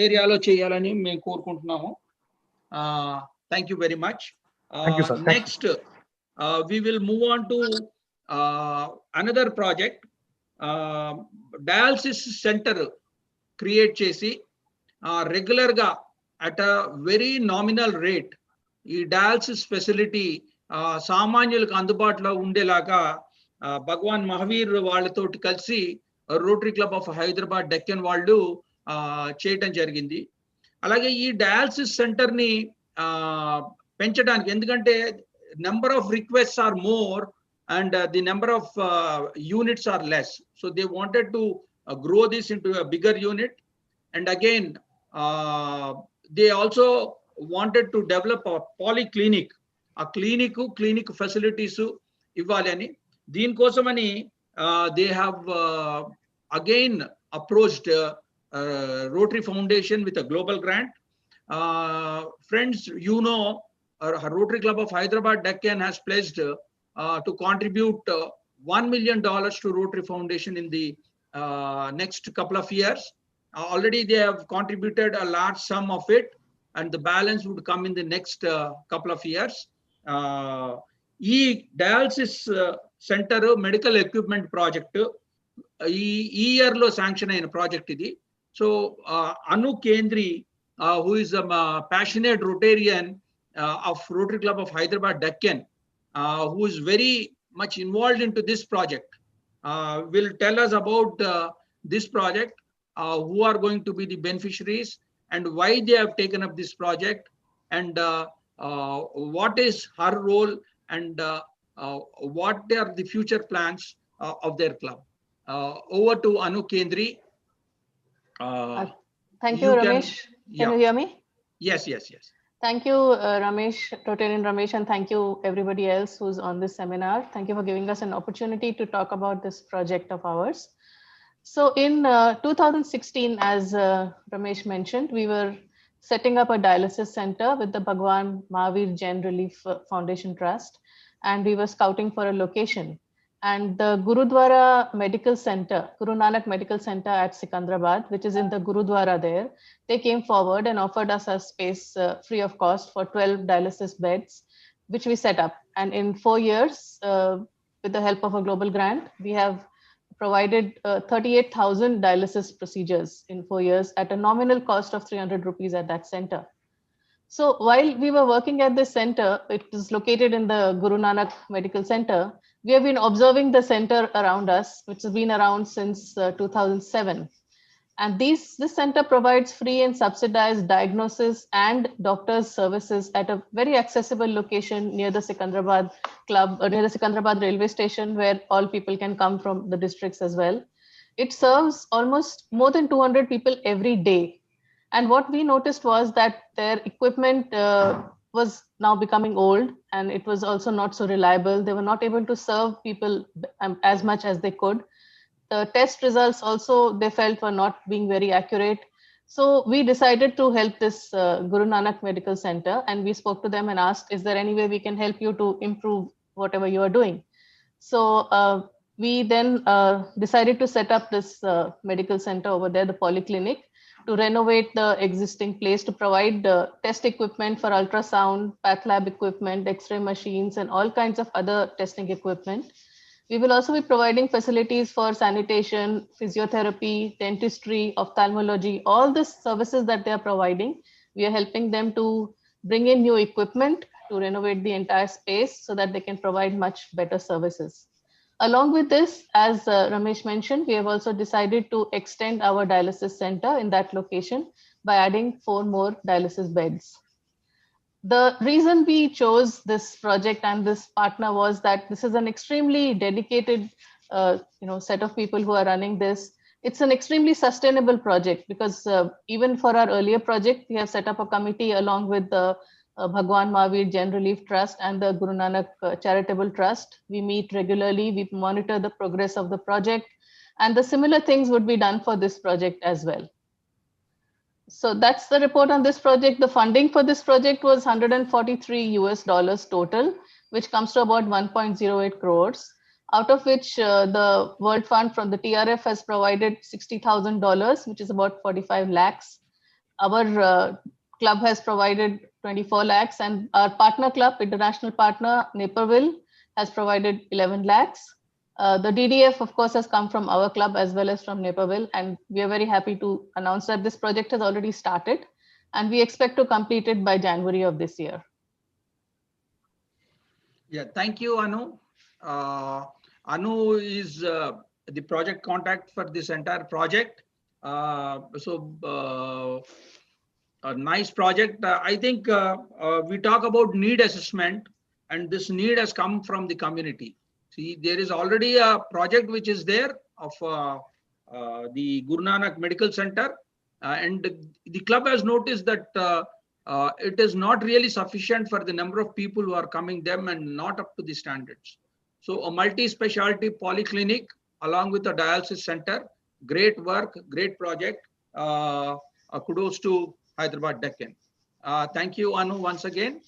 ఏరియాలో చేయాలని మేము కోరుకుంటున్నాము. Thank you very much. Thank you, sir. Next, we will move on to another project. Dialysis center create చేసి రెగ్యులర్ గా at a very nominal rate ఈ డయాలసిస్ ఫెసిలిటీ సామాన్యులకు అందుబాటులో ఉండేలాగా భగవాన్ మహావీర్ వాళ్ళతోటి కలిసి rotary Club of Hyderabad Deccan వాళ్ళు చేయటం జరిగింది. అలాగే ఈ డయాలసిస్ సెంటర్ ని పెంచడానికి, ఎందుకంటే number of requests are more and the number of units are less, so they wanted to grow this into a bigger unit. And again, they also wanted to develop a polyclinic, a clinic facilities ఇవ్వాలని. దీనికోసమని they have again approached Rotary Foundation with a global grant. Friends, you know, Rotary Club of Hyderabad Deccan has pledged to contribute $1 million to Rotary Foundation in the next couple of years. Already they have contributed a large sum of it, and the balance would come in the next couple of years. ఈ dialysis centre medical equipment project ఈ year లో sanction అయిన project ఇది. So Anu Kendri, who is a passionate Rotarian of Rotary Club of Hyderabad Deccan, who is very much involved into this project, will tell us about this project, who are going to be the beneficiaries and why they have taken up this project, and what is her role, and what are the future plans of their club. Over to Anu Kendri. Thank you, Ramesh. Can you hear me? Yes. Thank you, Ramesh, Rotarian Ramesh, and thank you everybody else who's on this seminar. Thank you for giving us an opportunity to talk about this project of ours. So in 2016, as Ramesh mentioned, we were setting up a dialysis center with the Bhagwan Mahavir Jain Relief Foundation Trust, and we were scouting for a location. And the Gurudwara Medical Center, Guru Nanak Medical Center at Sikandrabad, which is in the Gurudwara there, they came forward and offered us a space free of cost for 12 dialysis beds, which we set up. And in 4 years, with the help of a global grant, we have provided 38,000 dialysis procedures in 4 years at a nominal cost of 300 rupees at that center. So while we were working at this center, it is located in the Guru Nanak Medical Center, we have been observing the center around us, which has been around since 2007. And this center provides free and subsidized diagnosis and doctors' services at a very accessible location near the Sikandrabad club, or near the Sikandrabad railway station, where all people can come from the districts as well. It serves almost more than 200 people every day. And what we noticed was that their equipment was now becoming old, and it was also not so reliable. They were not able to serve people as much as they could. The test results also, they felt, were not being very accurate. So we decided to help this Guru Nanak Medical Center, and we spoke to them and asked, is there any way we can help you to improve whatever you are doing? So we then decided to set up this medical center over there, the polyclinic, to renovate the existing place, to provide test equipment for ultrasound, path lab equipment, X-ray machines, and all kinds of other testing equipment. We will also be providing facilities for sanitation, physiotherapy, dentistry, ophthalmology, all the services that they are providing. We are helping them to bring in new equipment to renovate the entire space so that they can provide much better services. Along with this, as Ramesh mentioned, we have also decided to extend our dialysis center in that location by adding 4 more dialysis beds. The reason we chose this project and this partner was that this is an extremely dedicated set of people who are running this. It's an extremely sustainable project because even for our earlier project, we have set up a committee along with the Bhagwan Mahavir Gen Relief Trust and the Guru Nanak Charitable Trust. We meet regularly, we monitor the progress of the project, and the similar things would be done for this project as well. So that's the report on this project. The funding for this project was $143 total, which comes to about 1.08 crores, out of which the World Fund from the TRF has provided $60,000, which is about 45 lakhs. Our club has provided 24 lakhs, and our partner club, international partner, Naperville, has provided 11 lakhs. The DDF, of course, has come from our club as well as from Naperville, and we are very happy to announce that this project has already started, and we expect to complete it by January of this year. Yeah, thank you, Anu. Anu is the project contact for this entire project. A nice project. I think we talk about need assessment, and this need has come from the community. See, there is already a project which is there of the Guru Nanak Medical Center, and the club has noticed that it is not really sufficient for the number of people who are coming them and not up to the standards. So a multi-specialty polyclinic along with a dialysis center, great work, great project. Kudos to Hyderabad Deccan. Thank you, Anu, once again.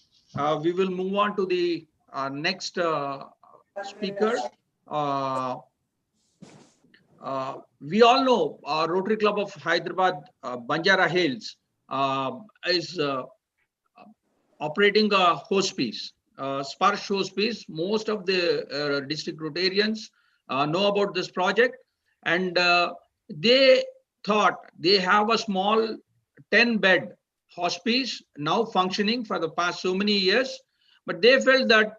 We will move on to the next speaker. We all know Rotary Club of Hyderabad, Banjara Hills, is operating a hospice, Sparsh hospice. Most of the district Rotarians know about this project, and they thought they have a small 10-bed hospice now functioning for the past so many years, but they felt that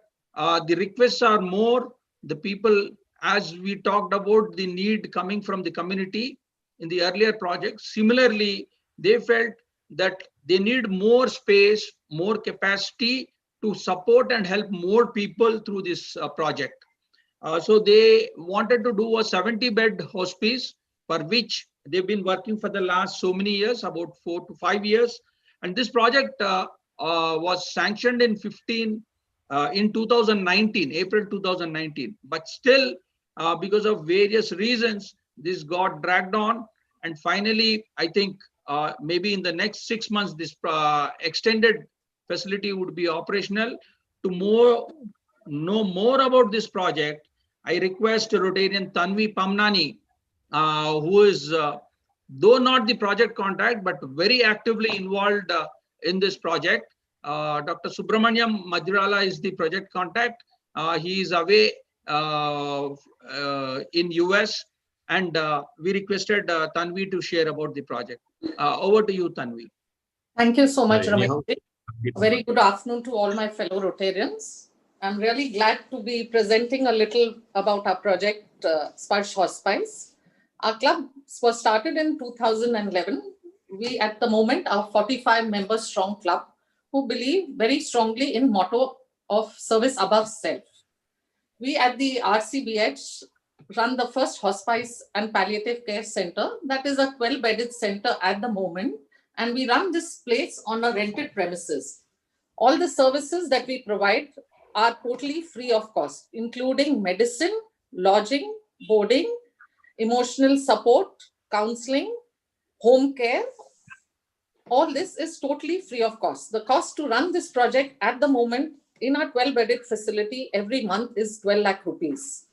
the requests are more, the people, as we talked about the need coming from the community in the earlier projects. Similarly, they felt that they need more space, more capacity to support and help more people through this project. So they wanted to do a 70-bed hospice, for which they've been working for the last so many years, about 4 to 5 years. And this project was sanctioned in 2019, April 2019. But still, because of various reasons, this got dragged on. And finally, I think maybe in the next 6 months, this extended facility would be operational. To know more about this project, I request Rotarian Tanvi Pamnani, who is, though not the project contact, but very actively involved in this project. Dr. Subramaniam Madhurala is the project contact. He is away in US, and we requested Tanvi to share about the project. Over to you, Tanvi. Thank you so much, Ramesh. Very good afternoon to all my fellow Rotarians. I'm really glad to be presenting a little about our project, Sparsh Hospice. Our club was started in 2011. We, at the moment, are 45-member strong club who believe very strongly in motto of service above self. We at the RCBH run the first hospice and palliative care center. That is a 12-bedded center at the moment. And we run this place on a rented premises. All the services that we provide are totally free of cost, including medicine, lodging, boarding, emotional support, counseling, home care. All this is totally free of cost. The cost to run this project at the moment in our 12-bedded facility every month is 12 lakh rupees.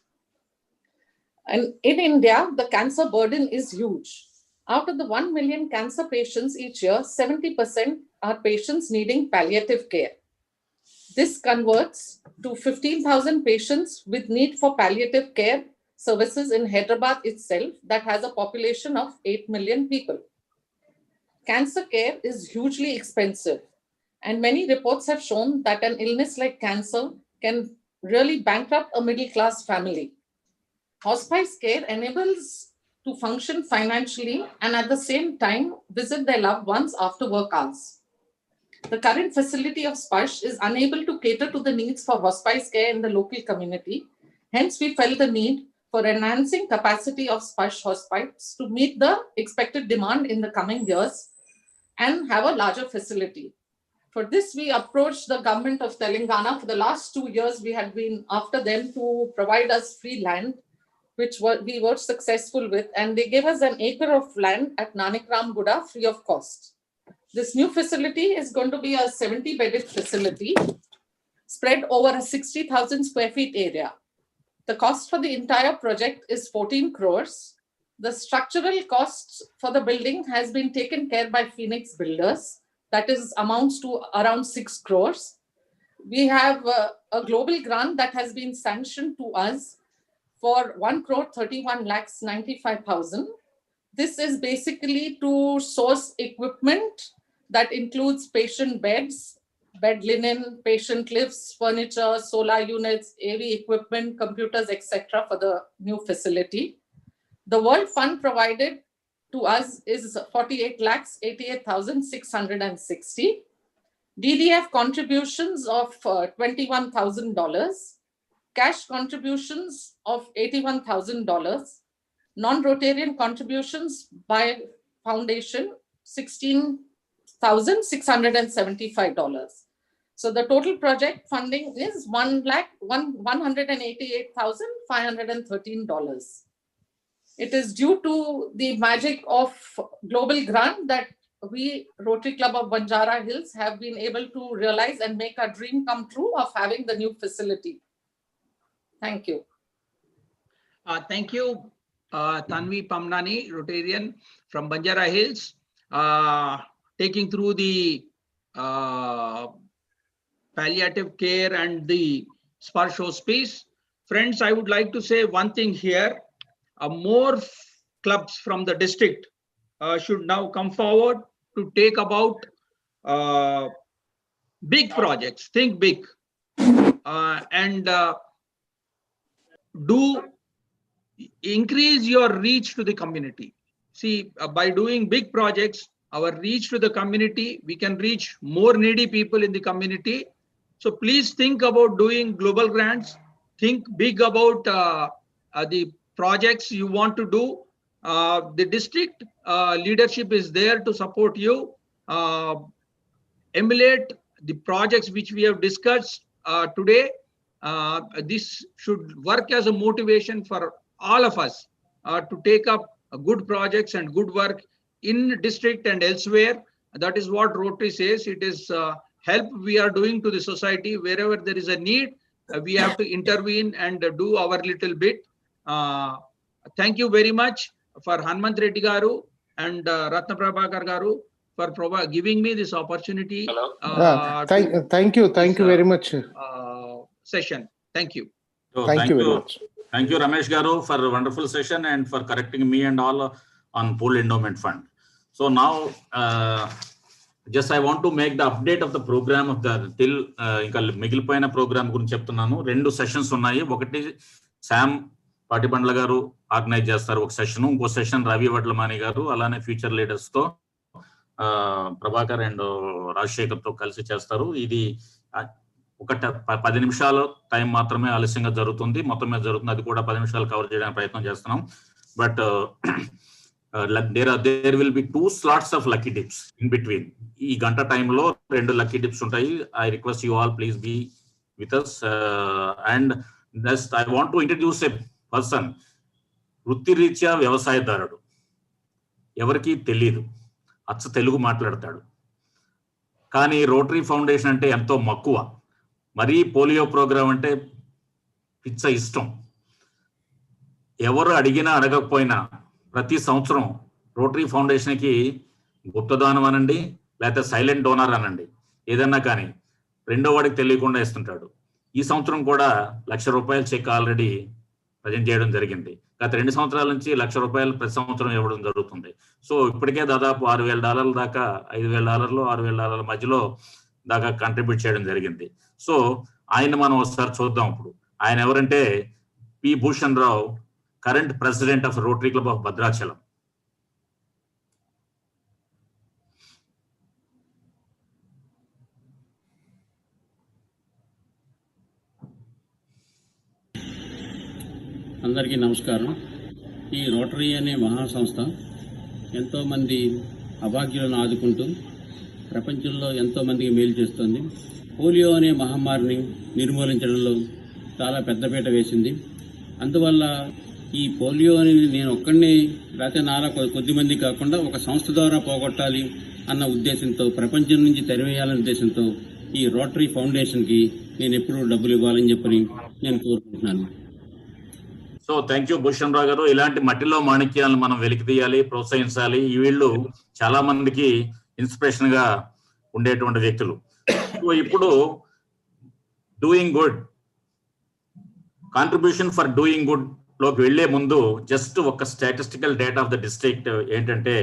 And in India, the cancer burden is huge. Out of the 1 million cancer patients each year, 70% are patients needing palliative care. This converts to 15,000 patients with need for palliative care services in Hyderabad itself, that has a population of 8 million people. Cancer care is hugely expensive, and many reports have shown that an illness like cancer can really bankrupt a middle-class family. Hospice care enables to function financially and at the same time visit their loved ones after work hours. The current facility of Sparsh is unable to cater to the needs for hospice care in the local community. Hence, we felt the need for enhancing capacity of Sparsh hospice to meet the expected demand in the coming years and have a larger facility. For this, we approached the government of Telangana. For the last 2 years, we had been after them to provide us free land, which we were successful with, and they gave us an acre of land at Nanikram Guda free of cost. This new facility is going to be a 70-bedded facility spread over a 60,000 square feet area. The cost for the entire project is 14 crores. The structural costs for the building has been taken care by Phoenix Builders. That is amounts to around 6 crores. We have a global grant that has been sanctioned to us for 1 crore 31 lakhs 95,000. This is basically to source equipment that includes patient beds, bed linen, patient lifts, furniture, solar units, AV equipment, computers, etc. for the new facility. The World Fund provided to us is 48 lakhs 88,660. DDF contributions of $21,000. Cash contributions of $81,000, non-Rotarian contributions by foundation, $16,675. So the total project funding is $188,513. It is due to the magic of global grant that we, Rotary Club of Banjara Hills, have been able to realize and make our dream come true of having the new facility. Thank you. Thank you, Tanvi Pamnani, Rotarian from Banjara Hills, taking through the palliative care and the Sparsh hospice. Friends, I would like to say one thing here. More clubs from the district should now come forward to take about big projects, think big, and do increase your reach to the community. See, by doing big projects, our reach to the community, we can reach more needy people in the community. So please think about doing global grants. Think big about the projects you want to do. The district leadership is there to support you. Emulate the projects which we have discussed today. This should work as a motivation for all of us to take up good projects and good work in district and elsewhere. That is what Rotary says. It is help we are doing to the society. Wherever there is a need, we have to intervene and do our little bit. Thank you very much for Hanmant Reddy Garu and Ratna Prabhakar Garu for giving me this opportunity. Thank you very much. Session. Thank you. So thank you very much. Thank you, Ramesh Garu, for a wonderful session and for correcting me and all on pooled endowment fund. So now, just I want to make the update of the program of the till ఇంకా మిగిలిపోయిన programme గురించి చెప్తున్నాను. 2 sessions ఉన్నాయి. ఒకటి Sam Patibandla గారు organise చేస్తారు ఒక session, ఇంకో సెషన్ రవి వడ్లమాని గారు, అలానే ఫ్యూచర్ లీడర్స్ తో ప్రభాకర్ అండ్ రాజశేఖర్ తో కలిసి చేస్తారు. ఇది ఒక 10 నిమిషాల టైం మాత్రమే ఆలస్యంగా జరుగుతుంది, మొత్తం మీద జరుగుతుంది. అది కూడా 10 నిమిషాలు కవర్ చేయడానికి ప్రయత్నం చేస్తున్నాం. But there will be 2 slots of lucky dips in between. ఈ గంట టైంలో 2 lucky dips ఉంటాయి. I request you all please be with us. And next I want to introduce a person. వృత్తిరీత్యా వ్యవసాయదారుడు, ఎవరికి తెలియదు, అచ్చ తెలుగు మాట్లాడతాడు, కానీ రోటరీ ఫౌండేషన్ అంటే ఎంతో మక్కువ, మరీ పోలియో ప్రోగ్రాం అంటే పిచ్చ ఇష్టం. ఎవరు అడిగినా అడగకపోయినా ప్రతి సంవత్సరం రోటరీ ఫౌండేషన్కి గుప్తదానం అనండి, లేకపోతే సైలెంట్ డోనర్ అనండి, ఏదన్నా కానీ రెండో వాడికి తెలియకుండా ఇస్తుంటాడు. ఈ సంవత్సరం కూడా ₹1,00,000 చెక్ ఆల్రెడీ ప్రజెంట్ చేయడం జరిగింది. గత 2 సంవత్సరాల నుంచి ₹1,00,000 ప్రతి సంవత్సరం ఇవ్వడం జరుగుతుంది. సో ఇప్పటికే దాదాపు $6,000 దాకా, $5,000, $6,000 మధ్యలో దాకా కంట్రిబ్యూట్ చేయడం జరిగింది. సో ఆయన మనం ఒకసారి చూద్దాం. ఇప్పుడు ఆయన ఎవరంటే P. Bhushan Rao, current president of rotary Club of Bhadrachalam. అందరికీ నమస్కారం. ఈ రోటరీ అనే మహాసంస్థ ఎంతోమంది అభాగ్యులను ఆదుకుంటూ ప్రపంచంలో ఎంతోమందికి మేలు చేస్తుంది. పోలియో అనే మహమ్మారిని నిర్మూలించడంలో చాలా పెద్దపీట వేసింది. అందువల్ల ఈ పోలియో అనేది నేను ఒక్కడిని లేకపోతే నాలా కొద్దిమంది కాకుండా ఒక సంస్థ ద్వారా పోగొట్టాలి అన్న ఉద్దేశంతో, ప్రపంచం నుంచి తరివేయాలనే ఉద్దేశంతో ఈ రోటరీ ఫౌండేషన్కి నేను ఎప్పుడూ డబ్బులు ఇవ్వాలని చెప్పని నేను కోరుకుంటున్నాను. సో థ్యాంక్ యూ భూషణ్ రావు గారు. ఇలాంటి మట్టిలో మాణిక్యాలను మనం వెలికి తీయాలి, ప్రోత్సహించాలి. ఈ వీళ్ళు చాలా మందికి ఇన్స్పిరేషన్ గా ఉండేటువంటి వ్యక్తులు. సో ఇప్పుడు doing good, contribution for doing good లోకి వెళ్లే ముందు జస్ట్ ఒక statistical data of the district ఏంటంటే,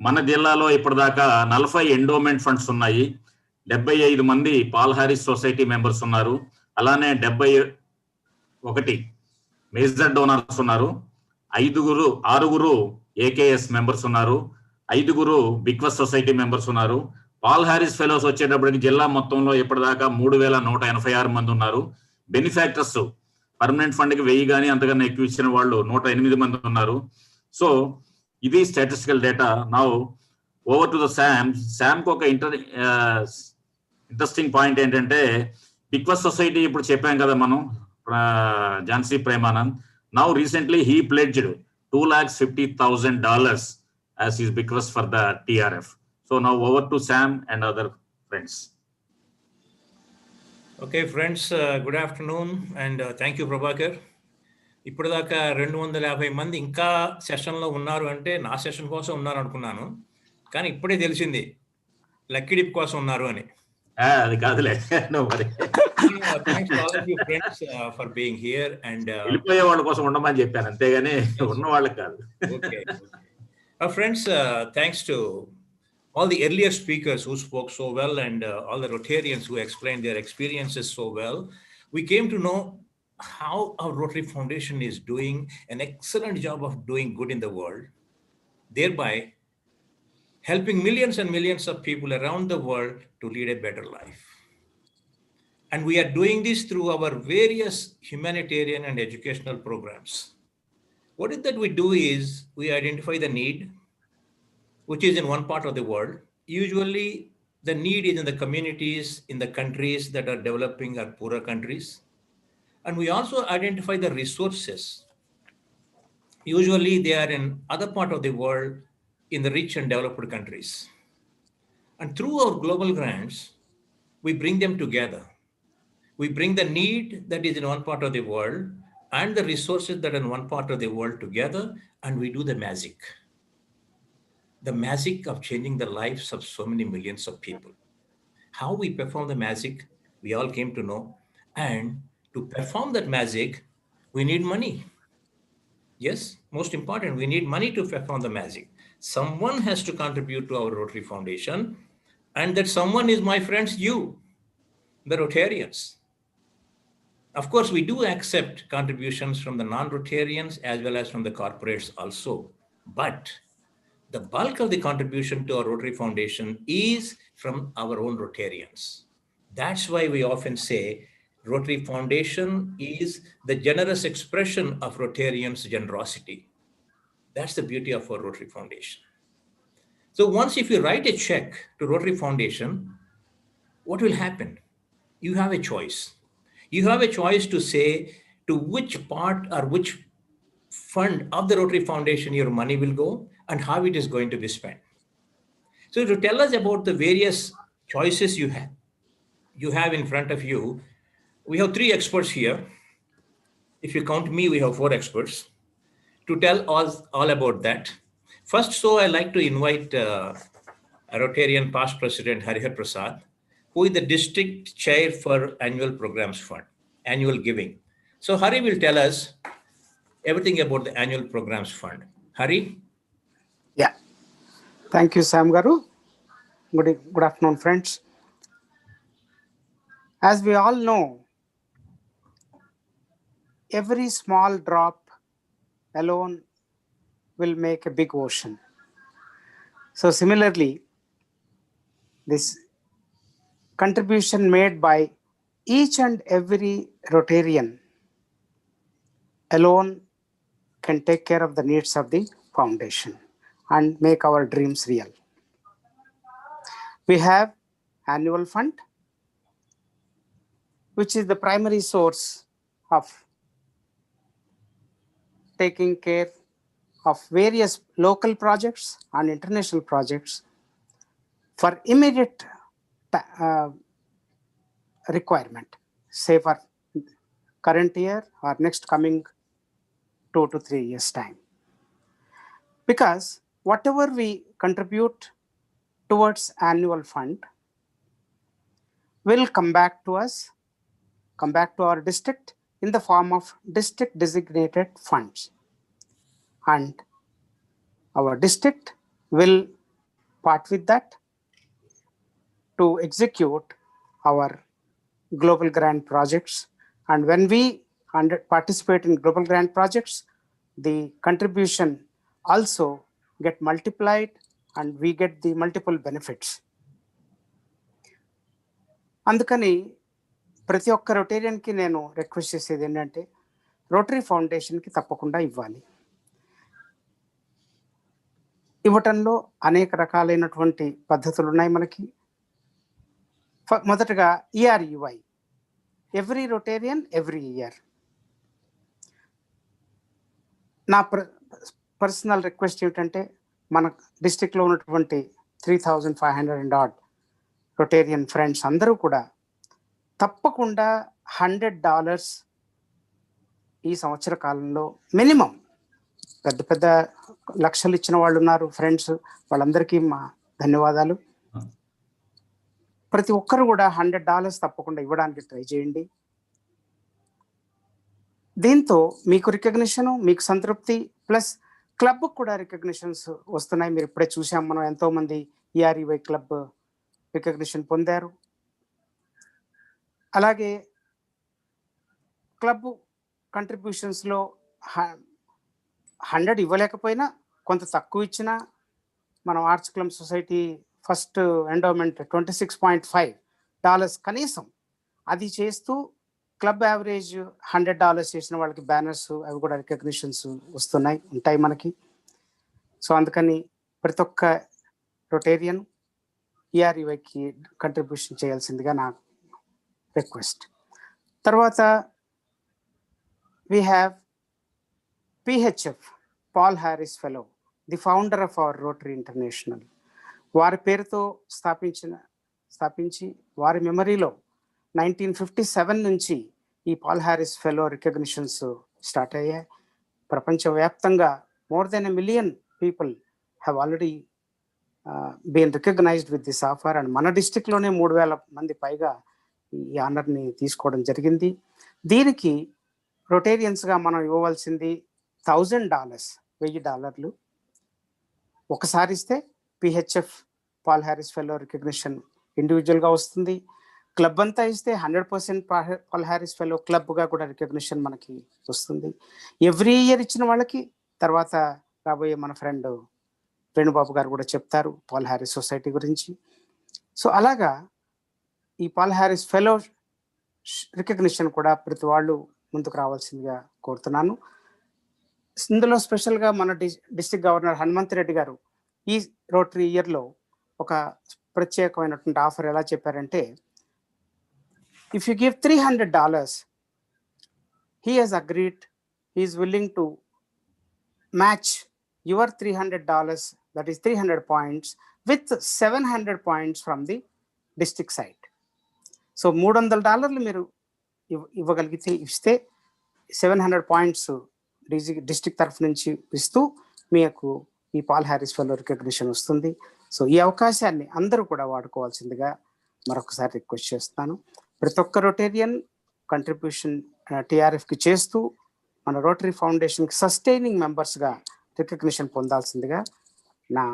మన జిల్లాలో ఇప్పటిదాకా 40 ఎండోమెంట్ ఫండ్స్ ఉన్నాయి, 75 మంది పాల్ హారిస్ సొసైటీ మెంబర్స్ ఉన్నారు, అలానే 71 మేజర్ డోనర్స్ ఉన్నారు, 6 ఏకేఎస్ మెంబర్స్ ఉన్నారు, 5 బిక్వస్ సొసైటీ మెంబర్స్ ఉన్నారు. పాల్ హారిస్ ఫెలోస్ వచ్చేటప్పటికి జిల్లా మొత్తంలో ఇప్పటిదాకా 3,186 మంది ఉన్నారు. బెనిఫాక్టర్స్ పర్మనెంట్ ఫండ్కి 1000 కానీ అంతకన్నా ఎక్కువ ఇచ్చిన వాళ్ళు 108 మంది ఉన్నారు. సో ఇది statistical data. Now over to the శామ్కి ఒక ఇంట్రెస్టింగ్ పాయింట్ ఏంటంటే, బిక్వస్ సొసైటీ ఇప్పుడు చెప్పాం కదా మనం, Jhansi Premanand. Now recently he pledged $250,000 as his bequest for the TRF. So now over to Sam and other friends. Okay, friends, good afternoon and thank you, Prabhakar. ఇప్పటిదాకా 250 మంది ఇంకా సెషన్లో ఉన్నారు అంటే నా సెషన్ కోసం ఉన్నారు అనుకున్నాను, కానీ ఇప్పుడే తెలిసింది లక్కీ డిప్ కోసం ఉన్నారు అని. అది కాదులే, thanks to all of you friends for being here and వెళ్ళిపోయే వాళ్ళ కోసం ఉండమని చెప్పాను, అంతేగాని ఉన్న వాళ్ళకి కాదు. Okay friends, thanks to all the earlier speakers who spoke so well and all the Rotarians who explained their experiences so well. We came to know how our Rotary Foundation is doing an excellent job of doing good in the world, thereby helping millions and millions of people around the world to lead a better life. And we are doing this through our various humanitarian and educational programs. What is that we do is we identify the need, which is in one part of the world. Usually the need is in the communities, in the countries that are developing or poorer countries. And we also identify the resources. Usually they are in other part of the world, in the rich and developed countries. And through our global grants, we bring them together. We bring the need that is in one part of the world and the resources that are in one part of the world together, and we do the magic. The magic of changing the lives of so many millions of people. How we perform the magic, we all came to know. And to perform that magic, we need money. Yes, most important, we need money to perform the magic. Someone has to contribute to our Rotary Foundation, and that someone is, my friends, you, the Rotarians. Of course, we do accept contributions from the non-Rotarians as well as from the corporates also. But the bulk of the contribution to our Rotary Foundation is from our own Rotarians. That's why we often say Rotary Foundation is the generous expression of Rotarians' generosity. That's the beauty of our Rotary Foundation. So once if you write a check to Rotary Foundation, what will happen? You have a choice. You have a choice to say to which part or which fund of the Rotary Foundation your money will go and how it is going to be spent. So to tell us about the various choices you have in front of you, we have 3 experts here. If you count me, we have 4 experts. to tell all about that. First, so I like to invite a Rotarian past president, Harihar Prasad, who is the district chair for annual programs fund, annual giving. So Hari will tell us everything about the annual programs fund. Hari? Yeah. Thank you, Sam Garu. Good afternoon, friends. As we all know, every small drop alone will make a big ocean. So similarly, this contribution made by each and every Rotarian alone can take care of the needs of the foundation and make our dreams real. We have annual fund, which is the primary source of taking care of various local projects and international projects for immediate requirement, say for current year or next coming 2 to 3 years time. Because whatever we contribute towards annual fund will come back to us, come back to our district in the form of district designated funds. And our district will part with that to execute our global grant projects. And when we participate in global grant projects, the contribution also get multiplied and we get the multiple benefits. అందుకని ప్రతి ఒక్క రొటేరియన్కి నేను request చేసేది ఏంటంటే rotary ఫౌండేషన్కి తప్పకుండా ఇవ్వాలి. ఇవ్వటంలో అనేక రకాలైనటువంటి పద్ధతులు ఉన్నాయి మనకి. మొదటగా ERUI, every Rotarian every year. నా పర్సనల్ రిక్వెస్ట్ ఏమిటంటే మన డిస్ట్రిక్ట్లో ఉన్నటువంటి 3,500 and odd రొటేరియన్ ఫ్రెండ్స్ అందరూ కూడా తప్పకుండా $100 ఈ సంవత్సర కాలంలో మినిమం, పెద్ద పెద్ద లక్షలు ఇచ్చిన వాళ్ళు ఉన్నారు ఫ్రెండ్స్, వాళ్ళందరికీ మా ధన్యవాదాలు. ప్రతి ఒక్కరు కూడా $100 తప్పకుండా ఇవ్వడానికి ట్రై చేయండి. దీంతో మీకు రికగ్నిషన్, మీకు సంతృప్తి, ప్లస్ క్లబ్ కూడా రికగ్నిషన్స్ వస్తున్నాయి. మీరు ఇప్పుడే చూసాం, మనం ఎంతోమంది ERUI క్లబ్ రికగ్నిషన్ పొందారు. అలాగే క్లబ్ కంట్రిబ్యూషన్స్లో 100 ఇవ్వలేకపోయినా కొంత తక్కువ ఇచ్చినా మనం arts club society first endowment $26.5 కనీసం అది చేస్తూ క్లబ్ యావరేజ్ $100 చేసిన వాళ్ళకి బ్యానర్స్ అవి కూడా రికగ్నిషన్స్ ఉంటాయి మనకి. సో అందుకని ప్రతి ఒక్క రొటేరియన్ ERUIకి కంట్రిబ్యూషన్ చేయాల్సిందిగా నా రిక్వెస్ట్. తర్వాత we have PHF, Paul Harris Fellow, the founder of our Rotary International. వారి పేరుతో స్థాపించి వారి మెమరీలో 1957 నుంచి ఈ Paul Harris Fellow recognitions start అయ్యాయి. ప్రపంచవ్యాప్తంగా more than 1 million people have already been recognized with this offer. And మన డిస్ట్రిక్ట్లోనే 3,000 మంది పైగా ఈ ఆనర్ని తీసుకోవడం జరిగింది. దీనికి రొటేరియన్స్గా మనం ఇవ్వవలసింది $1,000 ఒకసారి ఇస్తే PHF Paul Harris Fellow recognition ఇండివిజువల్గా వస్తుంది. క్లబ్ అంతా ఇస్తే 100% పాల్ హ్యారిస్ ఫెలో క్లబ్గా కూడా రికగ్నిషన్ మనకి వస్తుంది. ఎవ్రీ ఇయర్ ఇచ్చిన వాళ్ళకి తర్వాత రాబోయే మన ఫ్రెండ్ వేణుబాబు గారు కూడా చెప్తారు పాల్ హ్యారిస్ సొసైటీ గురించి. సో అలాగా ఈ పాల్ హ్యారిస్ ఫెలో రికగ్నిషన్ కూడా ప్రతి వాళ్ళు ముందుకు రావాల్సిందిగా కోరుతున్నాను. ఇందులో స్పెషల్గా మన డిస్ట్రిక్ట్ గవర్నర్ హనుమంత్ రెడ్డి గారు ఈ రోటరీ ఇయర్లో ఒక ప్రత్యేకమైనటువంటి ఆఫర్ ఎలా చెప్పారంటే, if you give $300, he has agreed, he is willing to match your $300, that is 300 points, with 700 points from the district side. So $300 మీరు ఇవ్వగలిగితే ఇస్తే 700 points డిస్ట్రిక్ట్ తరఫు నుంచి ఇస్తూ మీకు ఈ పాల్ హ్యారిస్ ఫెలో రికగ్నిషన్ వస్తుంది. సో ఈ అవకాశాన్ని అందరూ కూడా వాడుకోవాల్సిందిగా మరొకసారి రిక్వెస్ట్ చేస్తాను. ప్రతి ఒక్క రొటేరియన్ కంట్రిబ్యూషన్ TRFకి చేస్తూ మన రోటరీ ఫౌండేషన్కి సస్టైనింగ్ మెంబర్స్గా రికగ్నిషన్ పొందాల్సిందిగా నా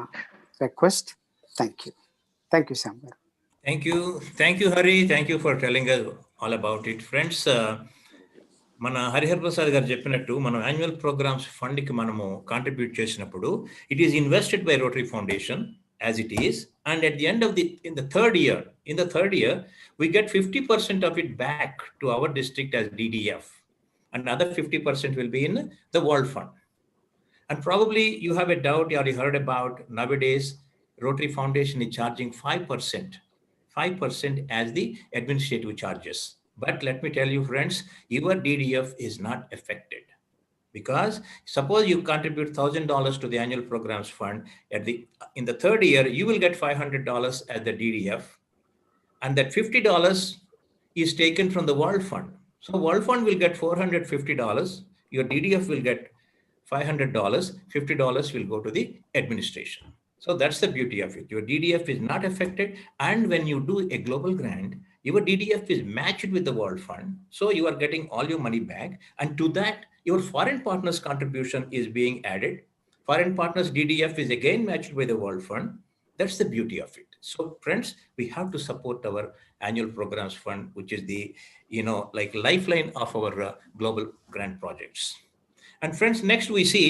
రిక్వెస్ట్. థ్యాంక్ యూ శ్యామ్ గారు. Thank you, Hari. Thank you for telling us all about it. Friends, మన హరిహర్ ప్రసాద్ గారు చెప్పినట్టు మనం యాన్యువల్ ప్రోగ్రామ్స్ ఫండ్కి మనము కాంట్రిబ్యూట్ చేసినప్పుడు it is invested by rotary foundation as it is, and at the end of in the third year we get 50% of it back to our district as DDF, and another 50% will be in the World Fund. And probably you have a doubt or you heard about nowadays Rotary Foundation is charging 5% as the administrative charges. But let me tell you, friends, your DDF is not affected. Because suppose you contribute $1,000 to the annual programs fund, in the third year, you will get $500 as the DDF, and that $50 is taken from the World Fund. So World Fund will get $450, your DDF will get $500, $50 will go to the administration. So that's the beauty of it. Your DDF is not affected, and when you do a global grant, your DDF is matched with the World Fund. So you are getting all your money back, and to that, your foreign partners contribution is being added. Foreign partners DDF is again matched by the World Fund. That's the beauty of it. So friends, we have to support our annual programs fund, which is the, like lifeline of our global grant projects. And friends, next we see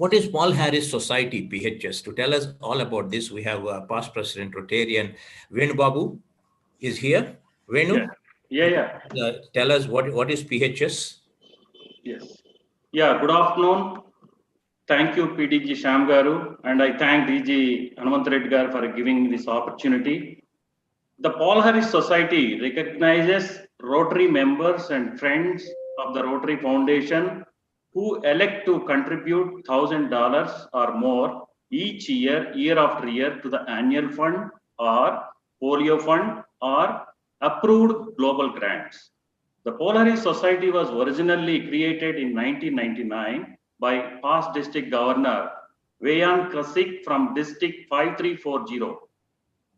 what is Paul Harris Society, PHS. To tell us all about this, we have past President Rotarian Venu Babu is here. Venu? Yeah. Tell us what is PHS? Yes. Yeah, good afternoon. Thank you, PDG Shyam Garu, and I thank DG Hanumanth Reddy Garu for giving me this opportunity. The Paul Harris Society recognizes Rotary members and friends of the Rotary Foundation who elect to contribute $1,000 or more each year, year after year, to the annual fund or polio fund or approved global grants. The Paul Harris Society was originally created in 1999 by past district governor Vayan Kasik from district 5340.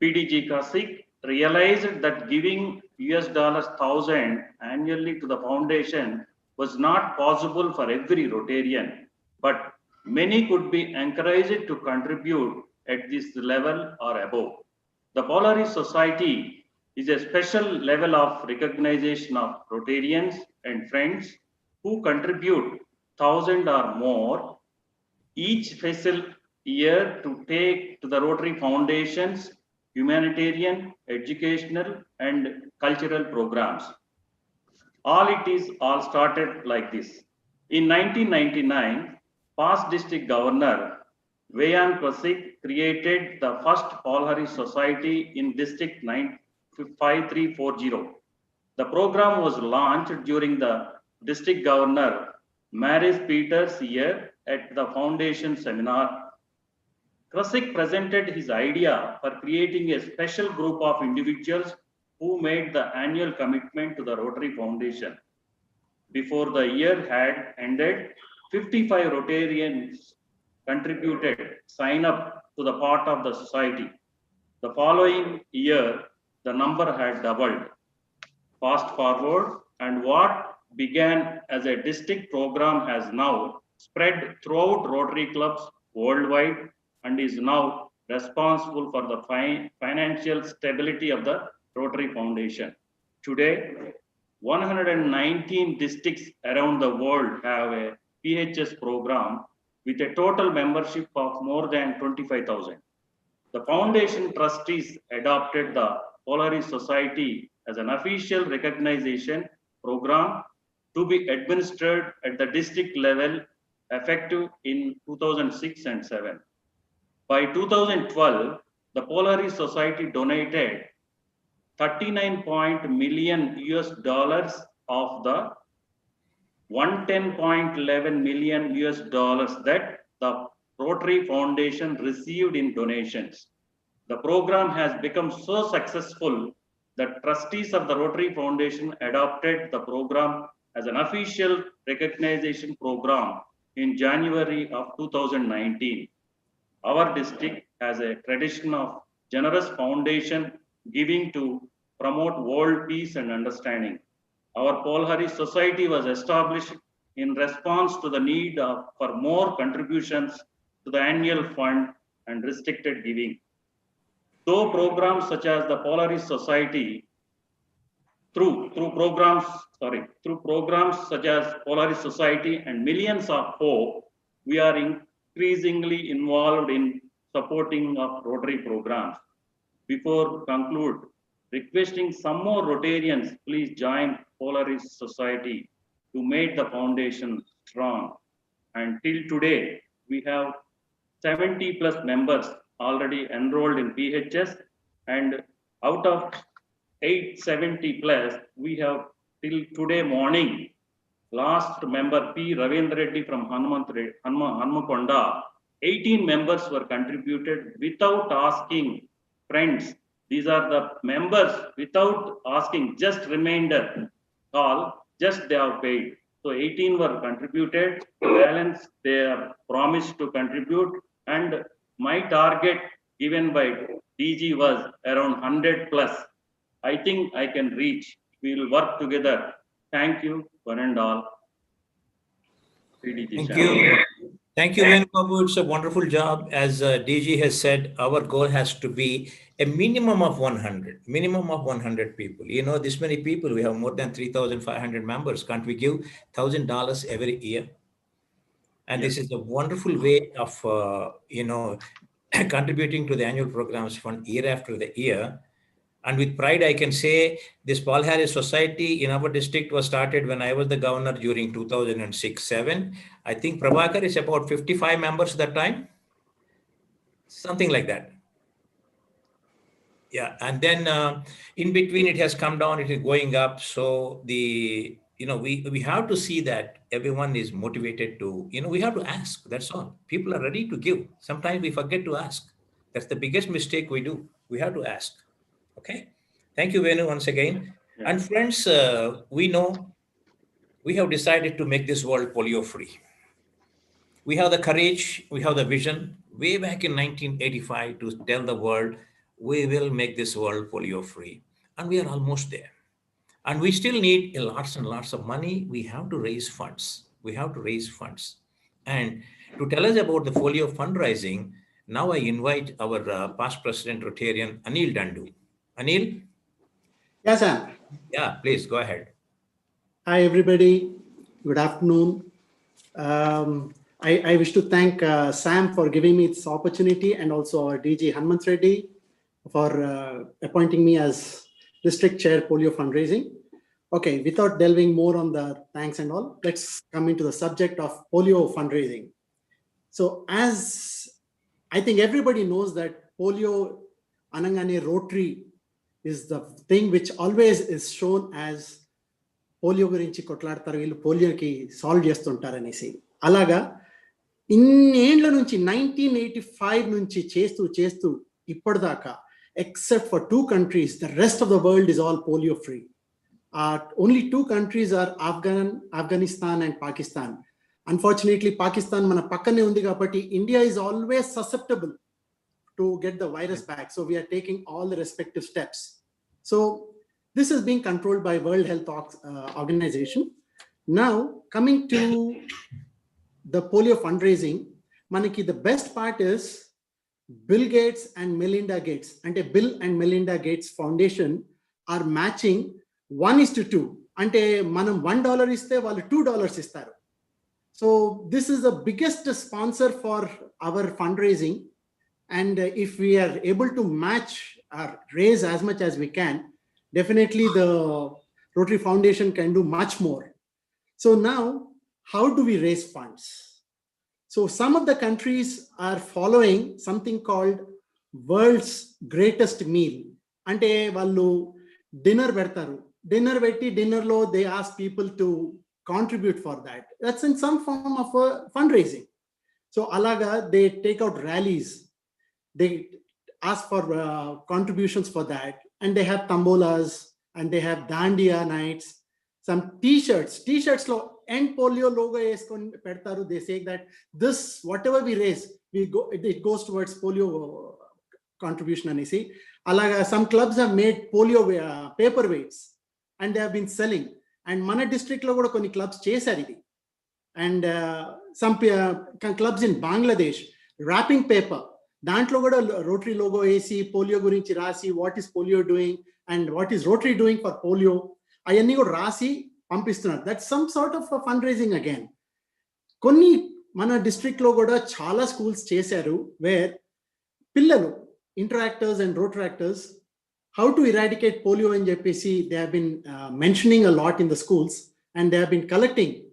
PDG Kasik realized that giving $1,000 annually to the foundation was not possible for every Rotarian, but many could be encouraged to contribute at this level or above. The Paul Harris Society is a special level of recognition of Rotarians and friends who contribute 1,000 or more each fiscal year to take to the Rotary Foundation's humanitarian, educational, and cultural programs. All started like this. In 1999, past district governor Vayan Kasik created the first Paul Harris Society in district 5340. The program was launched during the district governor Maris Peters' year at the foundation seminar. Kasik presented his idea for creating a special group of individuals who made the annual commitment to the Rotary Foundation. Before the year had ended, 55 Rotarians contributed, sign up to the part of the society. The following year, the number had doubled. Fast forward, and what began as a district program has now spread throughout Rotary clubs worldwide and is now responsible for the financial stability of the Rotary Foundation. Today, 119 districts around the world have a PHS program with a total membership of more than 25,000. The foundation trustees adopted the Paul Harris Society as an official recognition program to be administered at the district level effective in 2006 and 7. By 2012, the Paul Harris Society donated $39 million of the $110.11 million that the Rotary Foundation received in donations. The program has become so successful that trustees of the Rotary Foundation adopted the program as an official recognition program in January of 2019. Our district has a tradition of generous foundation giving to promote world peace and understanding. Our Polhari Society was established in response to the need for more contributions to the annual fund and restricted giving. Though programs such as the Polhari Society, through programs such as Polaris Society and Millions of Hope, we are increasingly involved in supporting of Rotary programs. Before conclude, requesting some more Rotarians please join Polaris Society to make the foundation strong. And till today, we have 70 plus members already enrolled in PHS, and out of 870 plus, we have till today morning, last member P. Ravindra Reddy from Hanmakonda, 18 members were contributed without asking. Friends, these are the members without asking, just reminder call, just they have paid. So 18 were contributed, balance they are promised to contribute, and my target given by DG was around 100 plus. I think I can reach. We will work together. Thank you, one and all. PDG Thank Shyam. you. Thank you, Venu Babu. It's a wonderful job. As DG has said, our goal has to be a minimum of 100 people. You know, this many people, we have more than 3,500 members. Can't we give $1,000 every year? And this is a wonderul way of, contributing to the annual programs fund year after the year. And with pride, I can say this Paul Harris Society in our district was started when I was the governor during 2006-7. I think Prabhakar is about 55 members at that time. Something like that. Yeah, and then in between it has come down, it is going up. So we have to see that everyone is motivated to, we have to ask, that's all. People are ready to give. Sometimes we forget to ask. That's the biggest mistake we do. We have to ask. Okay. Thank you, Venu, once again. And friends, we know we have decided to make this world polio free. We have the courage, we have the vision way back in 1985 to tell the world, we will make this world polio free. And we are almost there. And we still need lots and lots of money. We have to raise funds. And to tell us about the polio fundraising, now I invite our past president Rotarian, Anil Dandu. Anil? Yes, sir. Yeah, please go ahead. Hi, everybody. Good afternoon. I wish to thank Sam for giving me this opportunity, and also our DG Hanmant Reddy for appointing me as district chair polio fundraising. Okay, without delving more on the thanks and all, let's come into the subject of polio fundraising. So as I think everybody knows that polio Anangane Rotary is the thing which always is shown as polio gurinchi kotladtaru illu polio ki solve chestuntarani. Alaga ఇన్నేళ్ల నుంచి 1985 నుంచి చేస్తూ ఇప్పటిదాకా, except for 2 countries, the rest of the world is all polio free. Only 2 countries are Afghanistan and Pakistan. Unfortunately, Pakistan mana pakkane undi kabatti India is always susceptible to get the virus back. So we are taking all the respective steps. So this is being controlled by World Health Organization. Now coming to the polio fundraising, manaki the best part is Bill Gates and Melinda Gates, ante Bill and Melinda Gates Foundation are matching 1:2. Ante manam $1 iste vallu $2 istaru. So this is the biggest sponsor for our fundraising, and if we are able to match or raise as much as we can, definitely the Rotary Foundation can do much more. So now, how do we raise funds? So some of the countries are following something called world's greatest meal. Ante vallu dinner పెడతారు. Dinner పెట్టి dinner lo they ask people to contribute for that. That's in some form of fundraising. So alaga they take out rallies. They ask for contributions for that, and they have tambolas and they have dandiya nights. some t-shirts lo end polio logo eskoni pedtaru. They say that this whatever we raise, it goes towards polio contribution anisi. Alaga some clubs have made polio paperweights and they have been selling. And mana district lo kuda konni clubs chesaru idi. And some clubs in Bangladesh, wrapping paper, dantlo kuda Rotary logo esi, polio gurinchi rasi, what is polio doing and what is Rotary doing for polio, ayanni kuda rasi pampistunaru. That's some sort of a fundraising again. Konni mana district lo kuda chala schools chesaru where pillalu interactors and rotaractors how to eradicate polio in JPC, they have been mentioning a lot in the schools, and they have been collecting.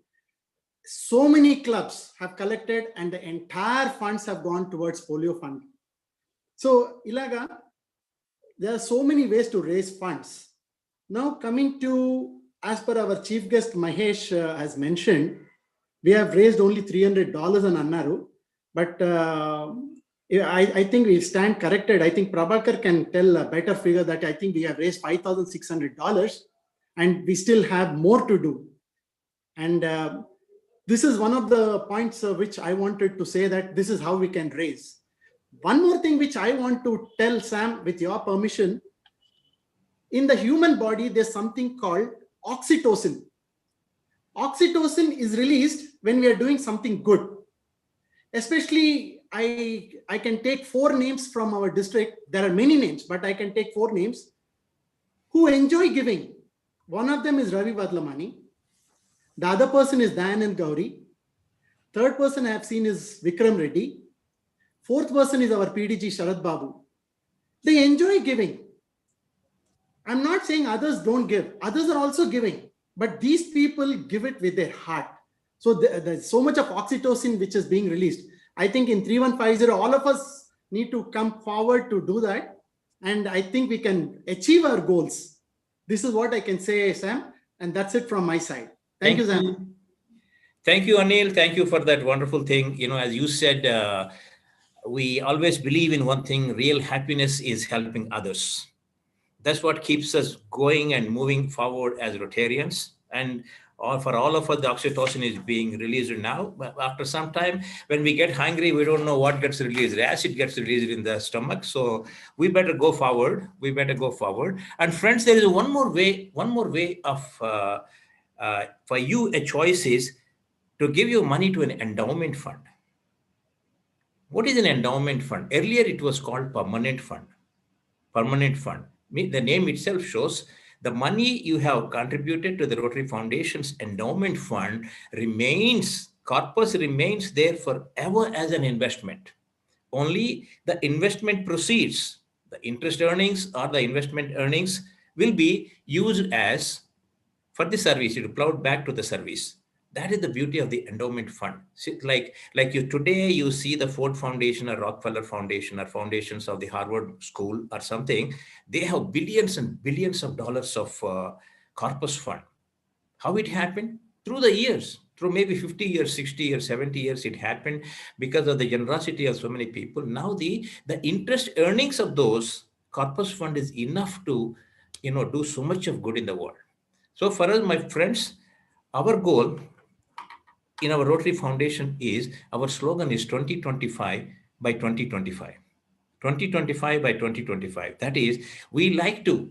So many clubs have collected and the entire funds have gone towards polio fund. So ilaga, there are so many ways to raise funds. Now coming to, as per our chief guest Mahesh has mentioned, we have raised only $300 on Annaru, but I think we stand corrected. I think Prabhakar can tell a better figure that I think we have raised $5,600 and we still have more to do. And this is one of the points which I wanted to say, that this is how we can raise. One more thing which I want to tell Sam, with your permission, in the human body, there's something called oxytocin. Oxytocin is released when we are doing something good. Especially, I can take 4 names from our district. There are many names, but I can take 4 names who enjoy giving. One of them is Ravi Vadlamani. The other person is Dayanand Gauri. Third person I have seen is Vikram Reddy. Fourth person is our PDG Sharad Babu. They enjoy giving. I'm not saying others don't give. Others are also giving. But these people give it with their heart. So there's so much of oxytocin which is being released. I think in 3150, all of us need to come forward to do that. And I think we can achieve our goals. This is what I can say, Sam. And that's it from my side. Thank you, Sam. Thank you, Anil. Thank you for that wonderful thing. You know, as you said, we always believe in one thing: real happiness is helping others. That's what keeps us going and moving forward as Rotarians. And for all of us, the oxytocin is being released now. But after some time, when we get hungry, we don't know what gets released. Acid gets released in the stomach. So we better go forward. We better go forward. And friends, there is one more way of, for you, a choice is to give your money to an endowment fund. What is an endowment fund? Earlier, it was called permanent fund. Permanent fund. The name itself shows the money you have contributed to the Rotary Foundation's endowment fund corpus remains there forever as an investment. Only the investment proceeds, the interest earnings or the investment earnings, will be used as for the service. It will plowed back to the service. That is the beauty of the endowment fund. Like you today, you see the Ford Foundation or Rockefeller Foundation or foundations of the Harvard School or something. They have billions and billions of dollars of corpus fund. How it happened? Through the years, through maybe 50 years, 60 years, 70 years, it happened because of the generosity of so many people. Now the interest earnings of those corpus fund is enough to, do so much of good in the world. So for us, my friends, our goal in our Rotary Foundation is, our slogan is 2025 by 2025. 2025 by 2025. That is, we like to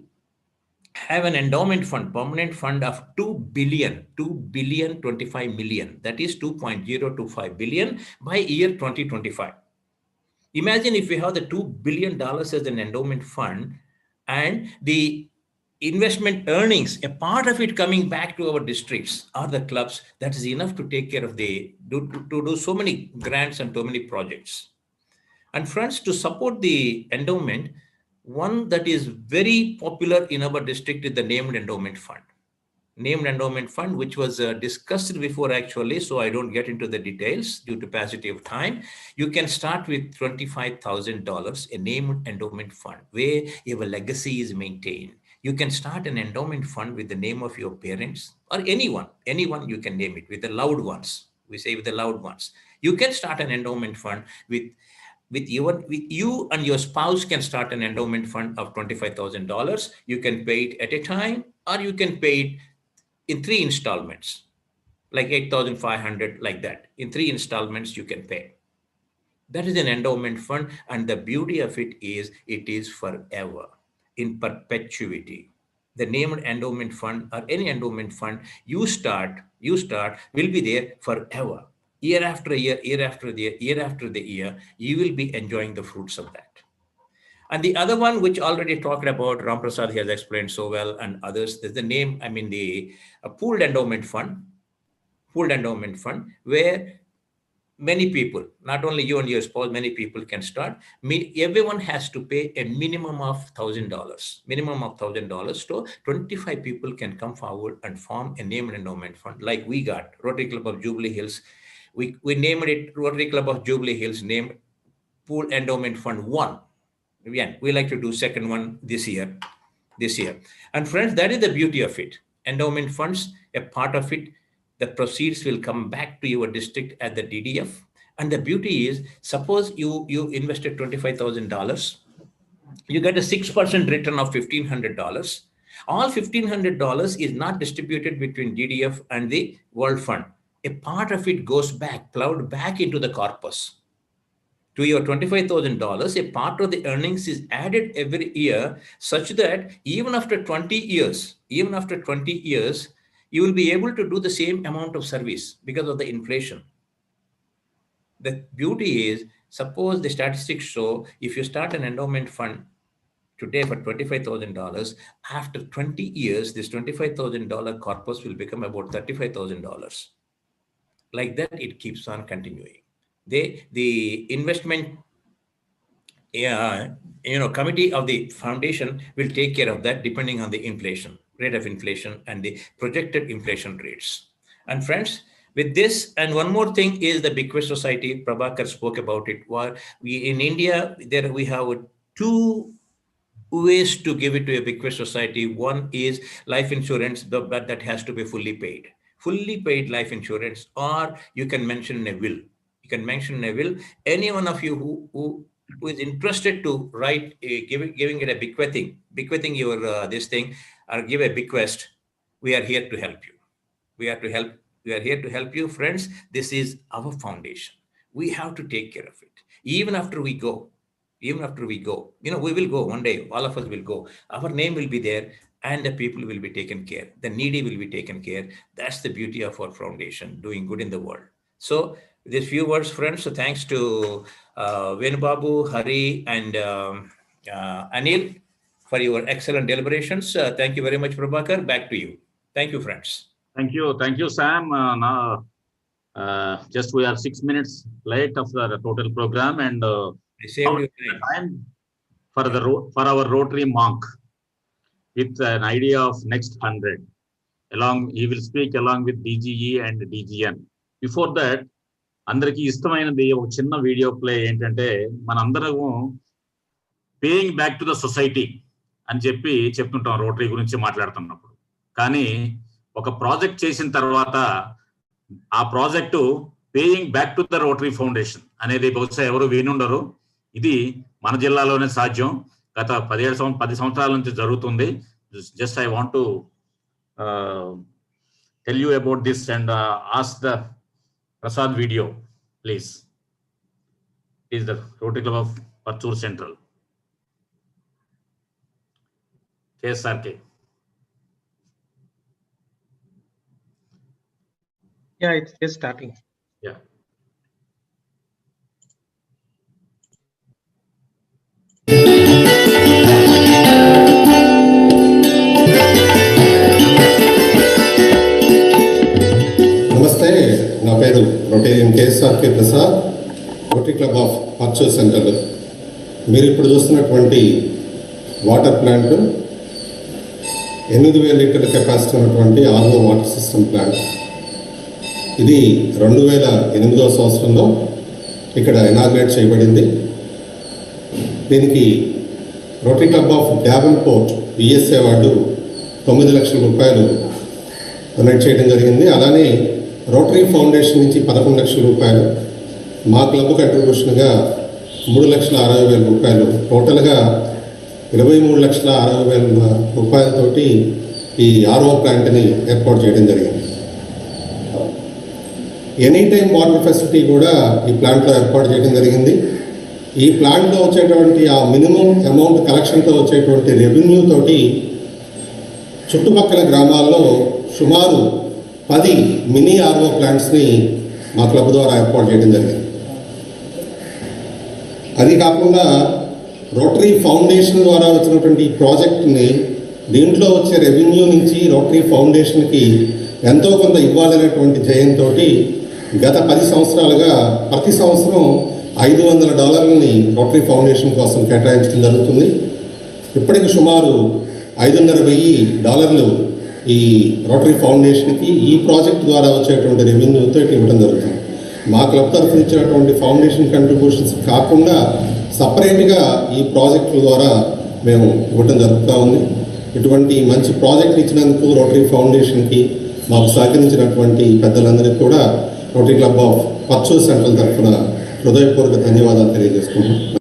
have an endowment fund, permanent fund of 2 billion 25 million. That is 2.025 billion by year 2025. Imagine if we have the $2 billion as an endowment fund and the investment earnings, a part of it coming back to our districts or the clubs, that is enough to take care of to do so many grants and so many projects. And friends, to support the endowment, one that is very popular in our district is the named endowment fund. Named endowment fund, which was discussed before actually, so I don't get into the details due to paucity of time. You can start with $25,000, a named endowment fund where your legacy is maintained. You can start an endowment fund with the name of your parents or anyone you can name it, with the loved ones. We say with the loved ones. You can start an endowment fund with you and your spouse can start an endowment fund of $25,000. You can pay it at a time or you can pay it in 3 installments, like 8,500, like that. In 3 installments, you can pay. That is an endowment fund. And the beauty of it is forever, in perpetuity. The named endowment fund or any endowment fund you start will be there forever. Year after year, year after the year, you will be enjoying the fruits of that. And the other one, which already talked about, Ram Prasad has explained so well, and others, there's the name, the pooled endowment fund, where many people, not only you and your spouse, many people can start. Everyone has to pay a minimum of $1,000. So 25 people can come forward and form a named endowment fund, like we got Rotary Club of Jubilee Hills. We named it Rotary Club of Jubilee Hills, named Pool Endowment Fund 1. Again, we like to do second one this year. And friends, that is the beauty of it. Endowment funds, a part of it, the proceeds will come back to your district at the DDF. And the beauty is, suppose you invested $25,000, you get a 6% return of $1,500. All $1,500 is not distributed between DDF and the World Fund. A part of it goes back, plowed back into the corpus. To your $25,000, a part of the earnings is added every year, such that even after 20 years, you will be able to do the same amount of service because of the inflation. The beauty is, suppose the statistics show, if you start an endowment fund today for $25,000, after 20 years, this $25,000 corpus will become about $35,000. Like that, it keeps on continuing. The investment committee of the foundation will take care of that depending on the inflation, rate of inflation, and the projected inflation rates. And friends, with this, and one more thing is the Bequest Society. Prabhakar spoke about it. In India, there we have 2 ways to give it to a bequest society. One is life insurance, but that has to be fully paid life insurance, or you can mention in a will. Any one of you who is interested to write giving it a bequeathing your this thing, or give a bequest, we are here to help you. We are here to help you, friends. This is our foundation. We have to take care of it. Even after we go, we will go one day, all of us will go. Our name will be there, and the people will be taken care. The needy will be taken care. That's the beauty of our foundation, doing good in the world. So these few words, friends. So thanks to Venubabu, Hari, and Anil for your excellent deliberations. Thank you very much, Prabhakar. Back to you. Thank you, friends. Thank you, Sam. Now, just we are 6 minutes late of the total program, and time for our Rotary monk with an idea of next 100. He will speak along with DGE and DGN. Before that, అందరికి ఇష్టమైనది ఒక చిన్న video play ఏంటంటే, మనందరము paying back to the society అని చెప్తుంటాం rotary గురించి మాట్లాడుతున్నప్పుడు. కానీ ఒక ప్రాజెక్ట్ చేసిన తర్వాత ఆ project paying back to the Rotary foundation అనేది బహుశా ఎవరు వినుండరు. ఇది మన జిల్లాలోనే సాధ్యం. గత 10 సంవత్సరాల నుంచి జరుగుతుంది. Just I want to tell you about this and ask the Prasad video, please. Is the Rotary Club of Parchur Central. KSRK. Yeah, it's just starting. Yeah. నమస్తే, నా పేరు Rotarian KSRK Prasad, Rotary Club of Parchur centre. మీరు ఇప్పుడు చూస్తున్నటువంటి water plant 8,000 లీటర్ల capacity ఉన్నటువంటి RO water system plant. ఇది 2008వ సంవత్సరంలో ఇక్కడ ఇనాగ్రేట్ చేయబడింది. దీనికి rotary Club of Davenport VSA వాళ్ళు 9 లక్షల రూపాయలు డొనేట్ చేయడం జరిగింది. అలానే రోటరీ ఫౌండేషన్ నుంచి 11 లక్షల రూపాయలు, మా క్లబ్ కంట్రిబ్యూషన్గా 3,60,000 రూపాయలు, టోటల్గా 23,60,000 రూపాయలతోటి ఈ ఆర్ఓ ప్లాంట్ని ఏర్పాటు చేయడం జరిగింది. ఎనీ టైం వాటర్ ఫెసిలిటీ కూడా ఈ ప్లాంట్లో ఏర్పాటు చేయడం జరిగింది. ఈ ప్లాంట్లో వచ్చేటువంటి ఆ మినిమం అమౌంట్ కలెక్షన్తో వచ్చేటువంటి రెవెన్యూ తోటి చుట్టుపక్కల గ్రామాల్లో సుమారు 10 మినీ ఆర్ఓ ప్లాంట్స్ని మా క్లబ్ ద్వారా ఏర్పాటు చేయడం జరిగింది. అది కాకుండా రోటరీ ఫౌండేషన్ ద్వారా వచ్చినటువంటి ఈ ప్రాజెక్ట్ని దీంట్లో వచ్చే రెవెన్యూ నుంచి రోటరీ ఫౌండేషన్కి ఎంతో కొంత ఇవ్వాలనేటువంటి ధ్యేయంతో గత 10 సంవత్సరాలుగా ప్రతి సంవత్సరం $500 రోటరీ ఫౌండేషన్ కోసం కేటాయించడం జరుగుతుంది. ఇప్పటికి సుమారు $550,000 ఈ రోటరీ ఫౌండేషన్కి ఈ ప్రాజెక్ట్ ద్వారా వచ్చేటువంటి రెవెన్యూతో ఇవ్వడం జరుగుతుంది. మా క్లబ్ తరఫున ఇచ్చినటువంటి ఫౌండేషన్ కంట్రిబ్యూషన్స్ కాకుండా సపరేట్గా ఈ ప్రాజెక్టుల ద్వారా మేము ఇవ్వడం జరుగుతూ ఉంది. ఇటువంటి మంచి ప్రాజెక్ట్ ఇచ్చినందుకు రోటరీ ఫౌండేషన్కి మాకు సహకరించినటువంటి పెద్దలందరికీ కూడా rotary Club of Parchur central తరఫున హృదయపూర్వక ధన్యవాదాలు తెలియజేసుకుంటున్నాం.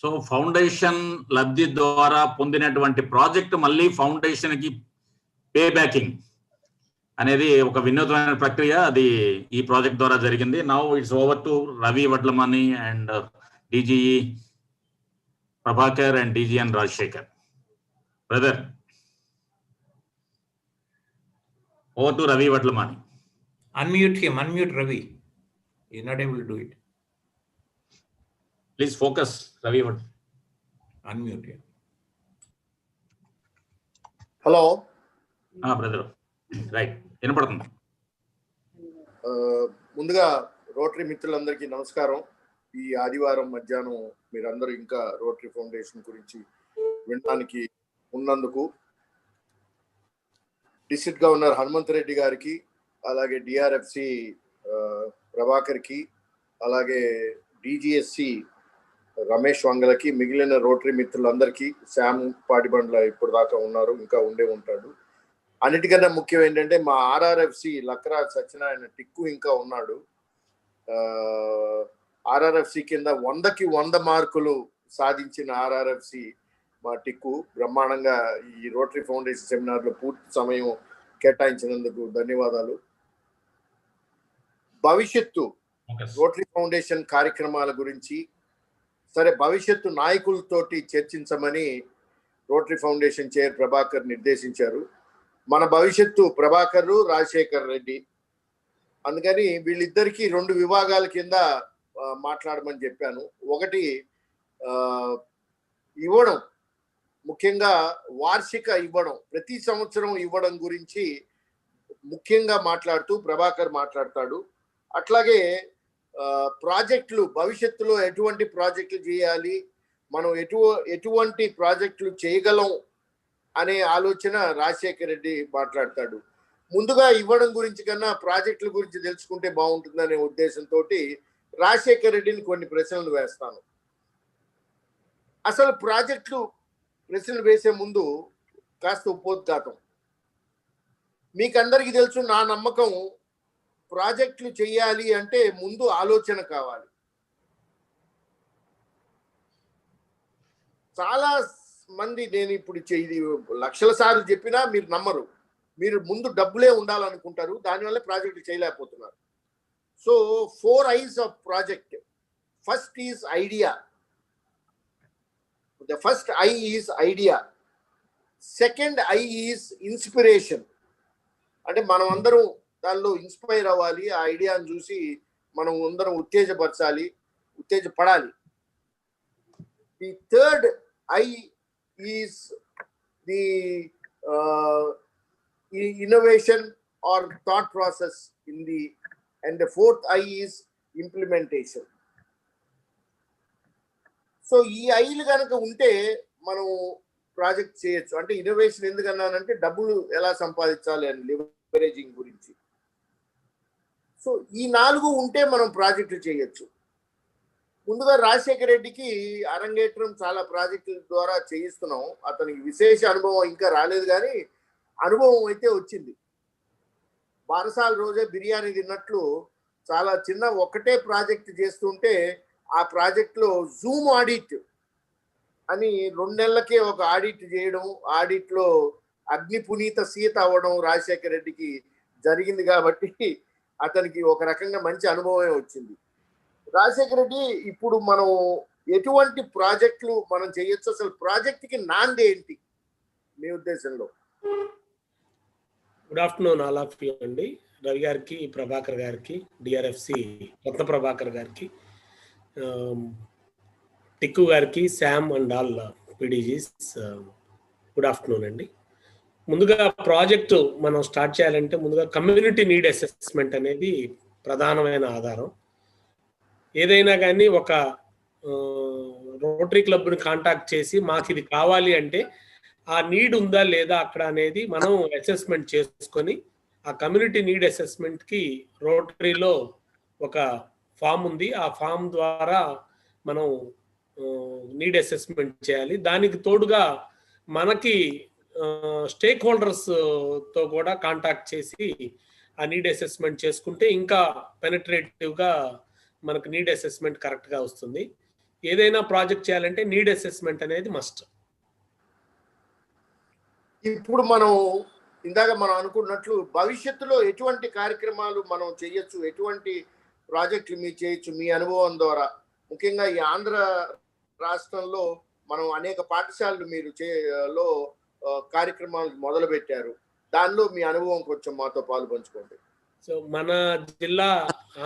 సో ఫౌండేషన్ లబ్ధి ద్వారా పొందినటువంటి ప్రాజెక్ట్ మళ్ళీ ఫౌండేషన్కి పే బ్యాకింగ్ అనేది ఒక వినూత్నమైన ప్రక్రియ. అది ఈ ప్రాజెక్ట్ ద్వారా జరిగింది. Now it's over to Ravi Vadlamani and DGE Prabhakar and DGN Rajasekhar. Brother, over to Ravi Vadlamani. Unmute him, unmute Ravi. He's not able to do it. Please focus, Ravi. Unmute him. Hello. Brother. Right. వినపడుతుంది. ముందుగా రోటరీ మిత్రులందరికీ నమస్కారం. ఈ ఆదివారం మధ్యాహ్నం మీరందరూ ఇంకా రోటరీ ఫౌండేషన్ గురించి వినడానికి ఉన్నందుకు డిస్ట్రిక్ట్ గవర్నర్ హనుమంత్ రెడ్డి గారికి, అలాగే డిఆర్ఎఫ్సి ప్రభాకర్కి, అలాగే డిజిఎస్సి రమేష్ వంగలకి, మిగిలిన రోటరీ మిత్రులందరికీ, శామ్ పాటిబండ్ల ఇప్పుడు దాకా ఉన్నారు, ఇంకా ఉండే ఉంటాడు. అన్నిటికన్నా ముఖ్యం ఏంటంటే మా ఆర్ఆర్ఎఫ్సి లక్రా సత్యనారాయణ టిక్కు ఇంకా ఉన్నాడు. ఆర్ఆర్ఎఫ్సి కింద 100కి 100 మార్కులు సాధించిన ఆర్ఆర్ఎఫ్సి మా టిక్కు బ్రహ్మాండంగా ఈ రోటరీ ఫౌండేషన్ సెమినార్లో పూర్తి సమయం కేటాయించినందుకు ధన్యవాదాలు. భవిష్యత్తు రోటరీ ఫౌండేషన్ కార్యక్రమాల గురించి సరే భవిష్యత్తు నాయకులతోటి చర్చించమని రోటరీ ఫౌండేషన్ చైర్ ప్రభాకర్ నిర్దేశించారు. మన భవిష్యత్తు ప్రభాకర్, రాజశేఖర్ రెడ్డి. అందుకని వీళ్ళిద్దరికీ 2 విభాగాల కింద మాట్లాడమని చెప్పాను. ఒకటి ఇవ్వడం, ముఖ్యంగా వార్షిక ఇవ్వడం, ప్రతి సంవత్సరం ఇవ్వడం గురించి ముఖ్యంగా మాట్లాడుతూ ప్రభాకర్ మాట్లాడతాడు. అట్లాగే ప్రాజెక్టులు, భవిష్యత్తులో ఎటువంటి ప్రాజెక్టులు చేయాలి, మనం ఎటువంటి ప్రాజెక్టులు చేయగలం అనే ఆలోచన రాజశేఖర్ రెడ్డి మాట్లాడతాడు. ముందుగా ఇవ్వడం గురించి కన్నా ప్రాజెక్టుల గురించి తెలుసుకుంటే బాగుంటుందనే ఉద్దేశంతో రాజశేఖర్ రెడ్డిని కొన్ని ప్రశ్నలు వేస్తాను. అసలు ప్రాజెక్టులు ప్రశ్నలు వేసే ముందు కాస్త ఉపోద్ఘాతం. మీకందరికీ తెలుసు, నా నమ్మకం ప్రాజెక్టులు చేయాలి అంటే ముందు ఆలోచన కావాలి. చాలా మంది, నేను ఇప్పుడు ఇది లక్షల సార్లు చెప్పినా మీరు నమ్మరు. మీరు ముందు డబ్బులే ఉండాలనుకుంటారు, దానివల్ల ప్రాజెక్టులు చేయలేకపోతున్నారు. So 4 I's of project. First is idea. The first I is idea. Second I is inspiration. అంటే మనం అందరం దానిలో ఇన్స్పైర్ అవ్వాలి. ఆ ఐడియాను చూసి మనం అందరం ఉత్తేజపడాలి. The third I is the innovation or thought process and the fourth I is implementation. So ఈ ఐలు కనుక ఉంటే మనం ప్రాజెక్ట్ చేయొచ్చు. అంటే ఇన్నోవేషన్ ఎందుకన్నానంటే డబ్బులు ఎలా సంపాదించాలి అని, లివరేజింగ్ గురించి. సో ఈ 4 ఉంటే మనం ప్రాజెక్టులు చేయొచ్చు. ముందుగా రాజశేఖర్ రెడ్డికి అరంగేట్రం చాలా ప్రాజెక్టుల ద్వారా చేయిస్తున్నాం. అతనికి విశేష అనుభవం ఇంకా రాలేదు, కానీ అనుభవం అయితే వచ్చింది. బారసాల రోజే బిర్యానీ తిన్నట్లు చాలా చిన్న ఒకటే ప్రాజెక్ట్ చేస్తుంటే ఆ ప్రాజెక్ట్లో జూమ్ ఆడిట్ అని 2 నెలలకే ఒక ఆడిట్ చేయడం, ఆడిట్లో అగ్ని పునీత సీత అవ్వడం రాజశేఖర రెడ్డికి జరిగింది కాబట్టి అతనికి ఒక రకంగా మంచి అనుభవమే వచ్చింది. రాజశేఖర రెడ్డి, ఇప్పుడు మనం ఎటువంటి ప్రాజెక్టులు మనం చేయొచ్చు, అసలు ప్రాజెక్ట్కి నాంది ఏంటి మీ ఉద్దేశంలో? Good afternoon all of you అండి. రవి గారికి, ప్రభాకర్ గారికి, డిఆర్ఎఫ్సి రత్న ప్రభాకర్ గారికి, టిక్కు గారికి, Sam and all PDGs good afternoon అండి. ముందుగా ప్రాజెక్టు మనం స్టార్ట్ చేయాలంటే ముందుగా కమ్యూనిటీ నీడ్ అసెస్మెంట్ అనేది ప్రధానమైన ఆధారం. ఏదైనా కానీ ఒక రోటరీ క్లబ్ని కాంటాక్ట్ చేసి మాకు ఇది కావాలి అంటే ఆ నీడ్ ఉందా లేదా అక్కడ అనేది మనం అసెస్మెంట్ చేసుకొని ఆ కమ్యూనిటీ నీడ్ అసెస్మెంట్కి రోటరీలో ఒక ఫామ్ ఉంది. ఆ ఫామ్ ద్వారా మనం నీడ్ అసెస్మెంట్ చేయాలి. దానికి తోడుగా మనకి స్టేక్ హోల్డర్స్తో కూడా కాంటాక్ట్ చేసి ఆ నీడ్ అసెస్మెంట్ చేసుకుంటే ఇంకా పెనట్రేటివ్గా మనకు నీడ్ అసెస్మెంట్ కరెక్ట్గా వస్తుంది. ఏదైనా ప్రాజెక్ట్ చేయాలంటే నీడ్ అసెస్మెంట్ అనేది మస్ట్. ఇప్పుడు మనం ఇందాక మనం అనుకున్నట్లు భవిష్యత్తులో ఎటువంటి కార్యక్రమాలు మనం చేయొచ్చు, ఎటువంటి ప్రాజెక్టులు మీరు చేయొచ్చు మీ అనుభవం ద్వారా? ముఖ్యంగా ఈ ఆంధ్ర రాష్ట్రంలో మనం అనేక పాఠశాలలు మీరు లో కార్యక్రమాలు మొదలు పెట్టారు. దానిలో మీ అనుభవం కొంచెం మాతో పాలు పంచుకోండి. సో మన జిల్లా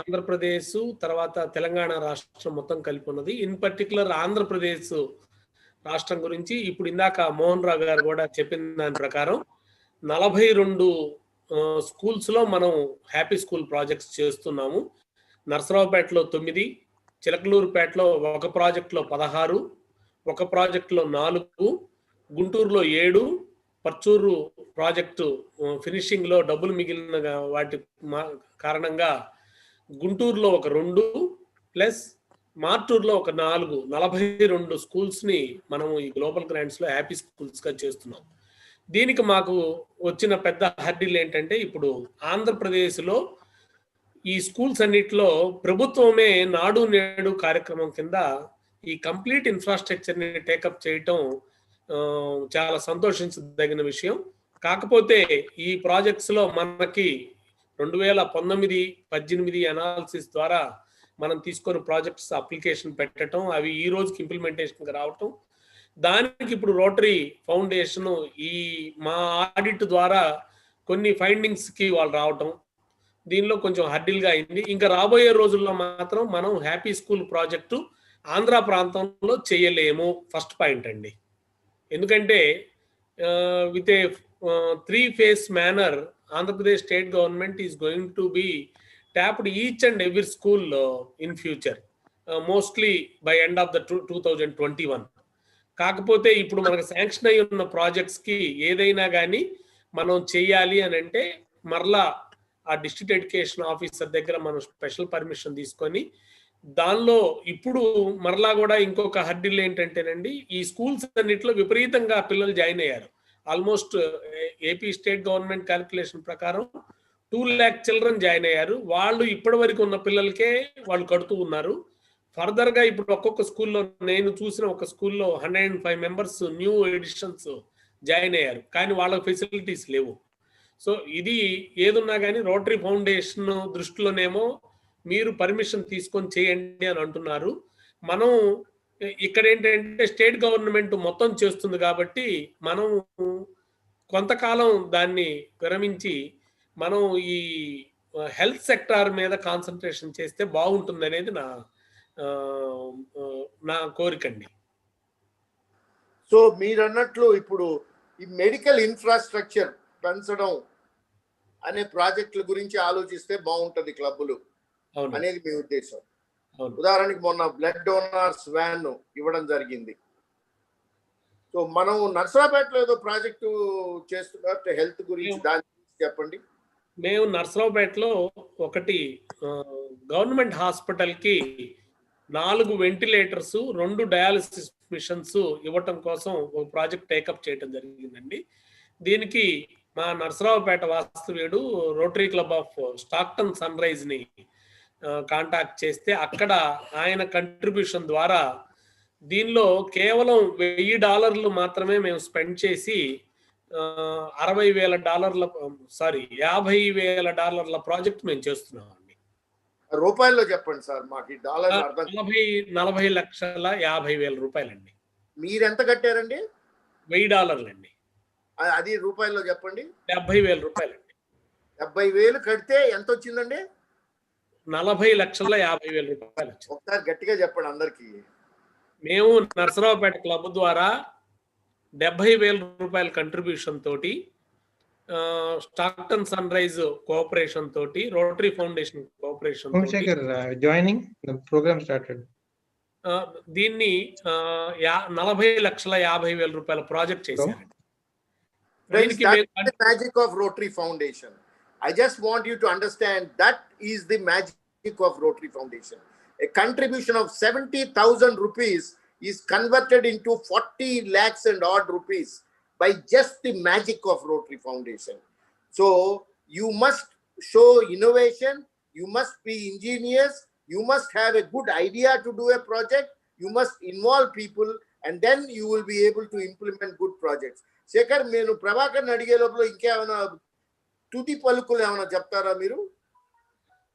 ఆంధ్రప్రదేశ్ తర్వాత తెలంగాణ రాష్ట్రం మొత్తం కలిపి ఉన్నది. ఇన్ పర్టికులర్ ఆంధ్రప్రదేశ్ రాష్ట్రం గురించి ఇప్పుడు ఇందాక మోహన్ రావు గారు కూడా చెప్పిన దాని ప్రకారం 42 స్కూల్స్లో మనం హ్యాపీ స్కూల్ ప్రాజెక్ట్స్ చేస్తున్నాము. నర్సరావుపేటలో 9, చిలకలూరుపేటలో ఒక ప్రాజెక్టులో 16, ఒక ప్రాజెక్టులో 4, గుంటూరులో 7, పర్చూరు ప్రాజెక్టు ఫినిషింగ్లో డబ్బులు మిగిలిన వాటి కారణంగా గుంటూరులో ఒక 2 ప్లస్ మార్టూరులో ఒక 4, 42 స్కూల్స్ని మనము ఈ గ్లోబల్ గ్రాంట్స్లో హ్యాపీ స్కూల్స్గా చేస్తున్నాం. దీనికి మాకు వచ్చిన పెద్ద హర్డిల్ ఏంటంటే ఇప్పుడు ఆంధ్రప్రదేశ్లో ఈ స్కూల్స్ అన్నిటిలో ప్రభుత్వమే నాడు నేడు కార్యక్రమం కింద ఈ కంప్లీట్ ఇన్ఫ్రాస్ట్రక్చర్ని టేకప్ చేయటం చాలా సంతోషించదగిన విషయం. కాకపోతే ఈ ప్రాజెక్ట్స్లో మనకి 2019-18 అనాలిసిస్ ద్వారా మనం తీసుకొని ప్రాజెక్ట్స్ అప్లికేషన్ పెట్టడం, అవి ఈ రోజుకి ఇంప్లిమెంటేషన్కి రావటం, దానికి ఇప్పుడు రోటరీ ఫౌండేషన్ ఈ మా ఆడిట్ ద్వారా కొన్ని ఫైండింగ్స్కి వాళ్ళు రావటం, దీనిలో కొంచెం హర్డిల్గా అయింది. ఇంకా రాబోయే రోజుల్లో మాత్రం మనం హ్యాపీ స్కూల్ ప్రాజెక్టు ఆంధ్ర ప్రాంతంలో చేయలేము. ఫస్ట్ పాయింట్ అండి. ఎందుకంటే with a 3-phase manner Andhra Pradesh state government is going to be tapped each and every school in future, mostly by end of the 2021. కాకపోతే ఇప్పుడు మనకు శాంక్షన్ అయి ఉన్న ప్రాజెక్ట్స్కి ఏదైనా కానీ మనం చేయాలి అని అంటే మరలా ఆ డిస్ట్రిక్ట్ ఎడ్యుకేషన్ ఆఫీసర్ దగ్గర మనం స్పెషల్ పర్మిషన్ తీసుకొని దానిలో ఇప్పుడు మరలా కూడా ఇంకొక హర్డిల్ ఏంటంటేనండి, ఈ స్కూల్స్ అన్నింటిలో విపరీతంగా పిల్లలు జాయిన్ అయ్యారు. Almost AP state government calculation ప్రకారం 2 lakh చిల్డ్రన్ జాయిన్ అయ్యారు. వాళ్ళు ఇప్పటి వరకు ఉన్న పిల్లలకే వాళ్ళు కడుతూ ఉన్నారు. ఫర్దర్గా ఇప్పుడు ఒక్కొక్క స్కూల్లో నేను చూసిన ఒక స్కూల్లో 105 members న్యూ ఎడిషన్స్ జాయిన్ అయ్యారు, కానీ వాళ్ళకి ఫెసిలిటీస్ లేవు. సో ఇది ఏదున్నా కానీ రోటరీ ఫౌండేషన్ దృష్టిలోనేమో మీరు పర్మిషన్ తీసుకొని చేయండి అని అంటున్నారు. మనం ఇక్కడ ఏంటంటే స్టేట్ గవర్నమెంట్ మొత్తం చేస్తుంది కాబట్టి మనం కొంతకాలం దాన్ని విరమించి మనం ఈ హెల్త్ సెక్టార్ మీద కాన్సన్ట్రేషన్ చేస్తే బాగుంటుంది అనేది నా కోరికండి. సో మీరు అన్నట్లు ఇప్పుడు ఈ మెడికల్ ఇన్ఫ్రాస్ట్రక్చర్ పెంచడం అనే ప్రాజెక్టుల గురించి ఆలోచిస్తే బాగుంటుంది క్లబ్బులు అనేది మీ ఉద్దేశం. ఉదాహరణకి మొన్న బ్లడ్ డోనర్స్ వ్యాన్ ఇవ్వడం జరిగింది. సో మనం నర్సరావుపేటలో ఏదో ప్రాజెక్టు చేస్తున్నారు హెల్త్ గురించి, దాని గురించి చెప్పండి. మేము నర్సరావుపేటలో ఒకటి గవర్నమెంట్ హాస్పిటల్కి 4 వెంటిలేటర్స్ 2 డయాలసిస్ మిషన్స్ ఇవ్వటం కోసం ఒక ప్రాజెక్ట్ టేకప్ చేయడం జరిగిందండి. దీనికి మా నర్సరావుపేట వాస్తవ్యుడు Rotary Club of Stockton sun రైజ్ని కాంటాక్ట్ చేస్తే అక్కడ ఆయన కంట్రిబ్యూషన్ ద్వారా దీనిలో కేవలం $1000 మాత్రమే మేము స్పెండ్ చేసి $50,000 ప్రాజెక్ట్ మేము చేస్తున్నాం అండి. రూపాయల్లో చెప్పండి సార్, మాకు డాలర్ అర్థం. 40,50,000 అండి. మీరు ఎంత కట్టారండి? $1,000 అండి. అది రూపాయల్లో చెప్పండి. $70,000 అండి. 70,000 కడితే ఎంత వచ్చిందండి? 40,50,000 వచ్చింది. ఒకసారి గట్టిగా చెప్పండి అందరికి. మేము నర్సరావుపేట క్లబ్ ద్వారా $70,000 కంట్రిబ్యూషన్ తోటి, స్టాక్టన్ సన్ రైజ్ కోఆపరేషన్ తోటి, రోటరీ ఫౌండేషన్ కోఆపరేషన్ తోటి జాయినింగ్ ద ప్రోగ్రామ్ స్టార్టెడ్. దీన్ని 40,50,000 ప్రాజెక్ట్ చేశారు. Friends, that is the magic of Rotary Foundation. I just want you to understand that is the magic of Rotary Foundation. A contribution of 70,000 rupees is converted into 40 lakhs and odd rupees by just the magic of Rotary Foundation. So you must show innovation, you must be ingenious, you must have a good idea to do a project, you must involve people, and then you will be able to implement good projects. Shekhar, నేను ప్రభాకర్ అడిగే లోపల ఇంకేమైనా తుది పలుకులు ఏమైనా చెప్తారా మీరు?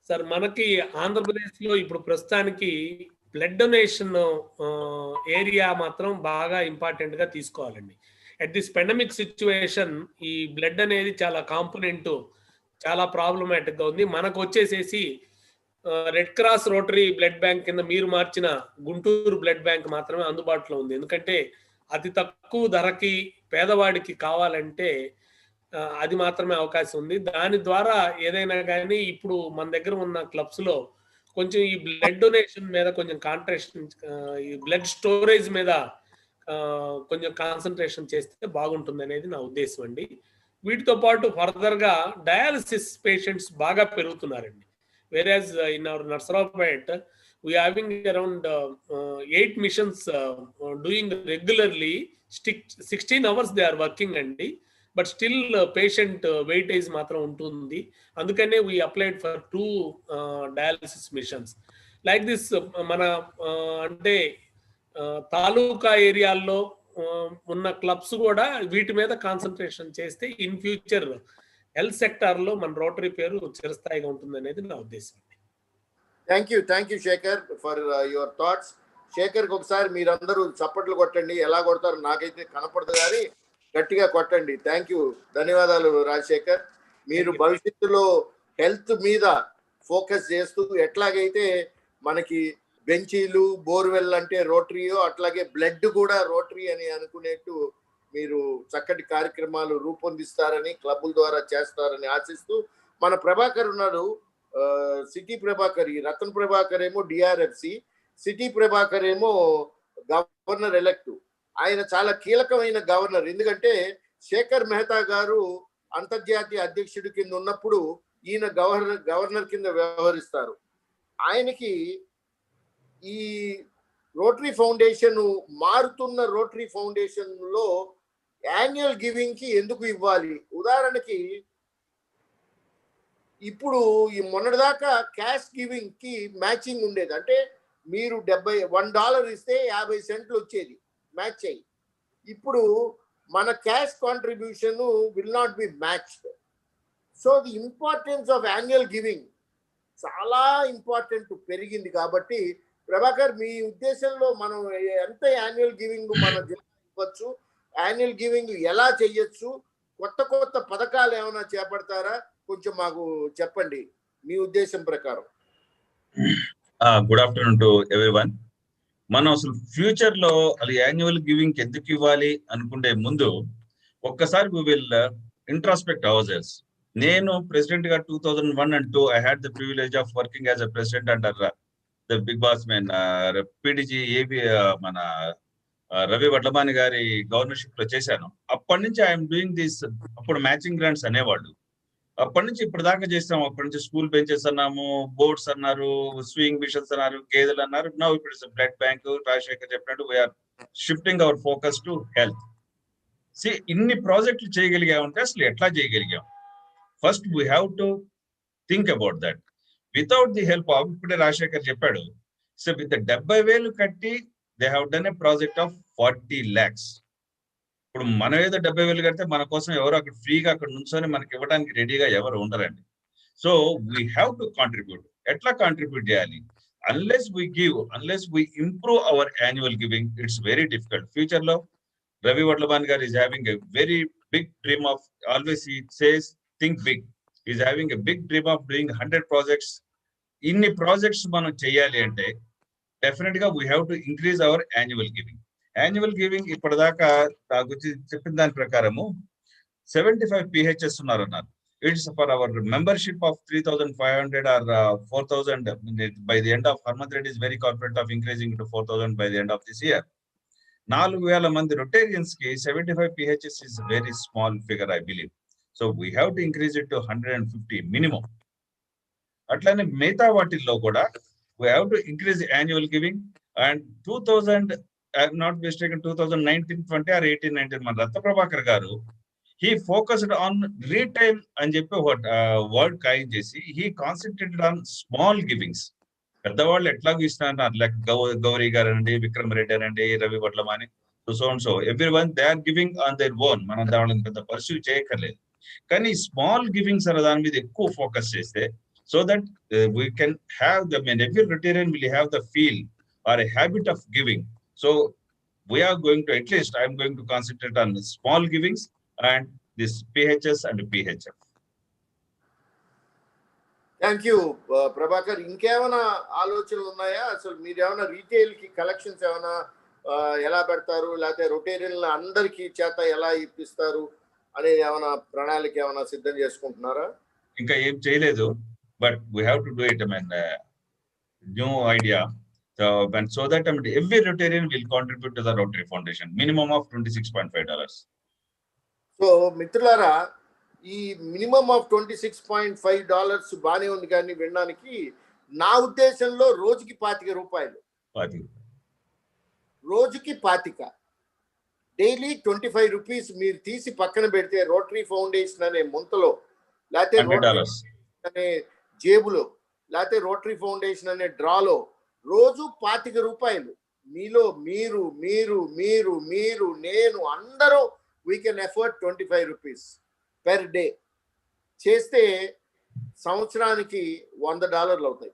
Sir, మనకి ఆంధ్రప్రదేశ్లో ఇప్పుడు ప్రస్తుతానికి బ్లడ్ డొనేషన్ ఏరియా మాత్రం బాగా ఇంపార్టెంట్గా తీసుకోవాలండి. అట్ దిస్ పెండమిక్ సిచ్యువేషన్ ఈ బ్లడ్ అనేది చాలా కాంపోనెంట్, చాలా ప్రాబ్లమాటిక్గా ఉంది. మనకు వచ్చేసేసి red cross rotary blood bank కింద మీరు మార్చిన గుంటూరు బ్లడ్ బ్యాంక్ మాత్రమే అందుబాటులో ఉంది. ఎందుకంటే అతి తక్కువ ధరకి పేదవాడికి కావాలంటే అది మాత్రమే అవకాశం ఉంది. దాని ద్వారా ఏదైనా కానీ ఇప్పుడు మన దగ్గర ఉన్న క్లబ్స్లో కొంచెం ఈ బ్లడ్ డొనేషన్ మీద కొంచెం కాన్సంట్రేషన్, ఈ బ్లడ్ స్టోరేజ్ మీద కొంచెం కాన్సన్ట్రేషన్ చేస్తే బాగుంటుంది అనేది నా ఉద్దేశం అండి. వీటితో పాటు ఫర్దర్గా డయాలసిస్ పేషెంట్స్ బాగా పెరుగుతున్నారండి. whereas in our Narsarapet we are having around 8 missions doing regularly 16 hours they are working అండి. బట్ స్టిల్ పేషెంట్ వెయిటేజ్ మాత్రం ఉంటుంది. అందుకనే we applied for 2 dialysis machines like this. మన అంటే తాలూకా ఏరియాల్లో ఉన్న క్లబ్స్ కూడా వీటి మీద కాన్సన్ట్రేషన్ చేస్తే ఇన్ ఫ్యూచర్ హెల్త్ సెక్టార్లో మన రోటరీ పేరు చిరస్థాయిగా ఉంటుంది అనేది నా ఉద్దేశం. Thank you Sekhar for your thoughts. శేఖర్కి ఒకసారి మీరందరూ చప్పట్లు కొట్టండి. ఎలా కొడతారు నాకైతే కనపడదు కానీ గట్టిగా కొట్టండి. థ్యాంక్ యూ, ధన్యవాదాలు రాజశేఖర్. మీరు భవిష్యత్తులో హెల్త్ మీద ఫోకస్ చేస్తూ ఎట్లాగైతే మనకి బెంచీలు, బోర్వెల్ అంటే రోటరీయో అట్లాగే బ్లడ్ కూడా రోటరీ అని అనుకునేట్టు మీరు చక్కటి కార్యక్రమాలు రూపొందిస్తారని, క్లబ్బుల ద్వారా చేస్తారని ఆశిస్తూ, మన ప్రభాకర్ ఉన్నారు, సిటీ ప్రభాకర్, ఈ రతన్ ప్రభాకర్ ఏమో డిఆర్ఎఫ్సి, సిటీ ప్రభాకర్ ఏమో గవర్నర్ ఎలెక్ట్. ఆయన చాలా కీలకమైన గవర్నర్. ఎందుకంటే శేఖర్ మెహతా గారు అంతర్జాతీయ అధ్యక్షుడి కింద ఉన్నప్పుడు ఈయన గవర్నర్ కింద వ్యవహరిస్తారు. ఆయనకి ఈ రోటరీ ఫౌండేషన్ మారుతున్న రోటరీ ఫౌండేషన్ లో యాన్యువల్ గివింగ్ కి ఎందుకు ఇవ్వాలి? ఉదాహరణకి ఇప్పుడు ఈ మొన్నటిదాకా క్యాష్ గివింగ్ కి మ్యాచింగ్ ఉండేది. అంటే మీరు $1 ఇస్తే 50 సెంట్లు వచ్చేది మ్యాచ్ అయ్యి. ఇప్పుడు మన cash contribution will not be matched. So the importance of annual giving చాలా ఇంపార్టెంట్ పెరిగింది. కాబట్టి ప్రభాకర్, మీ ఉద్దేశంలో మనం ఎంత యాన్యువల్ గివింగ్ మన జిల్లా ఇవ్వచ్చు, యాన్యువల్ గివింగ్ ఎలా చెయ్యొచ్చు, కొత్త కొత్త పథకాలు ఏమైనా చేపడతారా? కొంచెం మాకు చెప్పండి మీ ఉద్దేశం ప్రకారం. Good afternoon to everyone. మనం అసలు ఫ్యూచర్ లో అది యాన్యువల్ గివింగ్ ఎందుకు ఇవ్వాలి అనుకుంటే ముందు ఒక్కసారి వి విల్ ఇంట్రాస్పెక్ట్ అవర్. నేను ప్రెసిడెంట్ గా 2001 and 2 I had the privilege of working as a president under the big boss man PDG AB మన రవి వడ్లమాని గారి గవర్నర్షిప్ లో చేశాను. అప్పటి నుంచి ఐఎమ్ డూయింగ్ దిస్. అప్పుడు మ్యాచింగ్ గ్రాంట్స్ అనేవాళ్ళు. అప్పటి నుంచి ఇప్పుడు దాకా చేస్తాం. అప్పటి నుంచి స్కూల్ బెంచెస్ అన్నాము, బోర్డ్స్ అన్నారు, స్వింగ్ మిషన్స్ అన్నారు, గేదెలు అన్నారు. నౌ ఇప్పుడు బ్లడ్ బ్యాంక్. రాజశేఖర్ చెప్పినట్టు we are shifting our focus to health. ఇన్ని ప్రాజెక్టులు చేయగలిగామంటే అసలు ఎట్లా చేయగలిగాం? First we have to think about that. Without the help of, ఇప్పుడే రాజశేఖర్ చెప్పాడు, సో విత్ 70,000 కట్టి they have done a project of 40 lakhs. ఇప్పుడు మనం ఏదో 70,000 కడితే మన కోసం ఎవరు అక్కడ ఫ్రీగా అక్కడ నుంచొని మనకి ఇవ్వడానికి రెడీగా ఎవరు ఉండరండి. So we have to contribute. ఎట్లా కాంట్రిబ్యూట్ చేయాలి? Unless we give, unless we improve our annual giving, it's very difficult. Future లో Ravi Vadlavan garu is having a very big dream of, always he says, think big. He is having a big dream of doing 100 projects. Inni projects మనం చేయాలి అంటే definite గా we have to increase hour annual giving. Annual giving ఇప్పటిదాకా చెప్పిన దాని ప్రకారము 75 PHS ఉన్నారన్నారు. It's for our membership of 3,500 or 4,000. By the end of Harmat Reddy is very confident of increasing to 4,000 by the end of this year. 4,000 మంది Rotarians కి 75 PHS is a very small figure, I believe. So we have to increase it to 150 minimum. అట్లనే మిగతా వాటిల్లో కూడా we have to increase the annual giving. And 2000, I'm not mistaken, 2019-20 or 18-19 మన రత్న ప్రభాకర్ గారు he focused on retail అని చెప్పి word coin చేసి he concentrated on small givings. పెద్దవాళ్ళు ఎట్లాగూ ఇస్తున్నారు, లైక్ గౌరీ గారు అనండి, విక్రమ్ రెడ్డి అనండి, Ravi Vadlamani, so every one they are giving on their own. మనం దాని పెద్ద పర్సూ చేయక్కర్లేదు. కానీ స్మాల్ గివింగ్స్ అనే దాని మీద ఎక్కువ ఫోకస్ చేస్తే, so that we can have the every Rotarian will have the feel or a habit of giving. So we're going to at least I'm going to concentrate on small givings and this PHS and PHF. Thank you Prabhakar. ఇంకేమైనా ఆలోచనలు ఉన్నాయా? అసలు మీరు ఏమైనా retail కి collections ఏమైనా ఎలా పెడతారు, లేకపోతే రొటేరియన్ల అందరికీ చేత ఎలా ఇప్పిస్తారు అనేది ఏమైనా ప్రణాళిక ఏమైనా సిద్ధం చేసుకుంటున్నారా? ఇంకా ఏం చేయలేదు, but we have to do it. I mean new idea. So that every Rotarian will contribute to the Rotary Foundation, minimum of $26.5. So మిత్రులారా, ఈ మినిమం ఆఫ్ $26.5 బాగానే ఉంది, కానీ వినడానికి నా ఉద్దేశంలో రోజుకి ₹25, రోజుకి 25, డైలీ 25 రూపీస్ మీరు తీసి పక్కన పెడితే రోటరీ ఫౌండేషన్ అనే ముంతలో, లేకపోతే రోటరీ అనే జేబులో, లేకపోతే రోటరీ ఫౌండేషన్ అనే డ్రాలో రోజు ₹25 మీలో మీరు మీరు మీరు మీరు నేను అందరూ we can effort 25 rupees per day చేస్తే సంవత్సరానికి $100 అవుతాయి.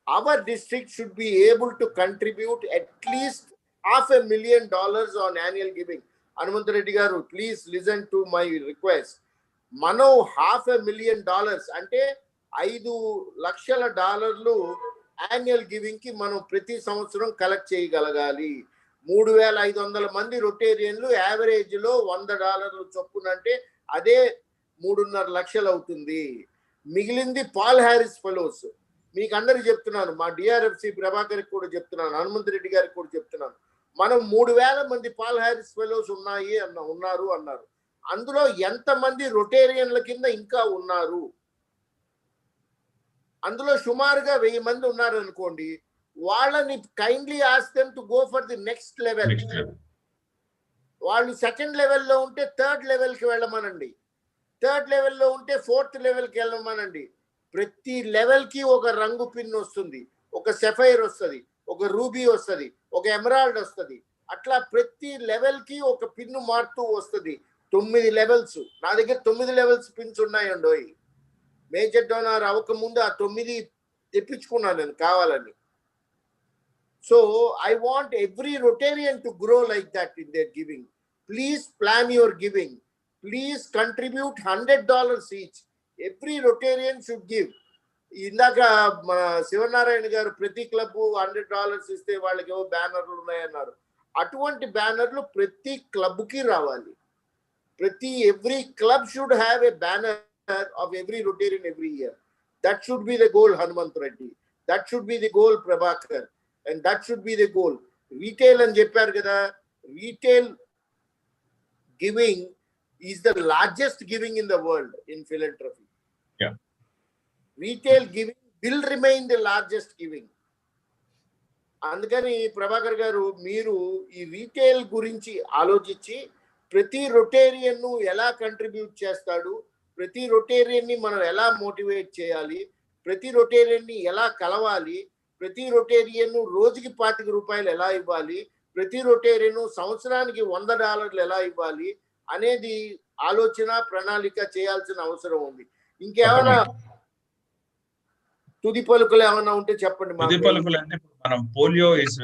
Our district should be able to contribute at least $500,000 on annual giving. Hanumanth Reddy garu, please listen to my request. మనం $500,000 అంటే $5 లక్షల యాన్యువల్ గివింగ్ కి మనం ప్రతి సంవత్సరం కలెక్ట్ చేయగలగాలి. 3,500 మంది రొటేరియన్లు యావరేజ్ లో $100 చొప్పున అంటే అదే 3.5 లక్షలు అవుతుంది. మిగిలింది పాల్ హ్యారిస్ ఫెలోస్. మీకు అందరికి చెప్తున్నాను, మా DRFC ప్రభాకర్కి కూడా చెప్తున్నాను, హనుమంత్ రెడ్డి గారికి కూడా చెప్తున్నాను, మనం 3,000 మంది పాల్ హ్యారిస్ ఫెలోస్ ఉన్నారు అన్నారు. అందులో ఎంతమంది రొటేరియన్ల కింద ఇంకా ఉన్నారు? అందులో సుమారుగా 1000 మంది ఉన్నారు అనుకోండి. వాళ్ళని kindly ask them to go for the next level. వాళ్ళు సెకండ్ లెవెల్లో ఉంటే థర్డ్ లెవెల్కి వెళ్ళమనండి, థర్డ్ లెవెల్లో ఉంటే ఫోర్త్ లెవెల్కి వెళ్ళమనండి. ప్రతి లెవెల్కి ఒక రంగు పిన్ వస్తుంది, ఒక సెఫైర్ వస్తుంది, ఒక రూబీ వస్తుంది, ఒక ఎమరాల్డ్ వస్తుంది. అట్లా ప్రతి లెవెల్కి ఒక పిన్ను మారుతూ వస్తుంది. 9 లెవెల్స్. నా దగ్గర 9 లెవెల్స్ పిన్స్ ఉన్నాయండి. మేజర్ డోనర్ అవ్వకముందు ఆ 9 తెప్పించుకున్నాను నేను కావాలని. So I want every Rotarian to grow like that in their giving. Please plan your giving. Please contribute $100 each. Every Rotarian should give. ఇందాక మన శివనారాయణ గారు ప్రతి క్లబ్ $100 ఇస్తే వాళ్ళకి ఏవో బ్యానర్లు ఉన్నాయన్నారు. అటువంటి బ్యానర్లు ప్రతి క్లబ్కి రావాలి. every club should have a banner of every Rotarian every year. That should be the goal, Hanumanth Reddy. That should be the goal, Prabhakar. And that should be the goal. Retail and చెప్పారు కదా, retail giving is the largest giving in the world in philanthropy. Yeah. Retail giving will remain the largest giving. అందుకని ప్రభాకర్ గారు, మీరు ఈ retail గురించి ఆలోచించి ప్రతి రొటేరియన్ను ఎలా కంట్రిబ్యూట్ చేస్తాడు, ప్రతి రొటేరియన్ని మనం ఎలా మోటివేట్ చేయాలి, ప్రతి రొటేరియన్ని ఎలా కలవాలి, ప్రతి రొటేరియన్ రోజుకి ₹25 ఎలా ఇవ్వాలి, ప్రతి రొటేరియన్ సంవత్సరానికి $100 ఎలా ఇవ్వాలి అనేది ఆలోచన ప్రణాళిక చేయాల్సిన అవసరం ఉంది. ఇంకేమైనా తుది పలుకులు ఏమైనా ఉంటే చెప్పండి. తుది పలుకులు అంటే మనం polio is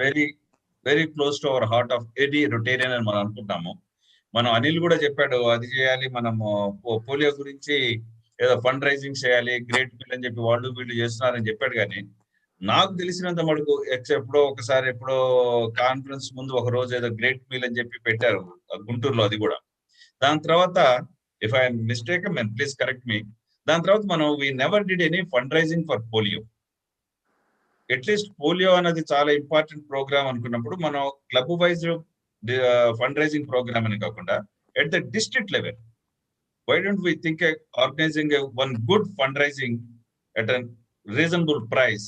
very close to our heart of any Rotarian అని మనం అనుకుంటాము. మనం అనిల్ కూడా చెప్పాడు అది చేయాలి, మనము పోలియో గురించి ఏదో ఫండ్ రైజింగ్ చేయాలి, గ్రేట్ మీల్ అని చెప్పి వాళ్ళు వీళ్ళు చేస్తున్నారని చెప్పాడు. కానీ నాకు తెలిసినంత మటుకు ఎప్పుడో ఒకసారి ఎప్పుడో కాన్ఫరెన్స్ ముందు ఒక రోజు ఏదో గ్రేట్ మీల్ అని చెప్పి పెట్టారు గుంటూరులో, అది కూడా. దాని తర్వాత if I'm mistake please correct me, దాని తర్వాత మనం we never did any fund raising for polio. At least polio అనేది చాలా ఇంపార్టెంట్ ప్రోగ్రామ్ అనుకున్నప్పుడు మనం club wise fund raising programme అని కాకుండా at the district level why don't we think organizing one good fundraising at a reasonable price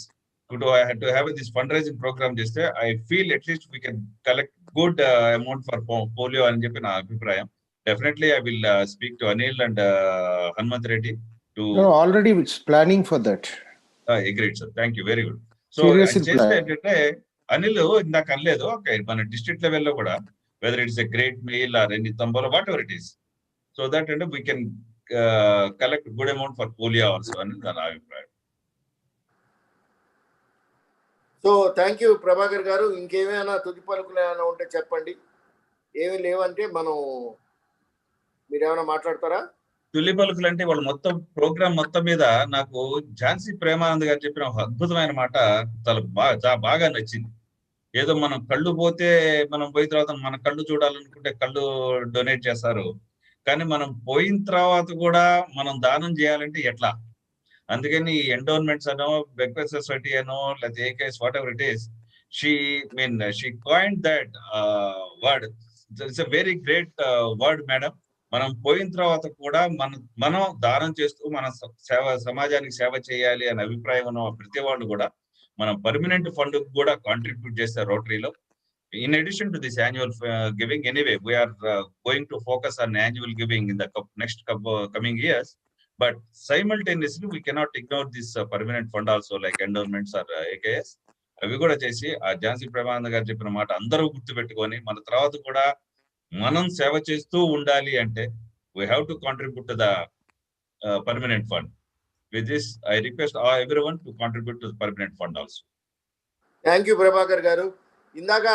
to have this fundraising program. Just I feel at least we can collect good amount for polio and చెప్పి నా అభిప్రాయం. Definitely I will speak to Anil and Hanumanth Reddy to already planning for that. Great sir, thank you, very good. So Seriously ఏంటంటే అనిల్ ఇందాక అనలేదు, okay మన district లెవెల్లో కూడా whether it's a great meal or any tambolo whatever it is, so that we can collect good amount for polio also అని నా అభిప్రాయం. So thank you Prabhakar గారు. ఇంకేమైనా తుది పలుకులు ఏమైనా ఉంటే చెప్పండి. ఏమీ లేవంటే మనం మీరేమైనా మాట్లాడతారా? తులి పలుకులు అంటే వాళ్ళు మొత్తం ప్రోగ్రామ్ మొత్తం మీద నాకు ఝాన్సీ ప్రేమానంద్ గారు చెప్పిన ఒక అద్భుతమైన మాట చాలా బాగా నచ్చింది. ఏదో మనం కళ్ళు పోతే మనం పోయిన తర్వాత మన కళ్ళు చూడాలనుకుంటే కళ్ళు డొనేట్ చేస్తారు, కానీ మనం పోయిన తర్వాత కూడా మనం దానం చేయాలంటే ఎట్లా? అందుకని ఎండోన్మెంట్స్ అనో బెక్వెర్ సొసైటీ అనో లేకపోతే AKS what ever it is, she coined that word. It's a very great word madam. మనం పోయిన తర్వాత కూడా మనం దానం చేస్తూ మన సమాజానికి సేవ చేయాలి అనే అభిప్రాయం ఉన్న ప్రతి వాళ్ళు కూడా మనం పర్మనెంట్ ఫండ్ కూడా కాంట్రిబ్యూట్ చేస్తారు రోటరీలో. In addition to this annual giving, anyway, we are going to focus on annual giving in the next coming years. But simultaneously, we cannot ignore this permanent fund also, like endowments or AKS. అవి కూడా చేసి ఆ ఝాన్సీ ప్రేమానంద గారు చెప్పిన మాట అందరూ గుర్తుపెట్టుకొని మన తర్వాత కూడా మనం సేవ చేస్తూ ఉండాలి అంటే we have to contribute to the permanent fund. With this, I request everyone to contribute to the permanent fund also. Thank you Prabhakar గారు. ఇందాక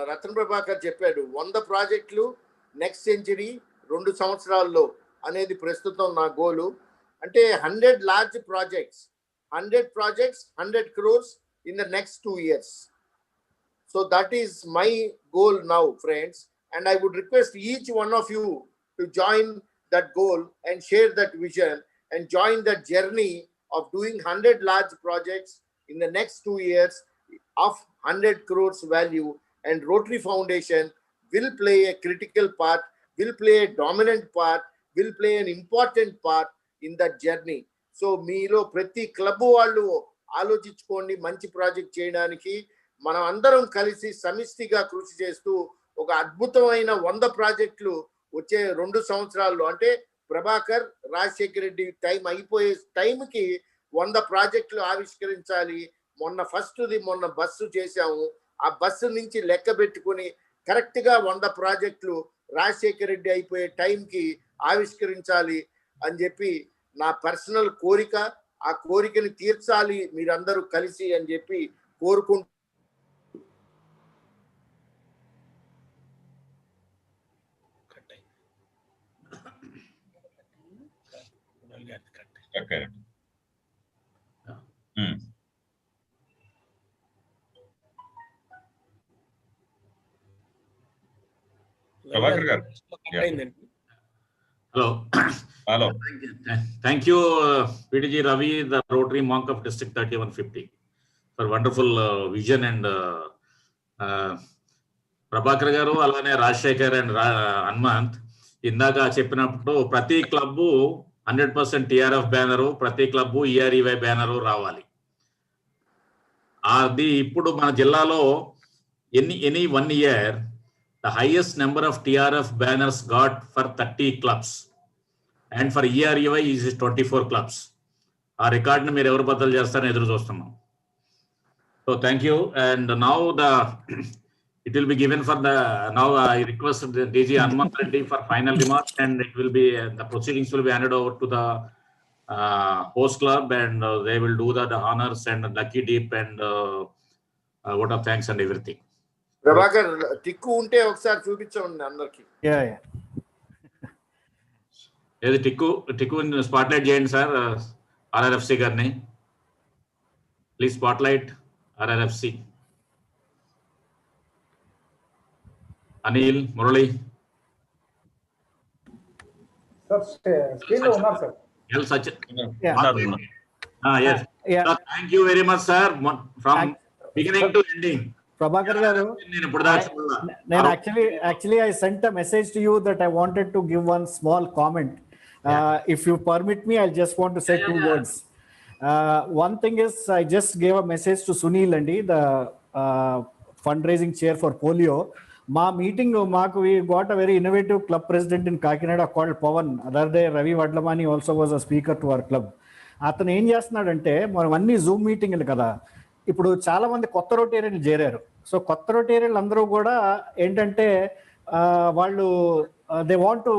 రతన్ ప్రభాకర్ చెప్పాడు 100 ప్రాజెక్టులు నెక్స్ట్ సెంచరీ 2 సంవత్సరాల్లో అనేది ప్రస్తుతం నా గోలు. అంటే 100 large projects, 100 crores in the next 2 years. So that is my goal now, friends, and I would request each one of you to join that goal and share that vision and join that journey of doing 100 large projects in the next 2 years of 100 crores value. And Rotary Foundation will play a critical part, will play a dominant part, will play an important part in that journey. So మీలో ప్రతి club వాళ్ళు ఆలోచించుకోండి, మంచి project చేయడానికి మనం అందరం కలిసి సమిష్టిగా కృషి చేస్తూ ఒక అద్భుతమైన 100 ప్రాజెక్టులు వచ్చే 2 సంవత్సరాల్లో, అంటే ప్రభాకర్ రాజశేఖర రెడ్డి టైం అయిపోయే టైంకి 100 ప్రాజెక్టులు ఆవిష్కరించాలి. మొన్న బస్సు చేశాము, ఆ బస్సు నుంచి లెక్క పెట్టుకుని కరెక్ట్గా 100 ప్రాజెక్టులు రాజశేఖర రెడ్డి అయిపోయే టైంకి ఆవిష్కరించాలి అని చెప్పి నా పర్సనల్ కోరిక. ఆ కోరికని తీర్చాలి మీరందరూ కలిసి అని చెప్పి కోరుకుంటూ ప్రభాకర్ గారు. Hello. Thank you, PDG Ravi, the Rotary Monk of District 3150, for wonderful vision and Prabhakar గారు అలానే రాజశేఖర్ అండ్ హనుమంత్ ఇందాక చెప్పినప్పుడు ప్రతి క్లబ్బు 100% TRF బ్యానరు, ప్రతి క్లబ్బు EREY బ్యానరు రావాలి. అది ఇప్పుడు మన జిల్లాలో any 1 year the highest number of TRF banners got for 30 clubs and for EREY is 24 clubs. ఆ రికార్డుని మీరు ఎవరు బద్దలు చేస్తారని ఎదురు చూస్తున్నాం. So thank you. And now the It will be given for the, now I request the DG Hanuman Reddy for final remarks, and it will be, the proceedings will be handed over to the host club, and they will do the honors and lucky dip and vote of thanks and everything. Prabhakar టిక్కు ఉంటే ఒకసారి చూపించండి అందరికి. ఏది టిక్కు spotlight చేయండి sir RRFC గారిని. Please spotlight RRFC. Anil, Murali. Sir screen లో ఉన్నారు sir. L Sachin. Yes. So, thank you very much, sir. From beginning to ending. Prabhakar garu, actually I sent a message to you that I wanted to give one small comment. If you permit me, I just want to say two words. One thing is, I just gave a message to Sunil Andi, the fundraising chair for polio. Ma meeting, we got a very innovative club president in Kakinada called Pawan. Other day, Ravi Vadlamani also was a speaker to our club. అతను ఏం చేస్తున్నాడంటే, మనం అన్ని Zoom మీటింగ్లు కదా, ఇప్పుడు చాలా మంది కొత్త రొటేరియన్లు చేరారు. సో కొత్త రొటేరియన్లు అందరూ కూడా ఏంటంటే వాళ్ళు they want to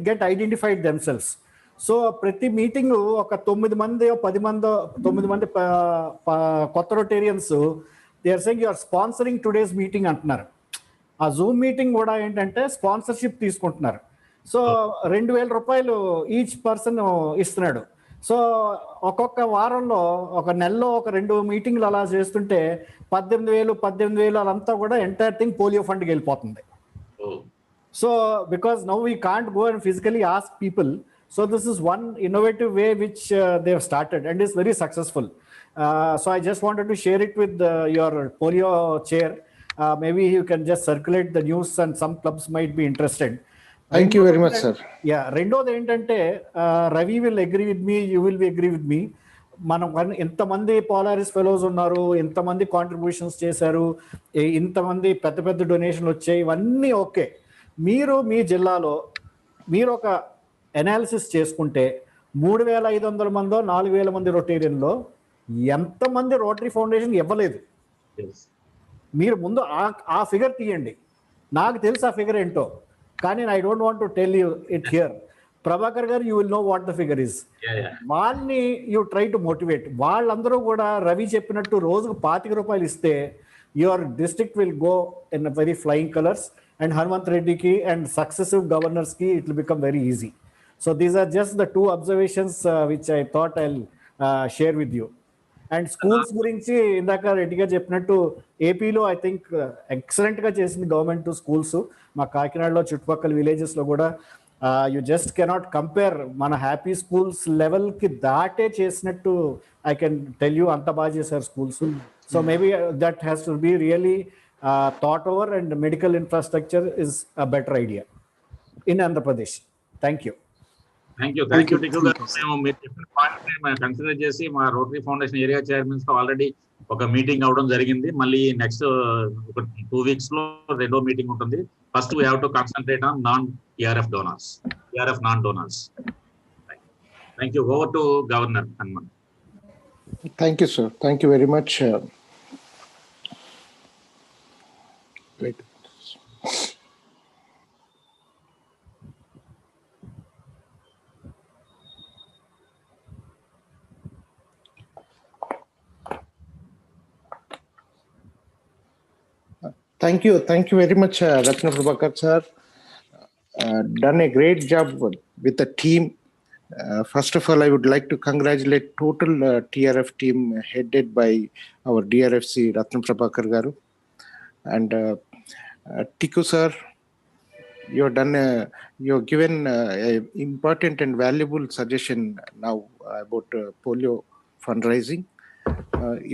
get identified themselves. So ప్రతి మీటింగ్ ఒక 9 మంది 9 మంది కొత్త Rotarians they are saying you are sponsoring today's meeting అంటున్నారు. ఆ జూమ్ మీటింగ్ కూడా ఏంటంటే స్పాన్సర్షిప్ తీసుకుంటున్నారు. సో 2,000 రూపాయలు ఈచ్ పర్సన్ ఇస్తున్నాడు. సో ఒక్కొక్క వారంలో, ఒక నెలలో ఒక 2 మీటింగ్లు అలా చేస్తుంటే 18,000 అదంతా కూడా ఎంటైర్ థింగ్ పోలియో ఫండ్కి వెళ్ళిపోతుంది. So because now we can't go and physically ask people. So this is one innovative way which they have started and is very successful. So I just wanted to share it with your polio chair. Maybe you can just circulate the news and some clubs might be interested. Thank you very much, sir. Yeah, రెండోది ఏంటంటే Ravi will agree with me, you will be agree with me. మనం ఎంతమంది Polaris fellows ఉన్నారు, ఎంతమంది contributions చేశారు, ఇంతమంది పెద్ద పెద్ద డొనేషన్లు వచ్చాయి, ఇవన్నీ ఓకే. మీరు మీ జిల్లాలో మీరు ఒక అనాలిసిస్ చేసుకుంటే 3,500 మందో 4,000 మంది రొటేరియన్లో ఎంతమంది రోటరీ ఫౌండేషన్ ఇవ్వలేదు? మీరు ముందు ఆ ఫిగర్ తీయండి. నాకు తెలుసు ఆ ఫిగర్ ఏంటో, కానీ I don't want to tell you it here. Prabhakar గారు, you will know what the figure is. వాళ్ళని యూ ట్రై టు మోటివేట్. వాళ్ళందరూ కూడా రవి చెప్పినట్టు రోజుకు 25 రూపాయలు ఇస్తే your district will go in very flying colours. And Hanumanth రెడ్డికి అండ్ సక్సెసివ్ గవర్నర్స్కి it will become very easy. So these are just the 2 observations which I thought I share with you. And schools గురించి ఇందాక రెడ్డి గారు చెప్పినట్టు ఏపీలో I think ఎక్సలెంట్గా చేసింది government schools. మా కాకినాడలో చుట్టుపక్కల విలేజెస్లో కూడా యు జస్ట్ కెనాట్ కంపేర్. మన హ్యాపీ స్కూల్స్ లెవెల్కి దాటే చేసినట్టు ఐ కెన్ టెల్ యూ, అంత బాగా చేశారు schools. So maybe that has to be really thought over, and medical infrastructure is a better idea in Andhra Pradesh. Thank you. Thank you Tikku గారు. మేము మీరు చెప్పిన పాయింట్ కన్సిడర్ చేసి మా రోటరీ ఫౌండేషన్ ఏరియా చైర్మన్స్ తో ఆల్రెడీ ఒక మీటింగ్ అవడం జరిగింది. మళ్ళీ నెక్స్ట్ ఒక 2 weeks లో 2వ మీటింగ్ ఉంటుంది. First we have to concentrate on TRF non donors. Thank you. Over to governor Hanumanth. Thank you, sir. Thank you very much. Wait. Thank you very much, Ratna Prabhakar sir. Done a great job with the team. First of all, I would like to congratulate total TRF team headed by our DRFC Ratna Prabhakar garu. And Tikku sir, you've given an important and valuable suggestion now about polio fundraising.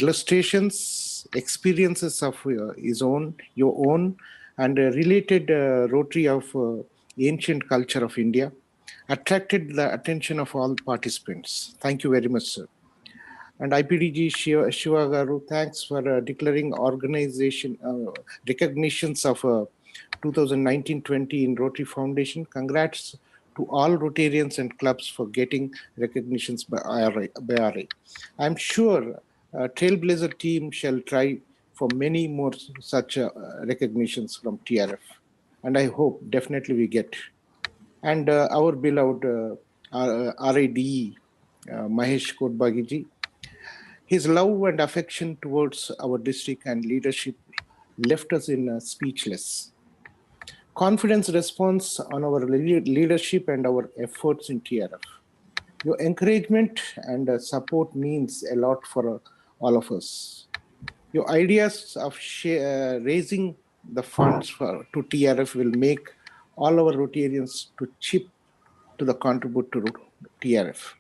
Illustrations, experiences of your own, and related Rotary of ancient culture of India attracted the attention of all participants. Thank you very much, sir. And IPDG Shiva Garu, thanks for declaring organization recognitions of 2019-20 in Rotary Foundation. Congrats to all Rotarians and clubs for getting recognitions by RA. I'm sure Trailblazer team shall try for many more such recognitions from TRF. And I hope definitely we get. And our beloved RADE, Mahesh Kodbagiji, his love and affection towards our district and leadership left us in speechless. Confidence response on our leadership and our efforts in TRF. Your encouragement and support means a lot for all of us. Your ideas of raising the funds to TRF will make all our Rotarians to chip to the contribute to TRF.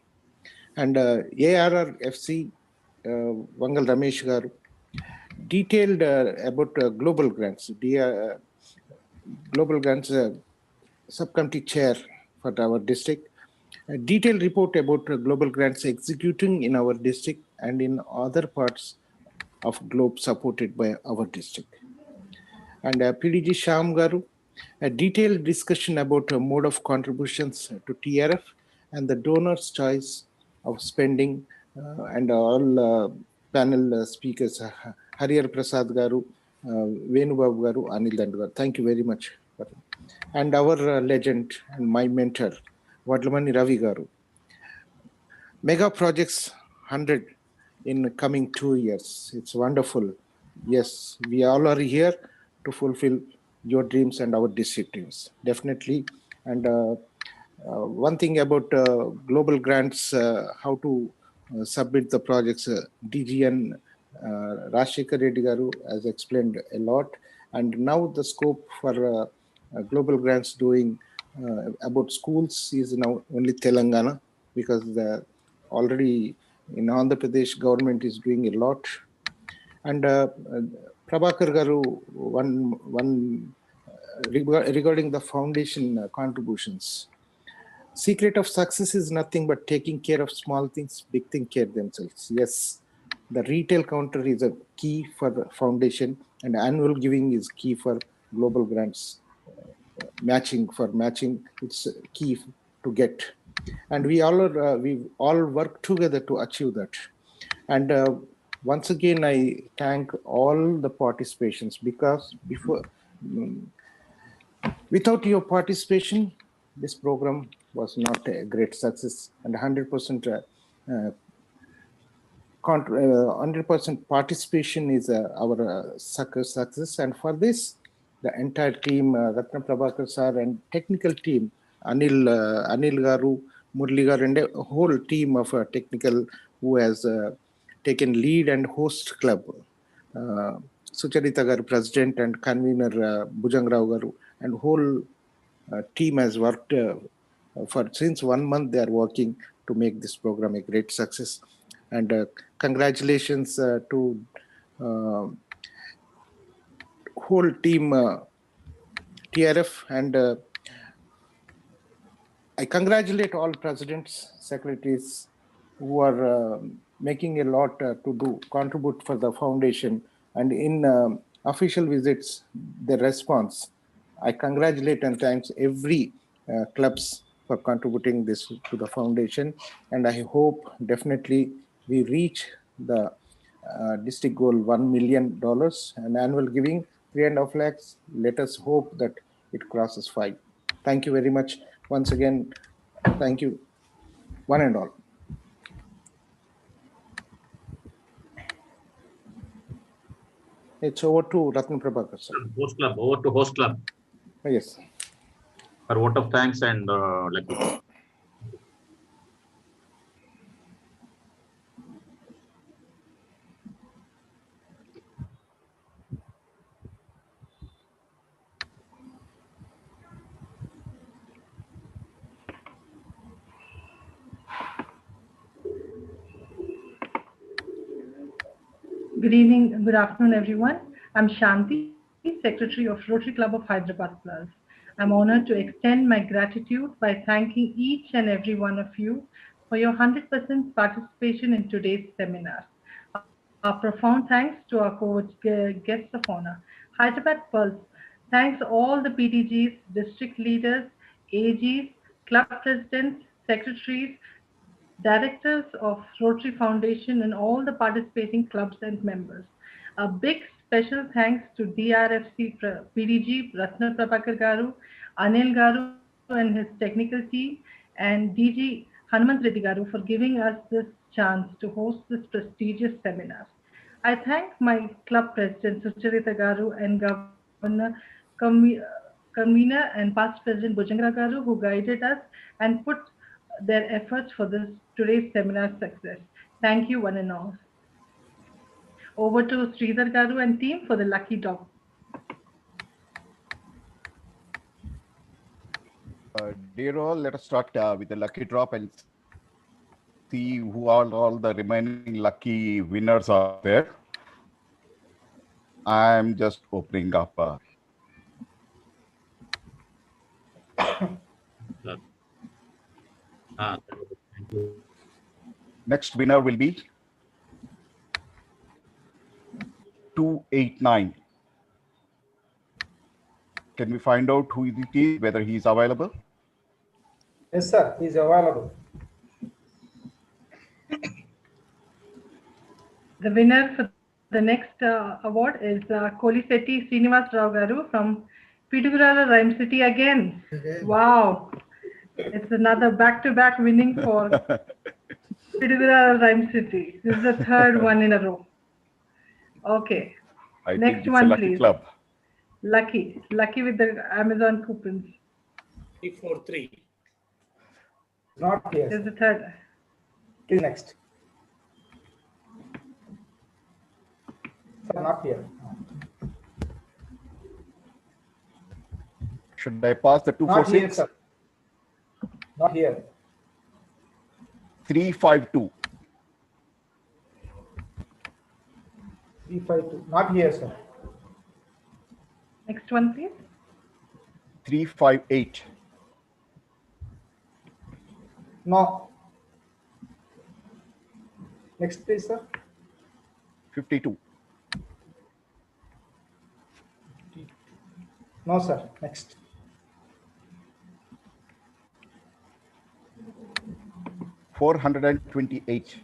And ARR FC, Vangal Ramesh Garu, detailed about global grants. Global grants subcommittee chair for our district. A detailed report about global grants executing in our district and in other parts of globe supported by our district. And PDG Shyam Garu, a detailed discussion about a mode of contributions to TRF and the donor's choice of spending, and all panel speakers, Hariyar Prasad Garu, Venu Babu Garu, Anil Dandu Garu. Thank you very much. And our legend and my mentor, Vadlamani Ravi Garu. Mega projects 100 in coming 2 years. It's wonderful. Yes, we all are here to fulfill your dreams and our district dreams, definitely. And one thing about global grants, how to submit the projects, DGN Rashikar Reddy Garu has explained a lot. And now the scope for global grants doing about schools is now only Telangana, because already in Andhra Pradesh government is doing a lot. And Prabhakar Garu, regarding the foundation contributions. Secret of success is nothing but taking care of small things, big things care themselves. Yes, the retail counter is a key for the foundation, and annual giving is key for global grants. Matching, it's key to get. And we all work together to achieve that. And once again, I thank all the participations, because without your participation, this program was not a great success, and 100% 100% participation is our success. And for this, the entire team, Ratna Prabhakar sir and technical team, Anil Garu, Murli Garu, and a whole team of technical who has taken lead and host club. Sucharita Garu, president and convener, Bhujang Rao Garu, and whole team has worked for since 1 month. They are working to make this program a great success. And congratulations to whole team TRF, and I congratulate all presidents, secretaries who are making a lot to contribute for the foundation, and in official visits, the response. I congratulate and thanks every clubs for contributing this to the foundation, and I hope definitely we reach the district goal $1 million and annual giving 3.5 lakhs. Let us hope that it crosses 5. Thank you very much. Once again, thank you, one and all. It's over to Ratna Prabhakar, sir. Host club, over to host club. Yes. For vote of thanks and Good evening, good afternoon, everyone. I'm Shanti, Secretary of Rotary Club of Hyderabad Plus. I'm honored to extend my gratitude by thanking each and every one of you for your 100% participation in today's seminar. Our profound thanks to our guests of honor. Hyderabad Pulse thanks all the PTGs, district leaders, AGs, club presidents, secretaries, directors of Rotary Foundation, and all the participating clubs and members. A big special thanks to DRFC PDG Ratna Prabhakar Garu, Anil Garu and his technical team, and DG Hanuman Reddy Garu for giving us this chance to host this prestigious seminar. I thank my club president Sucharita Garu and Governor Convener and past President Bhujangra Garu who guided us and put their efforts for this today's seminar success. Thank you one and all. Over to Sridhar Garu and team for the lucky dog. Dear all, let us start with the lucky drop and see who all the remaining lucky winners are there. I'm just opening up. Next winner will be 289. Can we find out who it is, whether he is available? Yes, sir. He is available. The winner for the next award is Kolisetti Srinivas Rao Garu from Pidugurala Rhyme City again. Wow. It's another back-to-back winning for Pidugurala Rhyme City. This is the third one in a row. Okay. I Next think it's one, a lucky please. club. Lucky with the Amazon coupons. 343. Not here. This is the third. Please next. Sir, not here. Should I pass the Not here, 246? sir. Not here. 352. 352. Not here, sir. Next one, please. 358. No. Next, please, sir. 52. No, sir. Next. $428.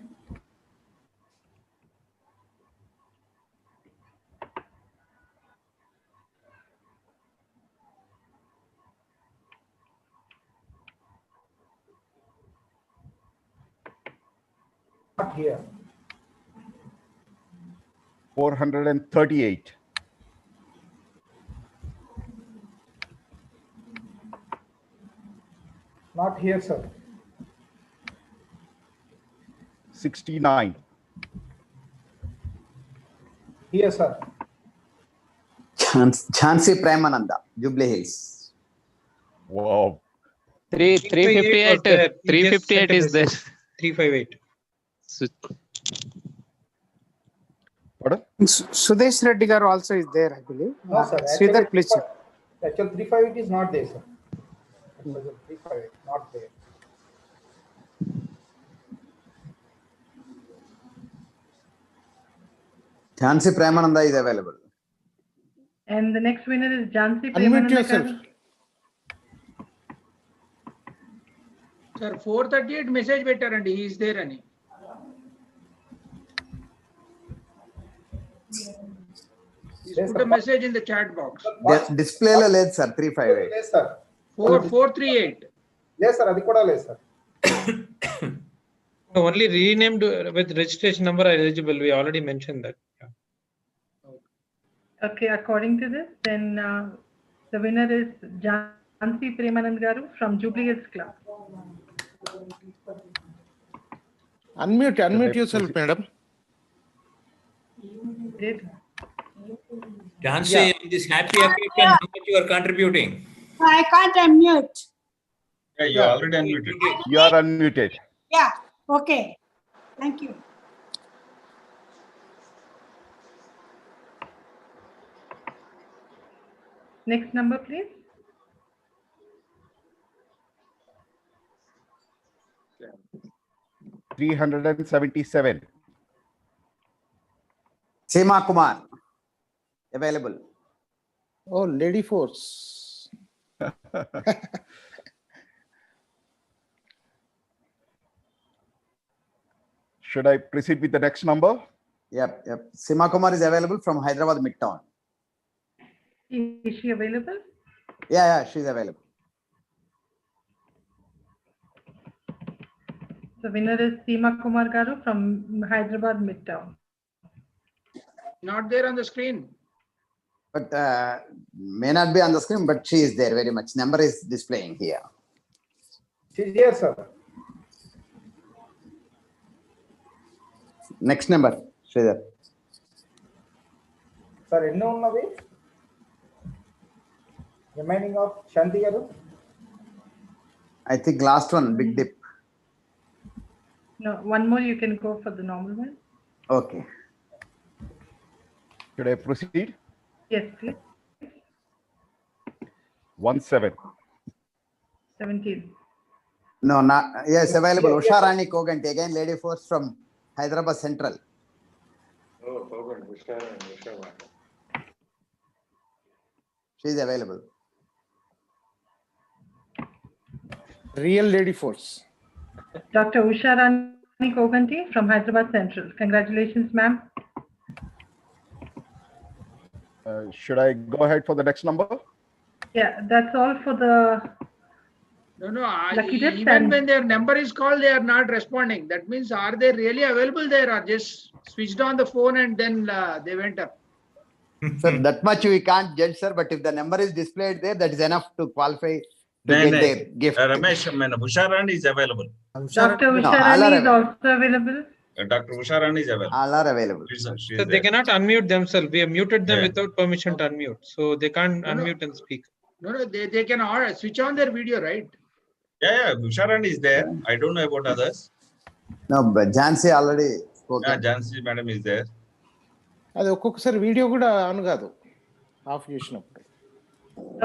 Not here. 438. Not here, sir. 69. Here, sir. Jhansi Premananda, Jubilee Hills. Wow. 358. 358 is there. 358. Pardon? Sudesh Reddy Garu also is there, I believe. No, sir. Sridhar, please check. Actually, 358 is not there, sir. 358, not there. Jhansi Premananda is available. And the next winner is Jhansi Unmute Premananda yourself. Garu. Sir, 438 message better and he is there ani. He's put a message in the chat box. Display lo లేదు sir 358. Yes, sir. 438. Yes, sir. అది కూడా లేదు, sir. Only renamed with registration number are eligible. We already mentioned that. Yeah. Okay, according to this, then the winner is Jhansi Premanand Garu from Jubilee Hills Club. Unmute yourself, madam. Jhansi, on this happy occasion, how much you are contributing? I can't unmute. Yeah, you are already unmuted. You are unmuted. Yeah, okay. Thank you. Next number, please. $377. Seema Kumar, available. Oh, Lady Force. Should I proceed with the next number? Yep. Seema Kumar is available from Hyderabad Midtown. Is she available? Yeah, she's available. The winner is Seema Kumar Garu from Hyderabad Midtown. Not there on the screen. But may not be on the screen, but she is there very much. Number is displaying here. She's here, sir. Next number, Sridhar. Sir, ఎన్ని ఉన్నవి remaining of శాంతి గారు? I think last one, big dip. No, one more you can go for the normal one. Okay. Should I proceed? Yes, please. 17. No, not yes, available. Usha Rani Koganti, again lady force from Hyderabad Central. Oh, Koganti, Usha Rani. She is available. Real lady force. Dr. Usha Rani Koganti from Hyderabad Central. Congratulations, ma'am. Should I go ahead for the next number? Yeah, that's all for the No, lucky dips. even And when their number is called, they are not responding. That means, are they really available there, or just switched on the phone and then they went up? Sir, that much we can't judge, sir, but if the number is displayed there, that is enough to qualify to get their gift. Ramesh, Usha Rani is available. Dr. Usha Rani is also available. Dr. Usha Rani is available. All are available. She's So they cannot unmute themselves. We have muted them Yeah. without permission to unmute. So they can't unmute and speak. No, they can switch on their video, right? Yeah, Usha Rani is there. I don't know about others. No, but Jansi already spoken. Yeah, Jansi madam is there. అది ఒక్కొక్కసారి video కూడా on కాదు of చేసినప్పుడు.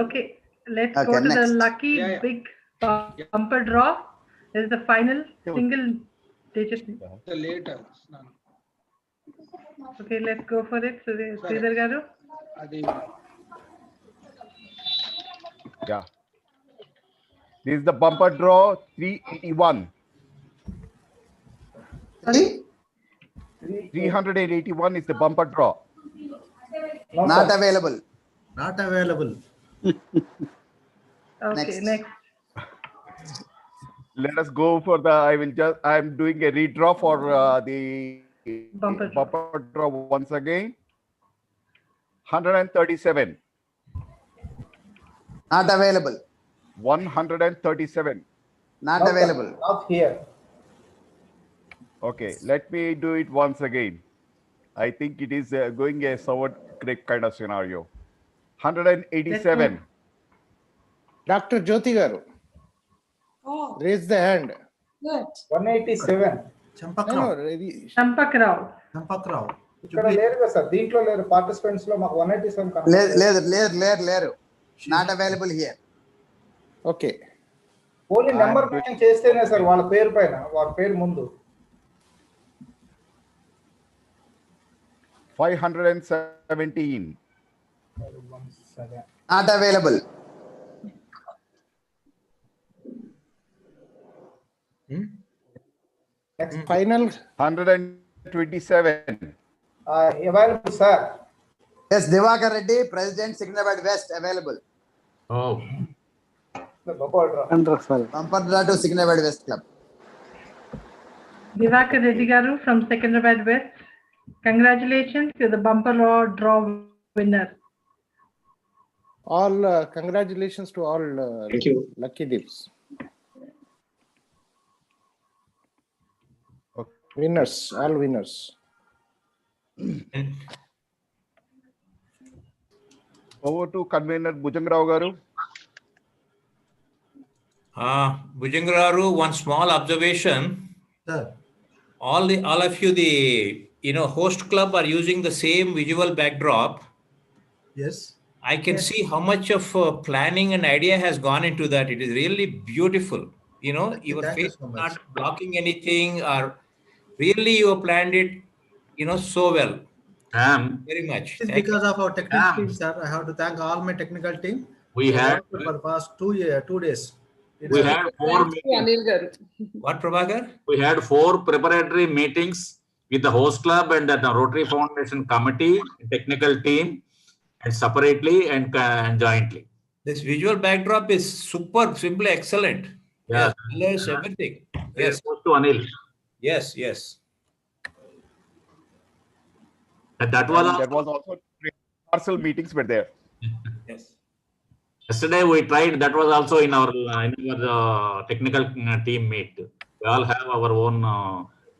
Okay, let's Okay, go to the next. lucky big bumper draw. This is the final single digit. The later. Okay, let's go for it. Sridhar Garu. Yeah. This is the bumper draw 381. 381 is the bumper draw. Not available. Not available. Okay, next. Let us go for the, I'm doing a redraw for the Bumper draw once again. 137. Not available. 137. Not available. Not here. Okay, let me do it once again. I think it is going a somewhat correct kind of scenario. 187. Dr. Jyoti Garu, Oh, raise the hand. good. 187. Champak Rao. ఇక్కడ లేరు కదా sir, దీంట్లో లేరు participants లో మాకు 187 లేరు. Not available here. Okay. Only number పైన చేస్తేనే సార్, వాళ్ళ పేరు పైన, వాళ్ళ పేరు ముందు. 517. Not available. Next. Final 127. Available, sir. Yes, Divakar Reddy, President, Secunderabad West, available. Oh. Wonderful. Bumper draw to Secunderabad West Club. Divakar Reddy Garu from Secunderabad West. Congratulations to the bumper draw winner. all congratulations to all Thank you. lucky dips. Winners, all winners. Over to convener Bhujangrao Garu. Bhujangraru, one small observation. Sir. All of you, the host club are using the same visual backdrop. Yes. I can see how much of planning and idea has gone into that. It is really beautiful. Your face is not blocking anything, or really you have planned it, so well. Very much. It's because of our technical team, sir. I have to thank all my technical team. We had for the past 2 days. We had 4 meetings. What, Prabhakar? We had 4 preparatory meetings with the host club and the Rotary Foundation committee, technical team, and separately and jointly. This visual backdrop is superb, simply excellent. Yeah. Yes, everything. Yes. Goes to Anil. Yes, yes. And that was there was also rehearsal meetings were there. Yes. Yesterday we tried. That was also in our technical team meet. We all have our own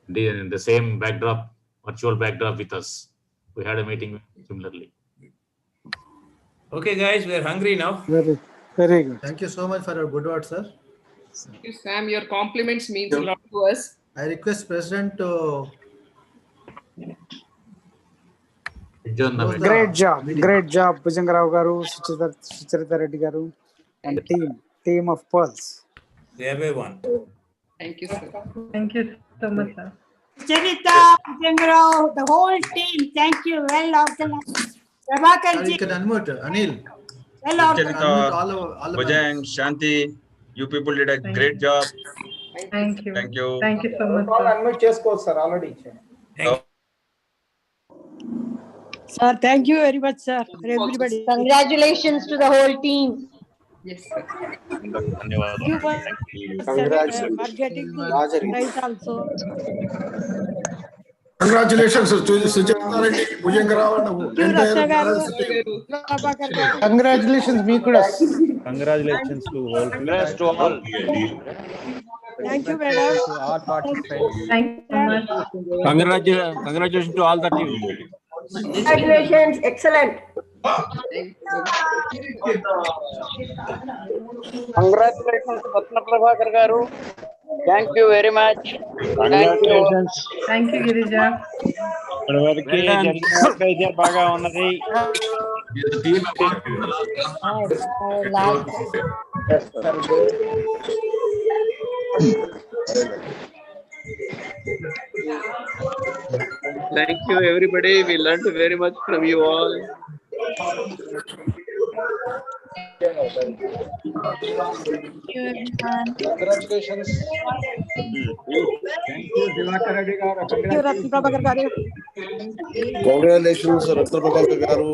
the same backdrop, virtual backdrop with us. We had a meeting similarly. Okay, guys, we are hungry now. Very good. Thank you so much for your good words, sir. Thank you, Sam. Your compliments means a lot to us. I request President to Great job, Bhujangarao garu, Sucharita Reddy garu, and team of Pearls. Everyone. Thank you, sir. Thank you so much, sir. Charita, Bhujangarao, the whole team, thank you. Well organized. Prabhakar you can unmute Anil. Well organized. Charita, Bhujang, Shanti, you people did a great job. Thank you. Thank you. Thank you so much, All sir. unmute చేసుకోవచ్చు sir already Sir, thank you very much, sir, for everybody. Congratulations to the whole team. Yes, sir. Thank you for getting to prize also. Congratulations to Sucharita Reddy, Bhujangarao and Congratulations, Mikudas. Congratulations to all. Congrats to all. Thank you, madam. To all participants. Thank you so much. Congratulations to all the team. Congratulations, excellent. Congratulations, Ratna Prabhakar garu. Thank you very much. Congratulations. Thank you, Girija. ఇప్పటివరకు జరిగిన pressure బాగా ఉన్నది. Thank you, everybody. We learned very much from you all. Congratulations. Thank you, Divakar Reddy garu. Thank you, Ratna Prabhakar garu. Congratulations, Ratna Prabhakar garu.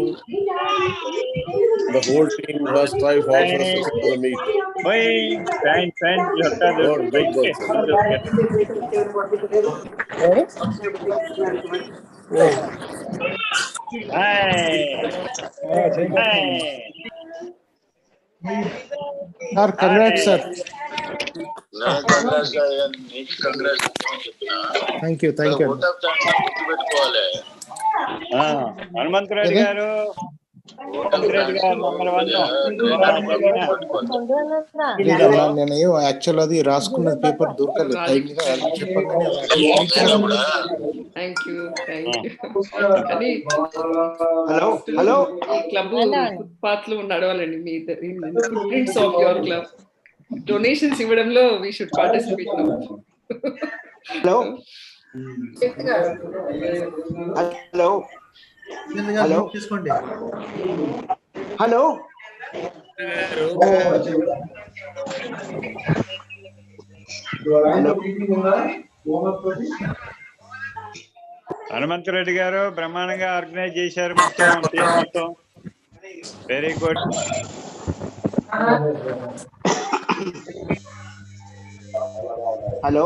The whole team was tried hard for the success of the meet. Fine. God bless them. Sir, congrats, sir. Thank you. Hanumanth Reddy గారు నేను actual అది రాసుకున్న paper దొరకలేదు time మీద అది చెప్పగానే Thank you. కానీ hello ఈ క్లబ్ ఫుట్పాత్ లో నడవాలండి మీ footprints of your club donations ఇవ్వడంలో we should participate now. Hello తీసుకోండి. హలో హనుమంత్ రెడ్డి గారు బ్రహ్మాండంగా ఆర్గనైజ్ చేశారు మొత్తం వెరీ గుడ్. హలో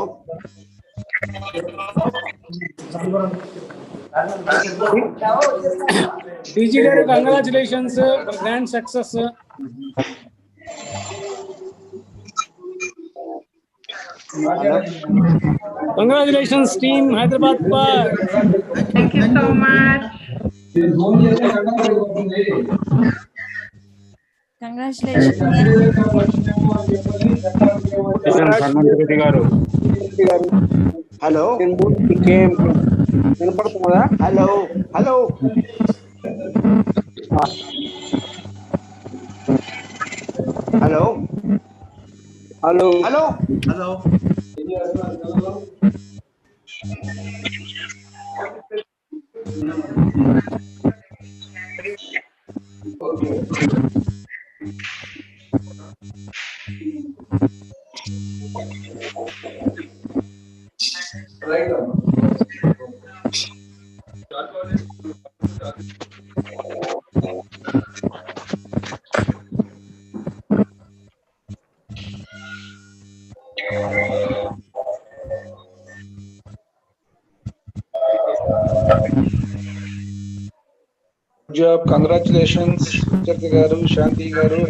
డీజీ గారు congratulations for grand success. Congratulations team Hyderabad పర్. Thank you so much. Congratulations. Hanumanth Reddy గారు. హలో వినపడుతుందా? Hello hello hello hello hello hello Right. Job. Congratulations Sucharitha గారు, శాంతి గారు.